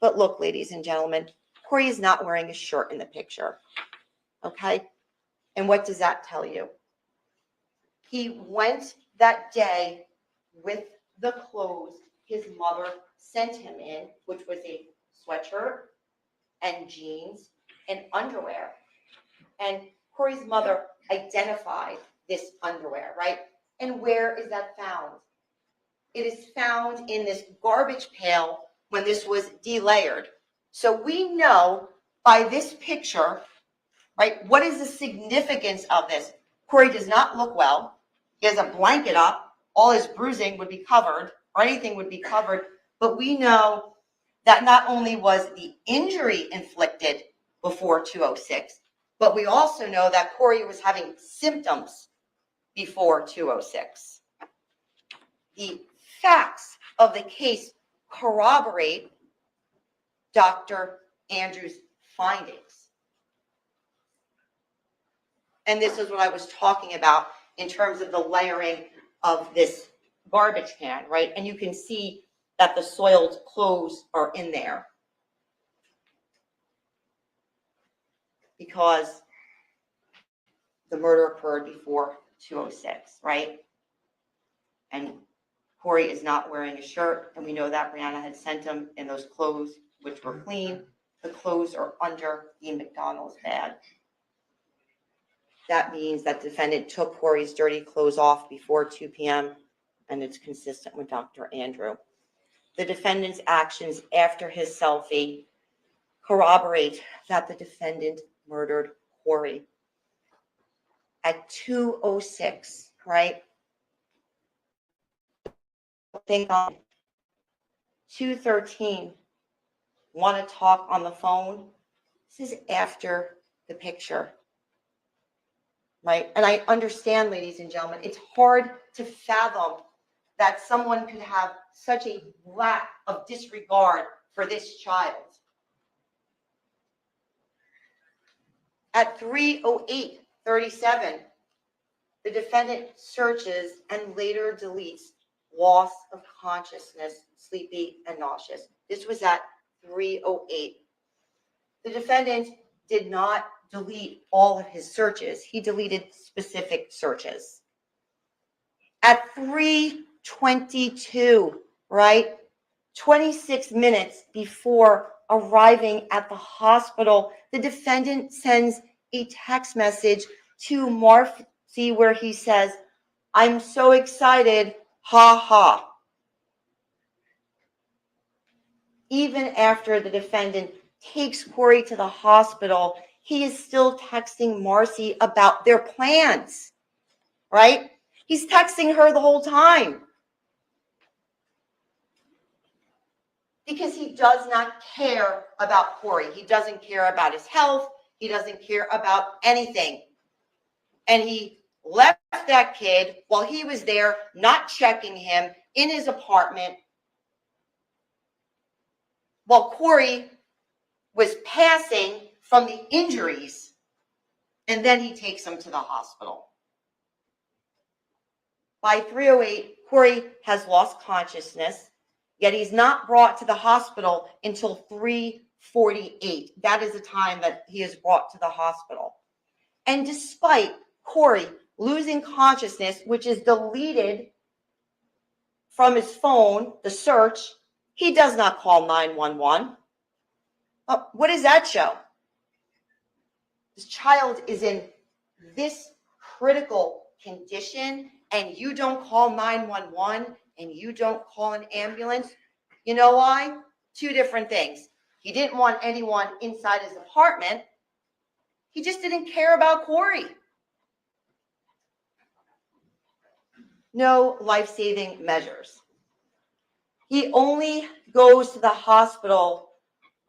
but look, ladies and gentlemen, Corey is not wearing a shirt in the picture, okay? And what does that tell you? He went that day with the clothes his mother sent him in, which was a sweatshirt and jeans and underwear. And Corey's mother identified this underwear, right? And where is that found? It is found in this garbage pail when this was delayered. So we know by this picture, right, what is the significance of this? Corey does not look well. He has a blanket up. All his bruising would be covered, or anything would be covered. But we know that not only was the injury inflicted before 2:06, but we also know that Corey was having symptoms before 2:06. The facts of the case corroborate Dr. Andrews' findings. And this is what I was talking about in terms of the layering of this garbage can, right? And you can see that the soiled clothes are in there because the murder occurred before 2:06, right? And Corey is not wearing a shirt, and we know that Brianna had sent him in those clothes, which were clean. The clothes are under the McDonald's bag. that means that defendant took Corey's dirty clothes off before 2 p.m., and it's consistent with Dr. Andrew. The defendant's actions after his selfie corroborate that the defendant murdered Corey. At 2:06, right? Think on 2:13, want to talk on the phone. This is after the picture, right? And I understand, ladies and gentlemen, it's hard to fathom that someone could have such a lack of disregard for this child. At 3:08:37, the defendant searches and later deletes loss of consciousness, sleepy, and nauseous. This was at 3:08. The defendant did not delete all of his searches. He deleted specific searches. At 3:22, right? 26 minutes before arriving at the hospital, the defendant sends a text message to Marcy where he says, "I'm so excited, ha ha." Even after the defendant takes Corey to the hospital, he is still texting Marcy about their plans, right? He's texting her the whole time because he does not care about Corey. He doesn't care about his health. He doesn't care about anything. And he left that kid while he was there, not checking him in his apartment, while Corey was passing from the injuries, and then he takes him to the hospital. By 3:08, Corey has lost consciousness, yet he's not brought to the hospital until 3:48. That is the time that he is brought to the hospital. And despite Corey losing consciousness, which is deleted from his phone, the search, he does not call 911. What does that show? This child is in this critical condition, and you don't call 911 and you don't call an ambulance. You know why? Two different things. He didn't want anyone inside his apartment. He just didn't care about Corey. No life-saving measures. He only goes to the hospital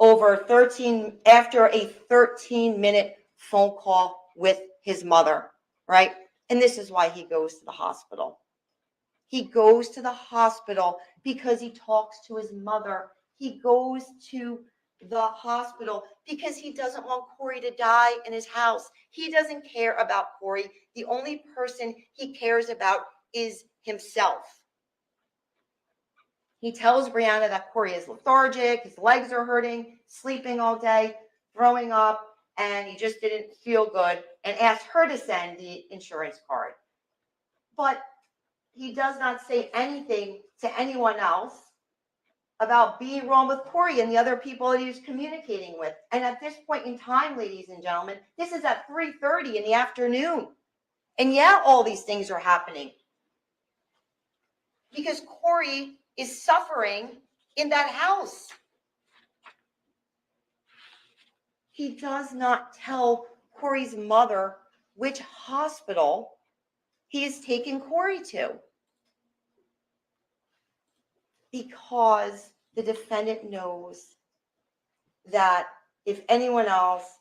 after a 13-minute phone call with his mother, right? And this is why he goes to the hospital. He goes to the hospital because he talks to his mother. He goes to the hospital because he doesn't want Corey to die in his house. He doesn't care about Corey. The only person he cares about is himself. He tells Brianna that Corey is lethargic, his legs are hurting, sleeping all day, throwing up, and he just didn't feel good, and asks her to send the insurance card. But he does not say anything to anyone else about being wrong with Corey and the other people that he was communicating with. And at this point in time, ladies and gentlemen, this is at 3:30 in the afternoon. And yeah, all these things are happening because Corey is suffering in that house. He does not tell Corey's mother which hospital he is taking Corey to, because the defendant knows that if anyone else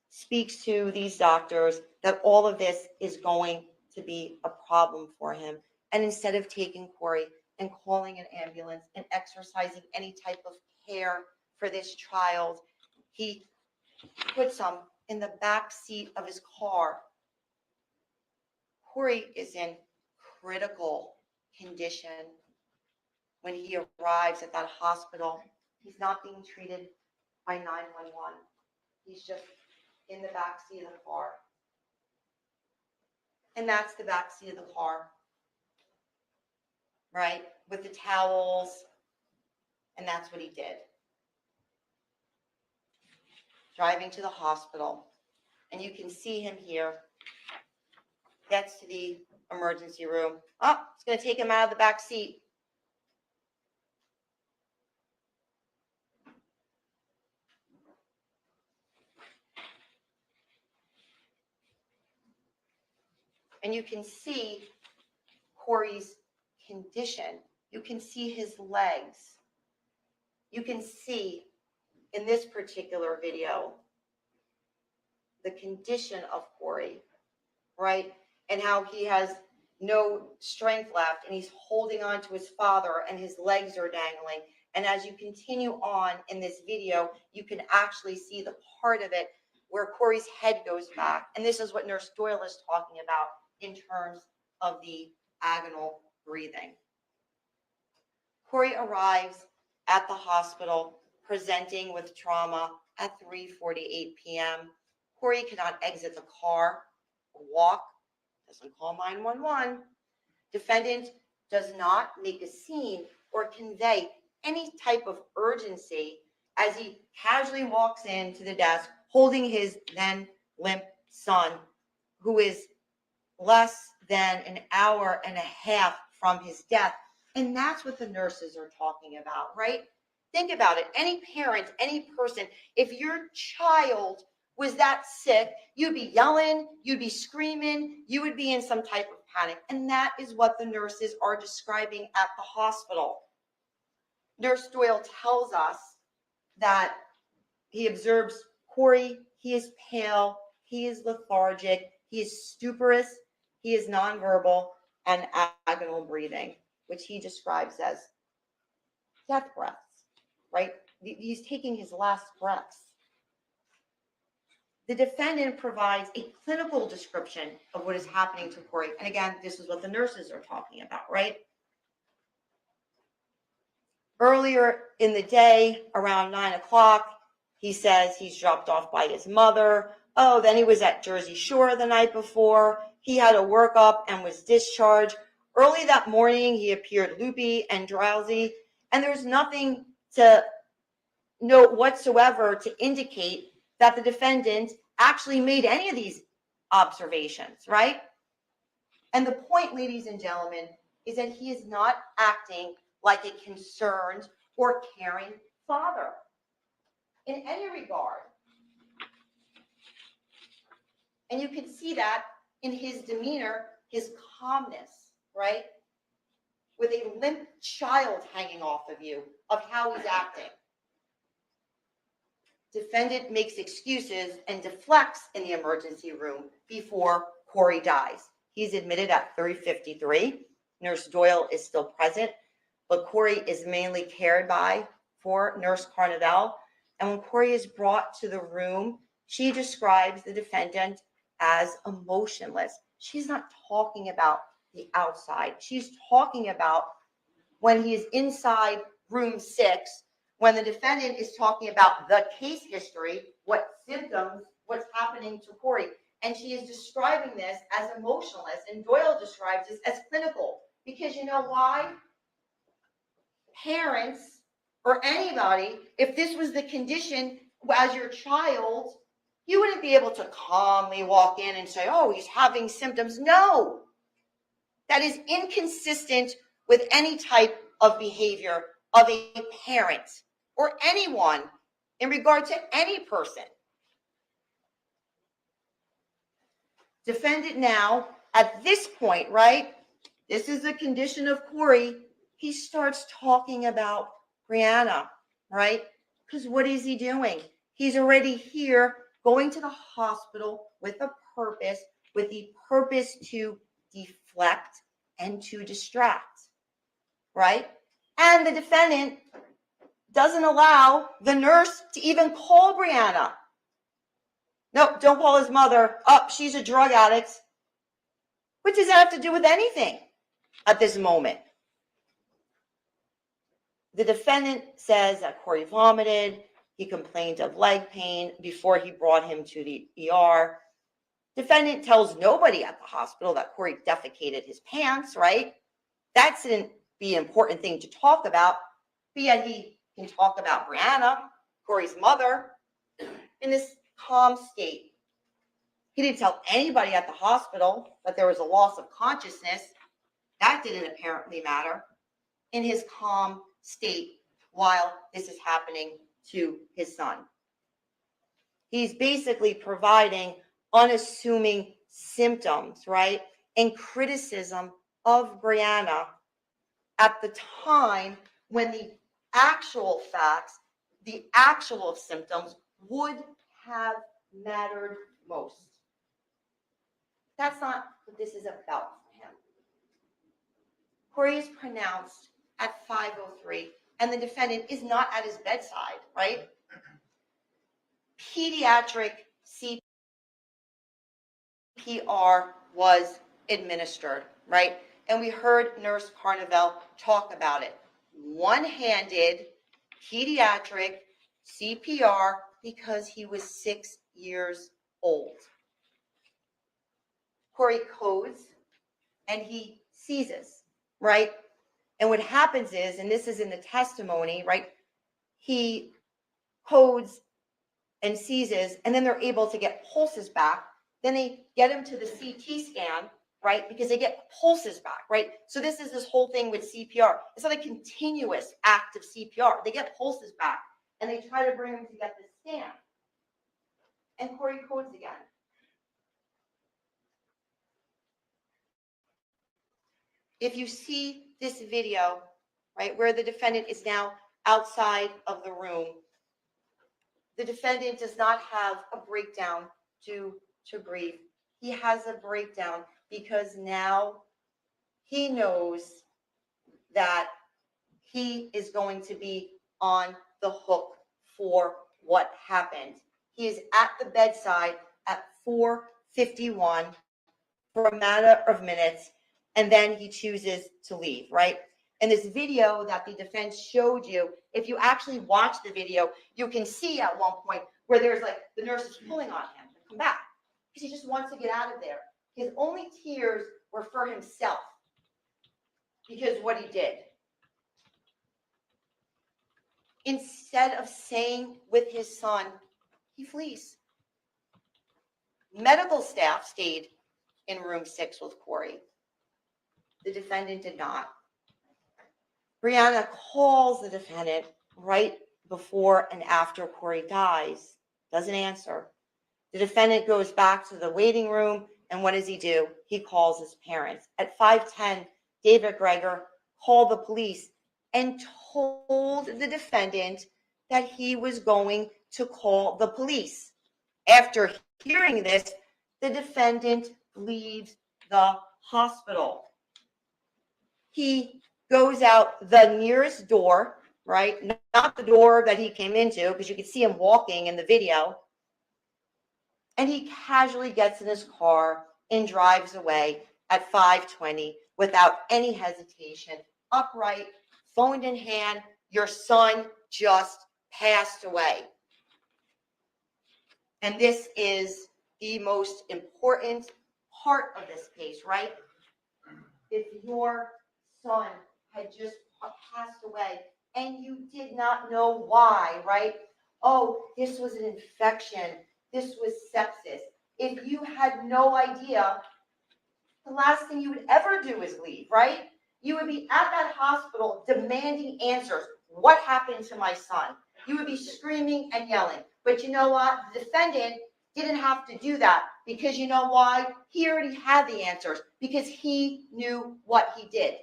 speaks to these doctors, that all of this is going to be a problem for him. And instead of taking Corey and calling an ambulance and exercising any type of care for this child, he puts him in the back seat of his car. Corey is in critical condition when he arrives at that hospital. He's not being treated by 911. He's just in the back seat of the car. And that's the back seat of the car, right? With the towels. And that's what he did. Driving to the hospital. And you can see him here gets to the emergency room. Oh, it's going to take him out of the back seat. And you can see Corey's condition. You can see his legs. You can see in this particular video the condition of Corey, right? And how he has no strength left and he's holding on to his father and his legs are dangling. And as you continue on in this video, you can actually see the part of it where Corey's head goes back. And this is what Nurse Doyle is talking about in terms of the agonal breathing. Corey arrives at the hospital presenting with trauma at 3:48 p.m. Corey cannot exit the car or walk, doesn't call 911. Defendant does not make a scene or convey any type of urgency as he casually walks into the desk holding his then limp son, who is less than an hour and a half from his death. And that's what the nurses are talking about, right? Think about it. Any parent, any person, if your child was that sick, you'd be yelling, you'd be screaming, you would be in some type of panic. And that is what the nurses are describing at the hospital. Nurse Doyle tells us that he observes Corey, he is pale, he is lethargic, he is stuporous, he is nonverbal, and agonal breathing, which he describes as death breaths, right? He's taking his last breaths. The defendant provides a clinical description of what is happening to Corey. And again, this is what the nurses are talking about, right? Earlier in the day, around 9 o'clock, he says he's dropped off by his mother. Oh, then he was at Jersey Shore the night before. He had a workup and was discharged. Early that morning, he appeared loopy and drowsy. And there's nothing to note whatsoever to indicate that the defendant actually made any of these observations, right? And the point, ladies and gentlemen, is that he is not acting like a concerned or caring father in any regard. And you can see that in his demeanor, his calmness, right? With a limp child hanging off of you, of how he's acting. Defendant makes excuses and deflects in the emergency room before Corey dies. He's admitted at 3:53. Nurse Doyle is still present, but Corey is mainly cared by for Nurse Carnevale. And when Corey is brought to the room, she describes the defendant as emotionless. She's not talking about the outside. She's talking about when he is inside room 6, when the defendant is talking about the case history, what symptoms, what's happening to Corey. And she is describing this as emotionless, and Doyle describes this as clinical. Because you know why? Parents or anybody, if this was the condition as your child, you wouldn't be able to calmly walk in and say, oh, he's having symptoms. No, that is inconsistent with any type of behavior of a parent or anyone in regard to any person. Defendant now, at this point, right? This is the condition of Corey. He starts talking about Brianna, right? Because what is he doing? He's already here going to the hospital with a purpose, with the purpose to deflect and to distract, right? And the defendant doesn't allow the nurse to even call Brianna. No, don't call his mother. Oh, she's a drug addict. What does that have to do with anything at this moment? The defendant says that Corey vomited. He complained of leg pain before he brought him to the ER. Defendant tells nobody at the hospital that Corey defecated his pants, right? That shouldn't be an important thing to talk about, but yet he can talk about Brianna, Corey's mother, in this calm state. He didn't tell anybody at the hospital that there was a loss of consciousness. That didn't apparently matter in his calm state while this is happening to his son. He's basically providing unassuming symptoms, right? And criticism of Brianna at the time when the actual facts, the actual symptoms would have mattered most. That's not what this is about for him. Corey is pronounced at 5:03, and the defendant is not at his bedside, right? Pediatric CPR was administered, right? And we heard Nurse Carnival talk about it. One-handed pediatric CPR because he was 6 years old. Corey codes and he seizes, right? And what happens is, and this is in the testimony, right? He codes and seizes, and then they're able to get pulses back. Then they get him to the CT scan, right? Because they get pulses back, right? So this is this whole thing with CPR. It's not a continuous act of CPR. They get pulses back, and they try to bring him to get the scan. And Corey codes again. If you see this video, right, where the defendant is now outside of the room, the defendant does not have a breakdown due to grief. He has a breakdown because now he knows that he is going to be on the hook for what happened. He is at the bedside at 4:51 for a matter of minutes, and then he chooses to leave, right? And this video that the defense showed you, if you actually watch the video, you can see at one point where there's like the nurse is pulling on him to come back because he just wants to get out of there. His only tears were for himself because what he did. Instead of staying with his son, he flees. Medical staff stayed in room 6 with Corey. The defendant did not. Brianna calls the defendant right before and after Corey dies, doesn't answer. The defendant goes back to the waiting room, and what does he do? He calls his parents. At 5:10, David Greger called the police and told the defendant that he was going to call the police. After hearing this, the defendant leaves the hospital. He goes out the nearest door, right? Not the door that he came into, because you can see him walking in the video. And he casually gets in his car and drives away at 5:20 without any hesitation, upright, phone in hand. Your son just passed away. And this is the most important part of this case, right? If your son had just passed away and you did not know why, right? Oh, this was an infection. This was sepsis. If you had no idea, the last thing you would ever do is leave, right? You would be at that hospital demanding answers. What happened to my son? You would be screaming and yelling. But you know what? The defendant didn't have to do that because you know why? He already had the answers because he knew what he did,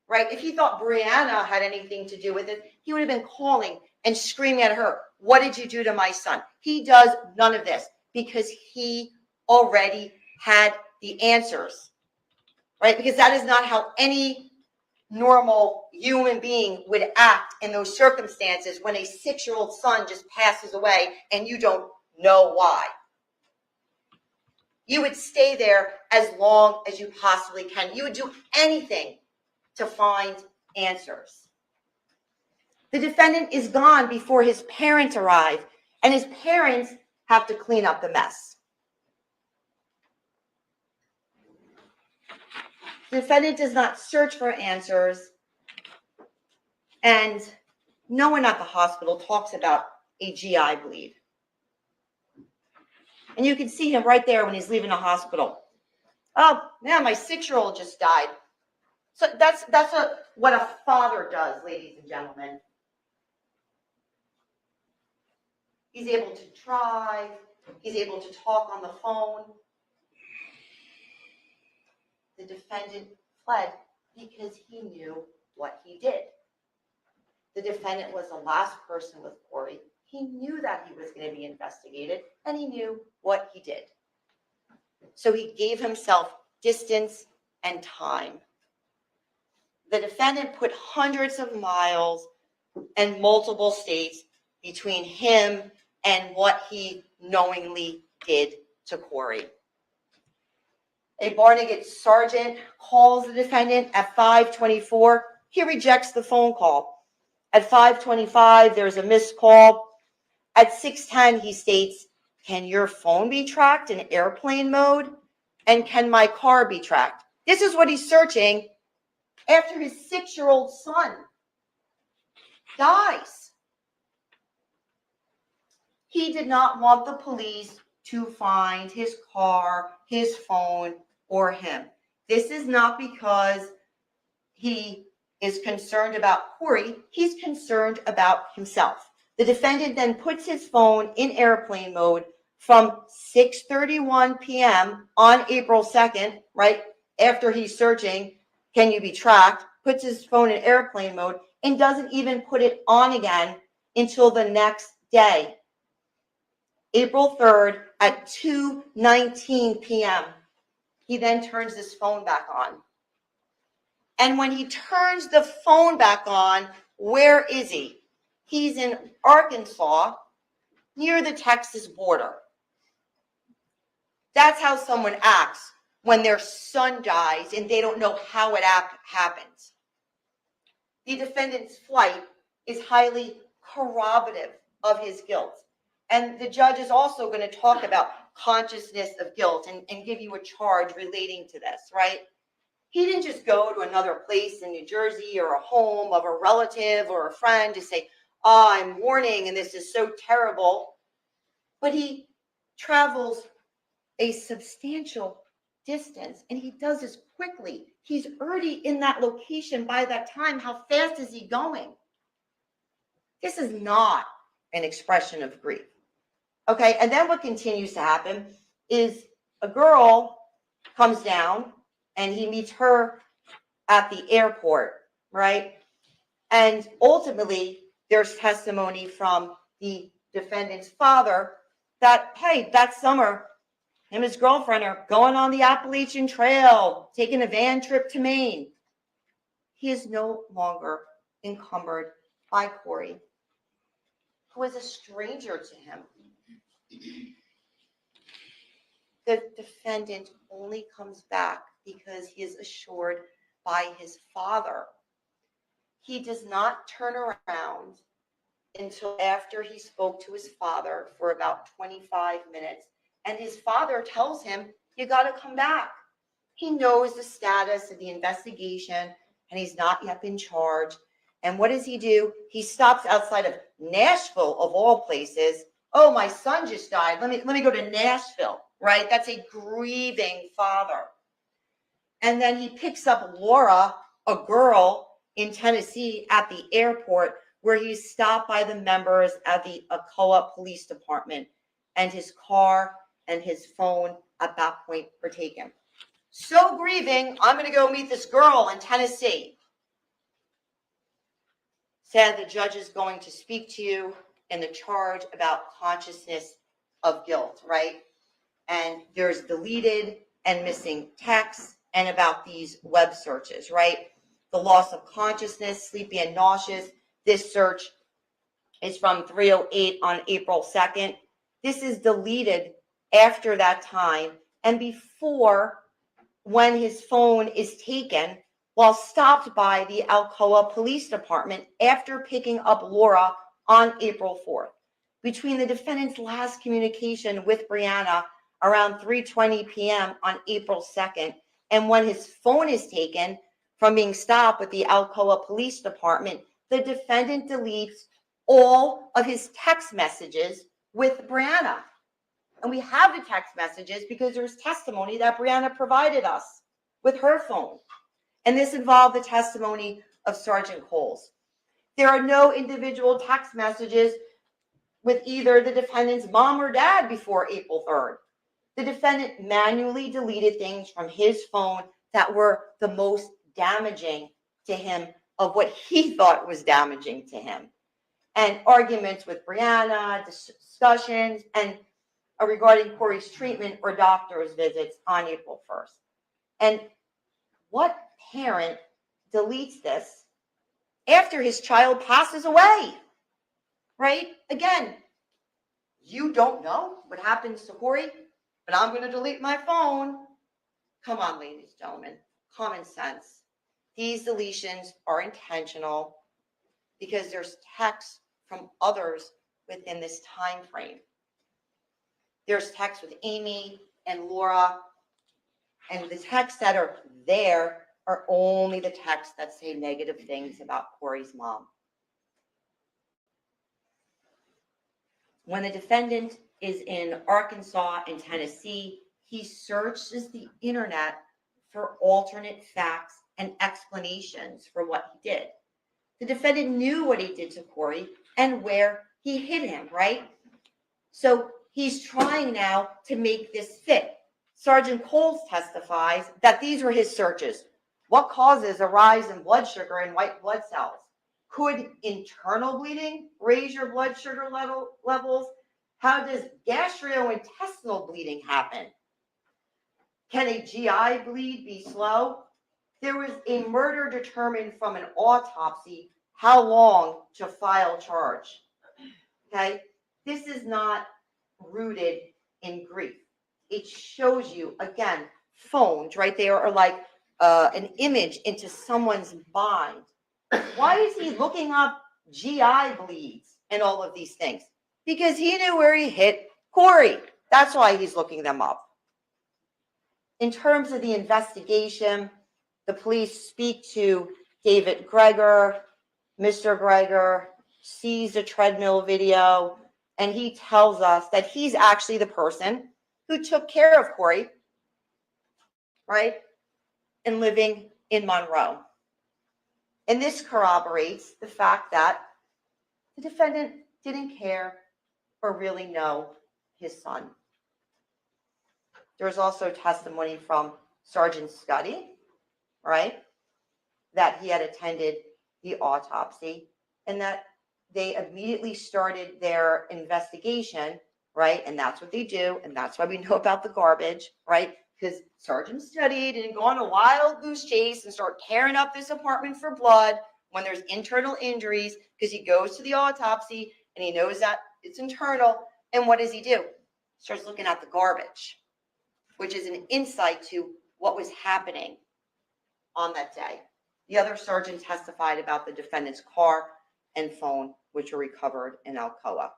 right? If he thought Brianna had anything to do with it, he would have been calling and screaming at her, what did you do to my son? He does none of this because he already had the answers, right? Because that is not how any normal human being would act in those circumstances when a 6-year-old son just passes away and you don't know why. You would stay there as long as you possibly can. You would do anything to find answers. The defendant is gone before his parents arrive, and his parents have to clean up the mess. The defendant does not search for answers, and no one at the hospital talks about a GI bleed. And you can see him right there when he's leaving the hospital. Oh, man, my 6-year-old just died. So that's what a father does, ladies and gentlemen. He's able to drive. He's able to talk on the phone. The defendant fled because he knew what he did. The defendant was the last person with Corey. He knew that he was going to be investigated, and he knew what he did. So he gave himself distance and time. The defendant put hundreds of miles and multiple states between him and what he knowingly did to Corey. A Barnegat sergeant calls the defendant at 5:24. He rejects the phone call. At 5:25, there's a missed call. At 6:10, he states, "Can your phone be tracked in airplane mode? And can my car be tracked?" This is what he's searching after his 6-year-old son dies. He did not want the police to find his car, his phone, or him. This is not because he is concerned about Corey. He's concerned about himself. The defendant then puts his phone in airplane mode from 6:31 p.m. on April 2nd, right after he's searching, can you be tracked, puts his phone in airplane mode, and doesn't even put it on again until the next day, April 3rd at 2:19 p.m. He then turns his phone back on. And when he turns the phone back on, where is he? He's in Arkansas, near the Texas border. That's how someone acts when their son dies and they don't know how it happens. The defendant's flight is highly corroborative of his guilt. And the judge is also going to talk about consciousness of guilt and give you a charge relating to this, right? He didn't just go to another place in New Jersey or a home of a relative or a friend to say, "Oh, I'm mourning and this is so terrible." But he travels a substantial distance and he does this quickly. He's already in that location by that time. How fast is he going? This is not an expression of grief. Okay, and then what continues to happen is a girl comes down and he meets her at the airport, right? And ultimately, there's testimony from the defendant's father that, hey, that summer, him and his girlfriend are going on the Appalachian Trail, taking a van trip to Maine. He is no longer encumbered by Corey, who is a stranger to him. The defendant only comes back because he is assured by his father. He does not turn around until after he spoke to his father for about 25 minutes. And his father tells him, "You got to come back." He knows the status of the investigation and he's not yet been charged. And what does he do? He stops outside of Nashville, of all places. "Oh, my son just died. Let me go to Nashville," right? That's a grieving father. And then he picks up Laura, a girl in Tennessee, at the airport, where he's stopped by the members of the Alcoa Police Department, and his car and his phone at that point were taken. So grieving, "I'm going to go meet this girl in Tennessee." Said the judge is going to speak to you in the charge about consciousness of guilt, right? And there's deleted and missing texts and about these web searches, right? The loss of consciousness, sleepy and nauseous. This search is from 3:08 on April 2nd. This is deleted after that time and before when his phone is taken while stopped by the Alcoa Police Department after picking up Laura on April 4th. Between the defendant's last communication with Brianna around 3:20 p.m. on April 2nd and when his phone is taken from being stopped at the Alcoa Police Department, the defendant deletes all of his text messages with Brianna. And we have the text messages because there's testimony that Brianna provided us with her phone. And this involved the testimony of Sergeant Coles. There are no individual text messages with either the defendant's mom or dad before April 3rd. The defendant manually deleted things from his phone that were the most damaging to him of what he thought was damaging to him. And arguments with Brianna, discussions, and regarding Corey's treatment or doctor's visits on April 1st. And what parent deletes this after his child passes away? Right? Again, you don't know what happens to Corey, but I'm going to delete my phone. Come on, ladies and gentlemen, common sense. These deletions are intentional because there's texts from others within this time frame. There's texts with Amy and Laura, and the texts that are there are only the texts that say negative things about Corey's mom. When the defendant is in Arkansas and Tennessee, he searches the internet for alternate facts and explanations for what he did. The defendant knew what he did to Corey and where he hid him, right? So he's trying now to make this fit. Sergeant Coles testifies that these were his searches. What causes a rise in blood sugar and white blood cells? Could internal bleeding raise your blood sugar levels? How does gastrointestinal bleeding happen? Can a GI bleed be slow? There was a murder determined from an autopsy how long to file charge. Okay? This is not rooted in grief. It shows you, again, phones right there are like an image into someone's mind. Why is he looking up GI bleeds and all of these things? Because he knew where he hit Corey. That's why he's looking them up. In terms of the investigation, the police speak to David Greger. Mr. Greger sees the treadmill video, and he tells us that he's actually the person who took care of Corey, right, and living in Monroe. And this corroborates the fact that the defendant didn't care or really know his son. There's also testimony from Sergeant Scuddy, right, that he had attended the autopsy and that they immediately started their investigation, right? And that's what they do. And that's why we know about the garbage, right? Because Sergeant Scuddy didn't go on a wild goose chase and start tearing up this apartment for blood when there's internal injuries, because he goes to the autopsy and he knows that it's internal. And what does he do? Starts looking at the garbage, which is an insight to what was happening on that day. The other sergeant testified about the defendant's car and phone, which were recovered in Alcoa.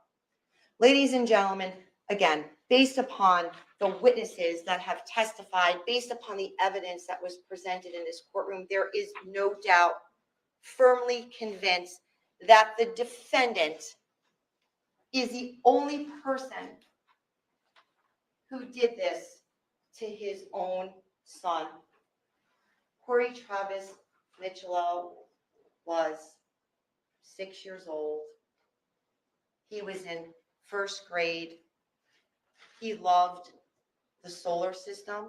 Ladies and gentlemen, again, based upon the witnesses that have testified, based upon the evidence that was presented in this courtroom, there is no doubt, firmly convinced that the defendant is the only person who did this to his own son. Corey Travis Michello was 6 years old. He was in first grade. He loved the solar system.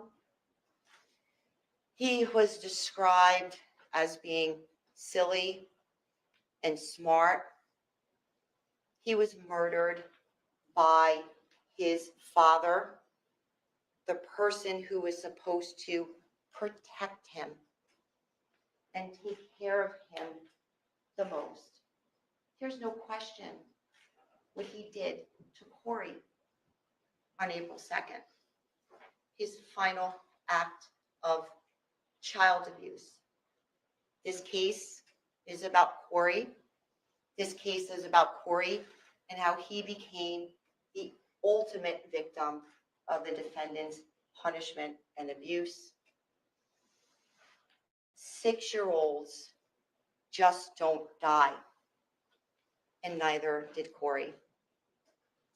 He was described as being silly and smart. He was murdered by his father, the person who was supposed to protect him and take care of him the most. There's no question what he did to Corey on April 2nd. His final act of child abuse. This case is about Corey. This case is about Corey and how he became the ultimate victim of the defendant's punishment and abuse. 6-year-olds just don't die, and neither did Corey.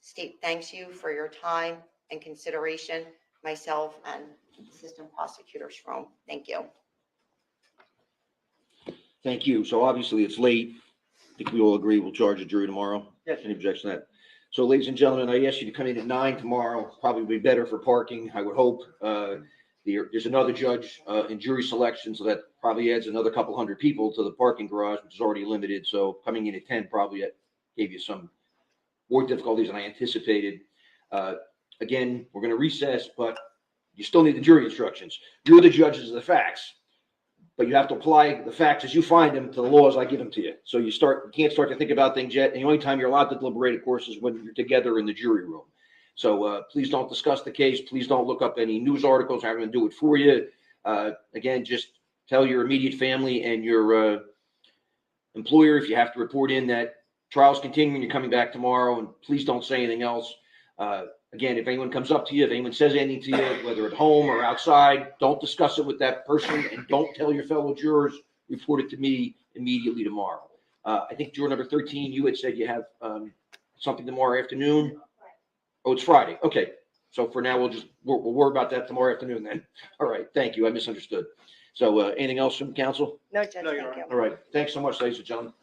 State thanks you for your time and consideration, myself and Assistant Prosecutor Schrom. Thank you. Thank you. So obviously it's late. I think we all agree we'll charge a jury tomorrow. Yes. Any objection to that? So ladies and gentlemen, I ask you to come in at 9 tomorrow, probably be better for parking, I would hope. There's another judge in jury selection, so that probably adds another couple hundred people to the parking garage, which is already limited. So coming in at 10 probably gave you some more difficulties than I anticipated. Again, we're going to recess, but you still need the jury instructions. You're the judges of the facts, but you have to apply the facts as you find them to the laws I give them to you. So you can't start to think about things yet. And the only time you're allowed to deliberate, of course, is when you're together in the jury room. So please don't discuss the case. Please don't look up any news articles. I'm going to do it for you. Again, just tell your immediate family and your employer, if you have to report in, that trial's continuing, you're coming back tomorrow, and please don't say anything else. Again, if anyone comes up to you, if anyone says anything to you, whether at home or outside, don't discuss it with that person, and don't tell your fellow jurors. Report it to me immediately tomorrow. I think juror number 13, you had said you have something tomorrow afternoon. Oh, it's Friday. Okay. So for now, we'll worry about that tomorrow afternoon then. All right. Thank you. I misunderstood. So anything else from council? No, Judge, No, you're thank you. All right. Thanks so much, ladies and gentlemen.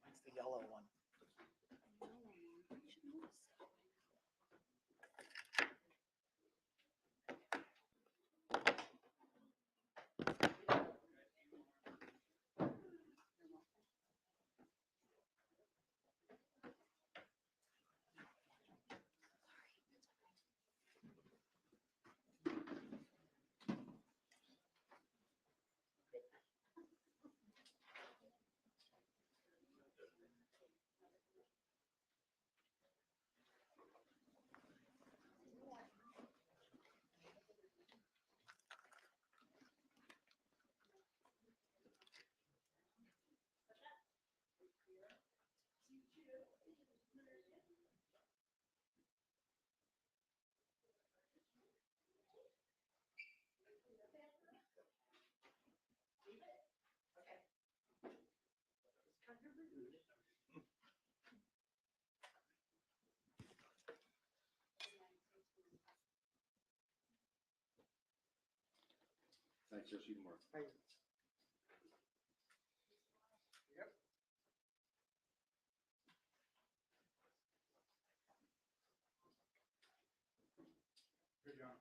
It's the yellow one. Thanks. I'll see you tomorrow. Good job.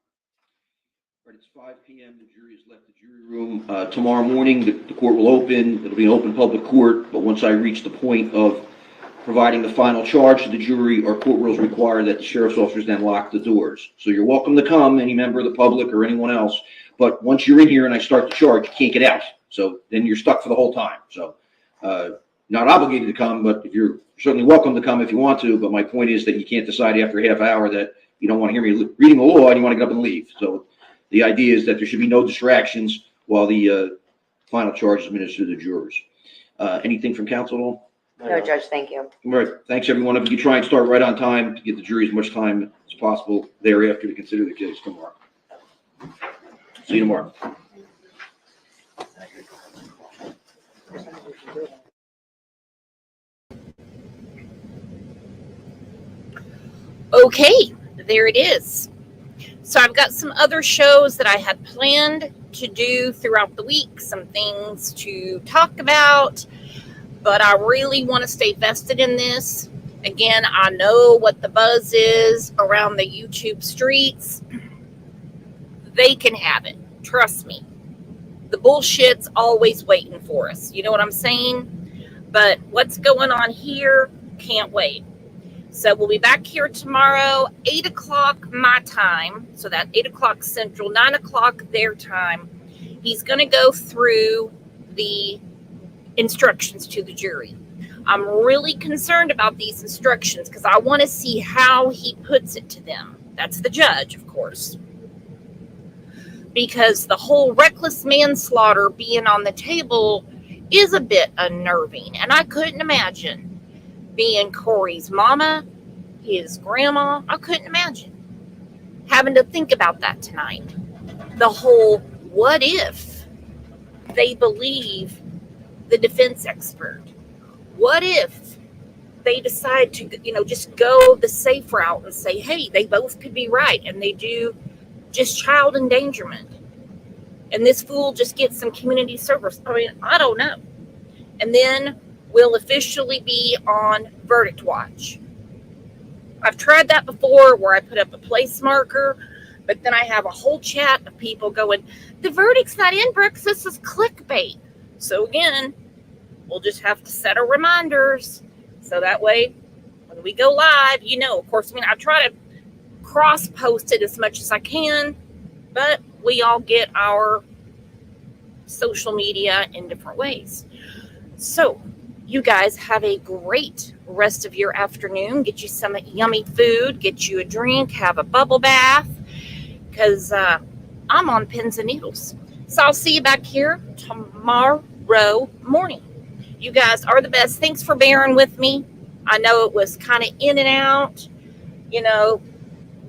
All right, it's 5 p.m. The jury has left the jury room. Tomorrow morning, the court will open. It'll be an open public court, but once I reach the point of providing the final charge to the jury, our court rules require that the sheriff's officers then lock the doors. So you're welcome to come, any member of the public or anyone else, but once you're in here and I start the charge, you can't get out. So then you're stuck for the whole time. So not obligated to come, but if you're certainly welcome to come if you want to. But my point is that you can't decide after a half hour that you don't want to hear me reading the law and you want to get up and leave. So the idea is that there should be no distractions while the final charge is administered to the jurors. Anything from counsel at all? No, Judge, thank you. All right. Thanks, everyone. If you try and start right on time to give the jury as much time as possible thereafter to consider the case tomorrow. See you tomorrow. Okay, there it is. So I've got some other shows that I had planned to do throughout the week, some things to talk about, but I really want to stay vested in this. Again, I know what the buzz is around the YouTube streets. They can have it. Trust me. The bullshit's always waiting for us. You know what I'm saying? But what's going on here, can't wait. So we'll be back here tomorrow, 8 o'clock my time. So that's 8 o'clock Central, 9 o'clock their time. He's going to go through the instructions to the jury. I'm really concerned about these instructions because I want to see how he puts it to them. That's the judge, of course. Because the whole reckless manslaughter being on the table is a bit unnerving. And I couldn't imagine being Corey's mama, his grandma. I couldn't imagine having to think about that tonight. The whole what if they believe the defense expert? What if they decide to, just go the safe route and say, hey, they both could be right and they do just child endangerment? And this fool just gets some community service. I mean, I don't know. And then we'll officially be on verdict watch. I've tried that before where I put up a place marker, but then I have a whole chat of people going, the verdict's not in, Brooks, this is clickbait. So again, we'll just have to set our reminders. So that way, when we go live, of course, I try to cross post it as much as I can, but we all get our social media in different ways. So you guys have a great rest of your afternoon. Get you some yummy food, get you a drink, have a bubble bath, because I'm on pins and needles. So I'll see you back here tomorrow morning. You guys are the best. Thanks for bearing with me. I know it was kind of in and out,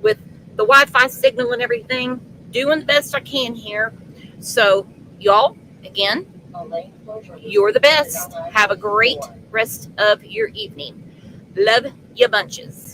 with the Wi-Fi signal and everything. Doing the best I can here. So y'all, again, you're the best. Have a great rest of your evening. Love you bunches.